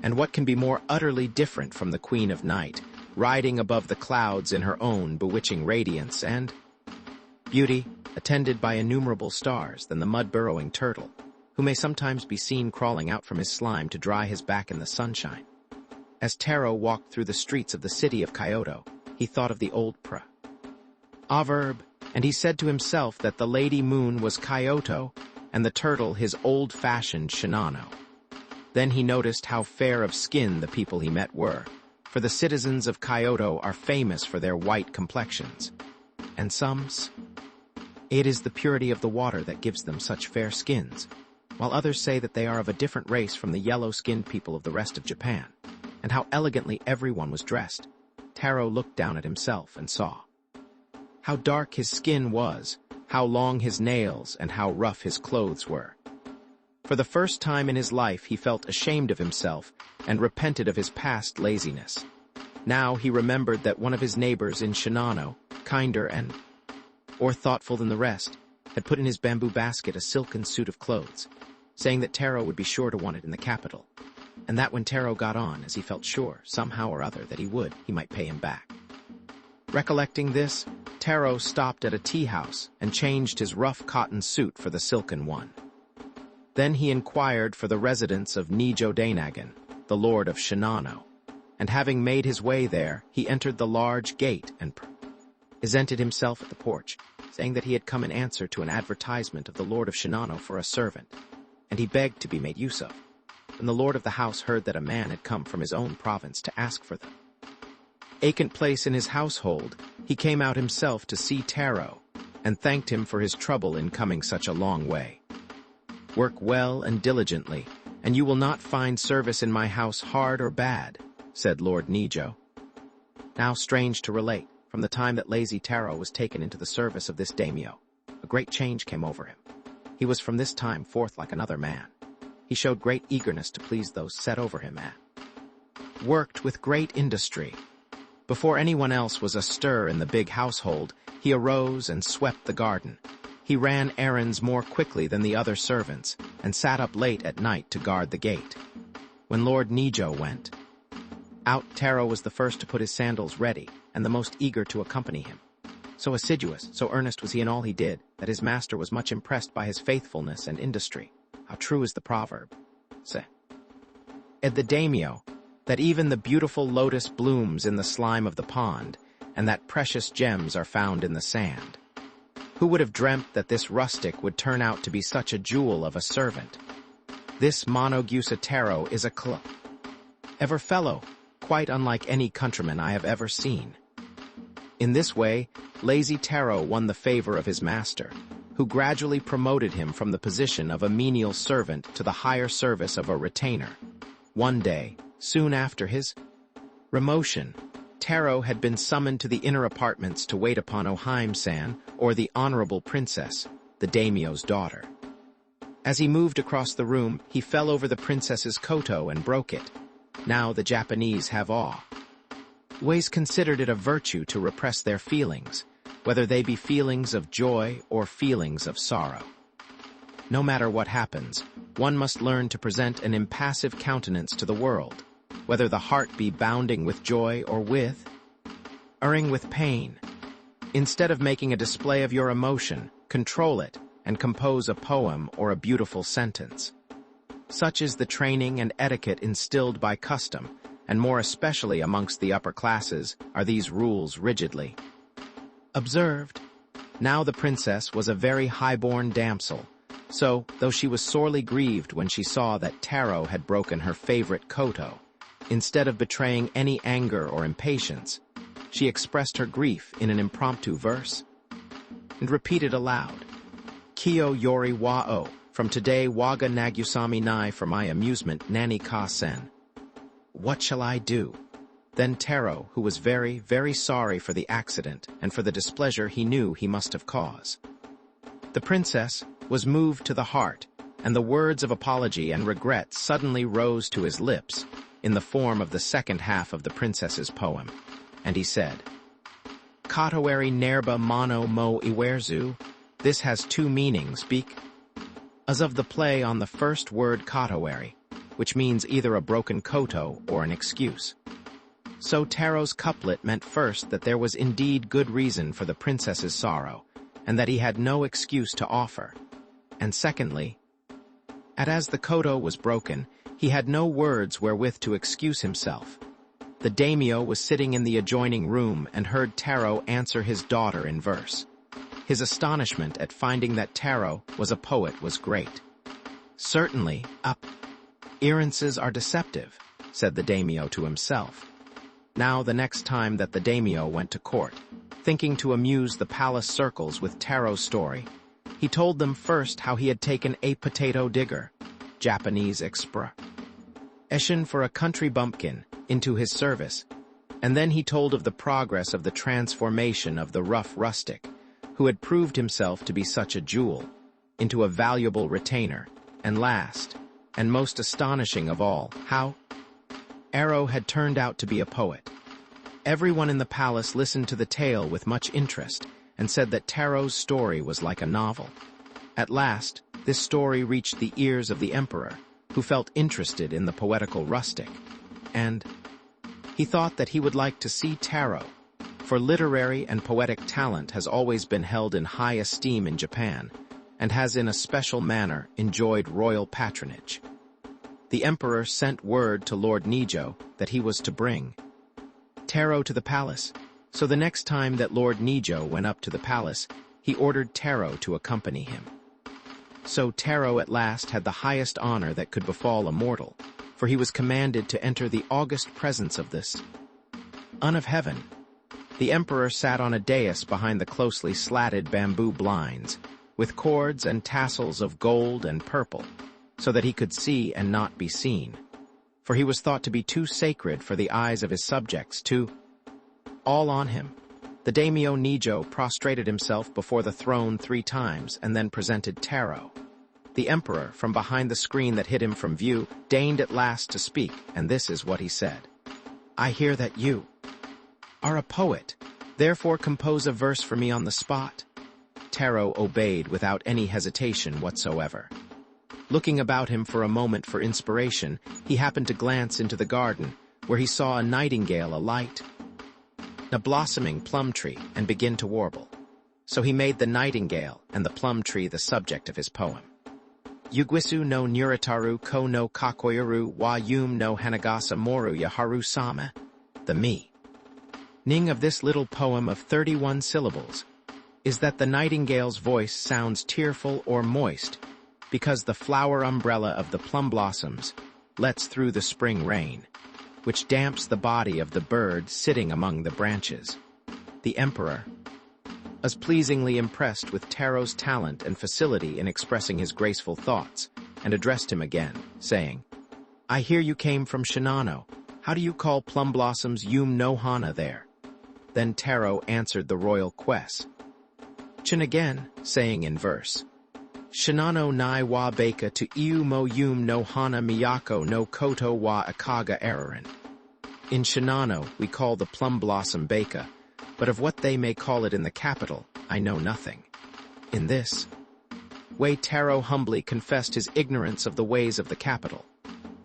And what can be more utterly different from the Queen of Night, riding above the clouds in her own bewitching radiance and beauty, attended by innumerable stars, than the mud-burrowing turtle, who may sometimes be seen crawling out from his slime to dry his back in the sunshine. As Taro walked through the streets of the city of Kyoto, he thought of the old proverb, and he said to himself that the Lady Moon was Kyoto and the turtle his old-fashioned Shinano. Then he noticed how fair of skin the people he met were, for the citizens of Kyoto are famous for their white complexions. And it is the purity of the water that gives them such fair skins, while others say that they are of a different race from the yellow-skinned people of the rest of Japan. And how elegantly everyone was dressed. Taro looked down at himself and saw how dark his skin was, how long his nails, and how rough his clothes were. For the first time in his life he felt ashamed of himself and repented of his past laziness. Now he remembered that one of his neighbors in Shinano, kinder and more thoughtful than the rest, had put in his bamboo basket a silken suit of clothes, saying that Taro would be sure to want it in the capital, and that when Taro got on, as he felt sure, somehow or other, that he might pay him back. Recollecting this, Taro stopped at a tea house and changed his rough cotton suit for the silken one. Then he inquired for the residence of Nijo Dainagon, the lord of Shinano, and having made his way there, he entered the large gate and presented himself at the porch, saying that he had come in answer to an advertisement of the lord of Shinano for a servant, and he begged to be made use of. When the lord of the house heard that a man had come from his own province to ask for the vacant place in his household, he came out himself to see Taro, and thanked him for his trouble in coming such a long way. "Work well and diligently, and you will not find service in my house hard or bad," said Lord Nijo. Now, strange to relate, from the time that lazy Taro was taken into the service of this daimyo, a great change came over him. He was from this time forth like another man. He showed great eagerness to please those set over him and worked with great industry. Before anyone else was astir in the big household, he arose and swept the garden. He ran errands more quickly than the other servants, and sat up late at night to guard the gate. When Lord Nijo went out, Taro was the first to put his sandals ready, and the most eager to accompany him. So assiduous, so earnest was he in all he did, that his master was much impressed by his faithfulness and industry. How true is the proverb, said the daimyo, that even the beautiful lotus blooms in the slime of the pond, and that precious gems are found in the sand. Who would have dreamt that this rustic would turn out to be such a jewel of a servant? This Monogusa Taro is a clever fellow, quite unlike any countryman I have ever seen. In this way, lazy Taro won the favor of his master, who gradually promoted him from the position of a menial servant to the higher service of a retainer. One day, soon after his promotion, Taro had been summoned to the inner apartments to wait upon Ohaime-san, or the Honorable Princess, the daimyo's daughter. As he moved across the room, he fell over the princess's koto and broke it. Now the Japanese have always considered it a virtue to repress their feelings, whether they be feelings of joy or feelings of sorrow. No matter what happens, one must learn to present an impassive countenance to the world, whether the heart be bounding with joy or erring with pain. Instead of making a display of your emotion, control it and compose a poem or a beautiful sentence. Such is the training and etiquette instilled by custom, and more especially amongst the upper classes are these rules rigidly observed. Now the princess was a very high-born damsel, so, though she was sorely grieved when she saw that Taro had broken her favorite koto, instead of betraying any anger or impatience, she expressed her grief in an impromptu verse and repeated aloud, "Kyo yori wa o, from today waga nagusami nai, for my amusement nani ka sen." What shall I do? Then Taro, who was very, very sorry for the accident and for the displeasure he knew he must have caused. The princess was moved to the heart, and the words of apology and regret suddenly rose to his lips in the form of the second half of the princess's poem, and he said, "Katoeri nerba mono mo iwerzu." This has two meanings, beak. As of the play on the first word katoeri, which means either a broken koto or an excuse. So Taro's couplet meant first that there was indeed good reason for the princess's sorrow, and that he had no excuse to offer. And secondly, as the koto was broken, he had no words wherewith to excuse himself. The daimyo was sitting in the adjoining room and heard Taro answer his daughter in verse. His astonishment at finding that Taro was a poet was great. "Certainly, appearances are deceptive," said the daimyo to himself. Now the next time that the daimyo went to court, thinking to amuse the palace circles with Taro's story, he told them first how he had taken a potato digger, Japanese expression for a country bumpkin, into his service, and then he told of the progress of the transformation of the rough rustic, who had proved himself to be such a jewel, into a valuable retainer, and last, and most astonishing of all, how Arrow had turned out to be a poet. Everyone in the palace listened to the tale with much interest, and said that Taro's story was like a novel. At last, this story reached the ears of the emperor, who felt interested in the poetical rustic, and he thought that he would like to see Taro, for literary and poetic talent has always been held in high esteem in Japan, and has in a special manner enjoyed royal patronage. The emperor sent word to Lord Nijo that he was to bring Taro to the palace, so the next time that Lord Nijo went up to the palace, he ordered Taro to accompany him. So Taro at last had the highest honor that could befall a mortal, for he was commanded to enter the august presence of this Son of Heaven. The emperor sat on a dais behind the closely slatted bamboo blinds, with cords and tassels of gold and purple, so that he could see and not be seen, for he was thought to be too sacred for the eyes of his subjects to all on him. The daimyo Nijo prostrated himself before the throne 3 times and then presented Taro. The emperor, from behind the screen that hid him from view, deigned at last to speak, and this is what he said. "I hear that you are a poet, therefore compose a verse for me on the spot." Taro obeyed without any hesitation whatsoever. Looking about him for a moment for inspiration, he happened to glance into the garden, where he saw a nightingale alight a blossoming plum tree and begin to warble. So he made the nightingale and the plum tree the subject of his poem. Yugisu no Nuritaru ko no kakoyaru wa yum no hanagasa moru yaharu sama. The meaning of this little poem of 31 syllables is that the nightingale's voice sounds tearful or moist because the flower umbrella of the plum blossoms lets through the spring rain, which damps the body of the bird sitting among the branches. The emperor was pleasingly impressed with Taro's talent and facility in expressing his graceful thoughts, and addressed him again, saying, "I hear you came from Shinano. How do you call plum blossoms Yum no Hana there?" Then Taro answered the royal quest Chin again, saying in verse, "Shinano nai wa beka to iu mo yum no hana miyako no koto wa akaga erarin." In Shinano, we call the plum blossom beka, but of what they may call it in the capital, I know nothing. In this way, Taro humbly confessed his ignorance of the ways of the capital.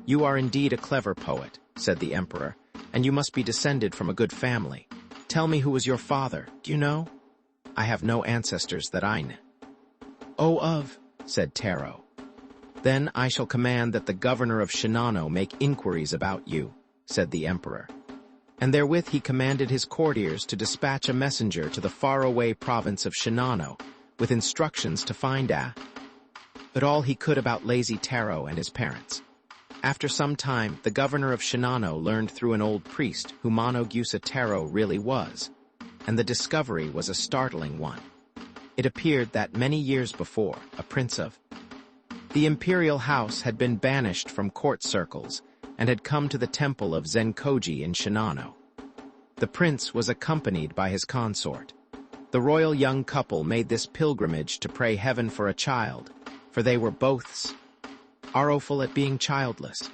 "You are indeed a clever poet," said the emperor, "and you must be descended from a good family. Tell me who was your father, do you know?" "I have no ancestors that I know." "Oh, said Taro. "Then I shall command that the governor of Shinano make inquiries about you," said the emperor. And therewith he commanded his courtiers to dispatch a messenger to the faraway province of Shinano, with instructions to find but all he could about lazy Taro and his parents. After some time, the governor of Shinano learned through an old priest who Monogusa Taro really was, and the discovery was a startling one. It appeared that many years before, a prince of the imperial house had been banished from court circles and had come to the temple of Zenkoji in Shinano, The prince was accompanied by his consort. The royal young couple made this pilgrimage to pray heaven for a child, for they were both sorrowful at being childless.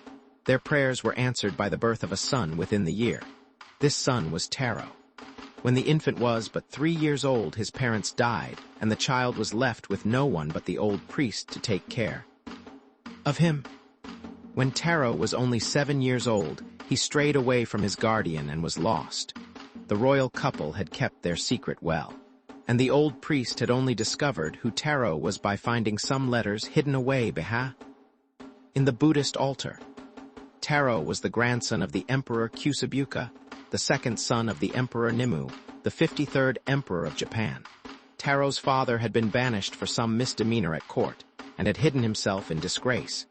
Their prayers were answered by the birth of a son within the year. This son was Taro. When the infant was but 3 years old, his parents died, and the child was left with no one but the old priest to take care of him. When Taro was only 7 years old, he strayed away from his guardian and was lost. The royal couple had kept their secret well, and the old priest had only discovered who Taro was by finding some letters hidden away in the Buddhist altar. Taro was the grandson of the Emperor Kusabuka, the second son of the Emperor Nimmu, the 53rd Emperor of Japan. Taro's father had been banished for some misdemeanor at court, and had hidden himself in disgrace.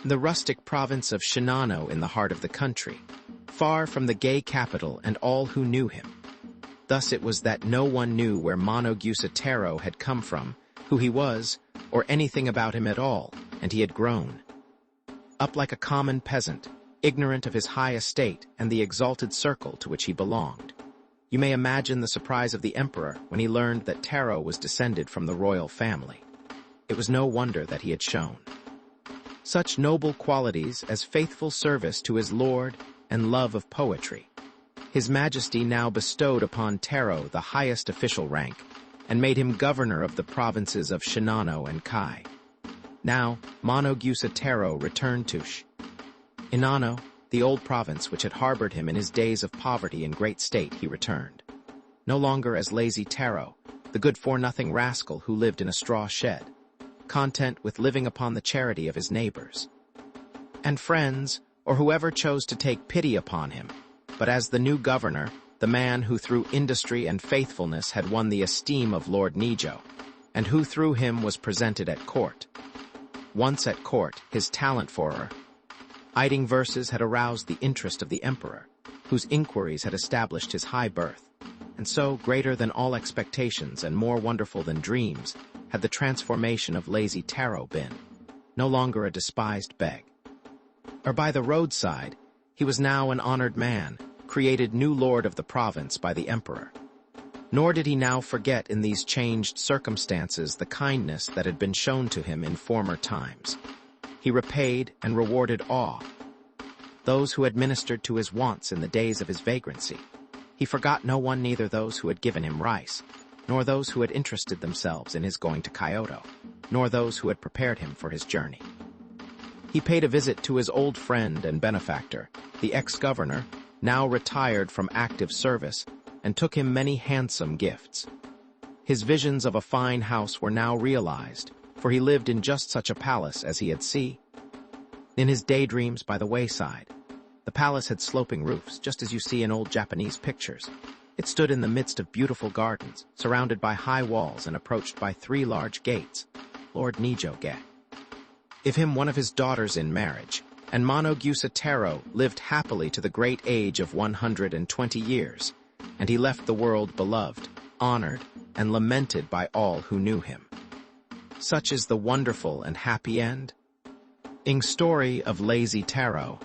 The rustic province of Shinano in the heart of the country, far from the gay capital and all who knew him. Thus it was that no one knew where Monogusa Taro had come from, who he was, or anything about him at all, and he had grown up like a common peasant, ignorant of his high estate and the exalted circle to which he belonged. You may imagine the surprise of the emperor when he learned that Taro was descended from the royal family. It was no wonder that he had shown such noble qualities as faithful service to his lord and love of poetry. His Majesty now bestowed upon Taro the highest official rank, and made him governor of the provinces of Shinano and Kai. Now, Monogusa Taro returned to Inano, the old province which had harbored him in his days of poverty and great state. He returned, no longer as lazy Taro, the good-for-nothing rascal who lived in a straw shed, content with living upon the charity of his neighbors and friends, or whoever chose to take pity upon him, but as the new governor, the man who through industry and faithfulness had won the esteem of Lord Nijo, and who through him was presented at court. Once at court, his talent for writing verses had aroused the interest of the emperor, whose inquiries had established his high birth, and so, greater than all expectations and more wonderful than dreams, had the transformation of lazy Taro been. No longer a despised beg, or by the roadside, he was now an honored man, created new lord of the province by the emperor. Nor did he now forget in these changed circumstances the kindness that had been shown to him in former times. He repaid and rewarded those who had ministered to his wants in the days of his vagrancy. He forgot no one, neither those who had given him rice, nor those who had interested themselves in his going to Kyoto, nor those who had prepared him for his journey. He paid a visit to his old friend and benefactor, the ex-governor, now retired from active service, and took him many handsome gifts. His visions of a fine house were now realized, for he lived in just such a palace as he had seen in his daydreams by the wayside. The palace had sloping roofs, just as you see in old Japanese pictures. It stood in the midst of beautiful gardens, surrounded by high walls and approached by 3 large gates. Lord Nijo gave him one of his daughters in marriage, and Monogusa Taro lived happily to the great age of 120 years, and he left the world beloved, honored, and lamented by all who knew him. Such is the wonderful and happy end. Story of Lazy Taro.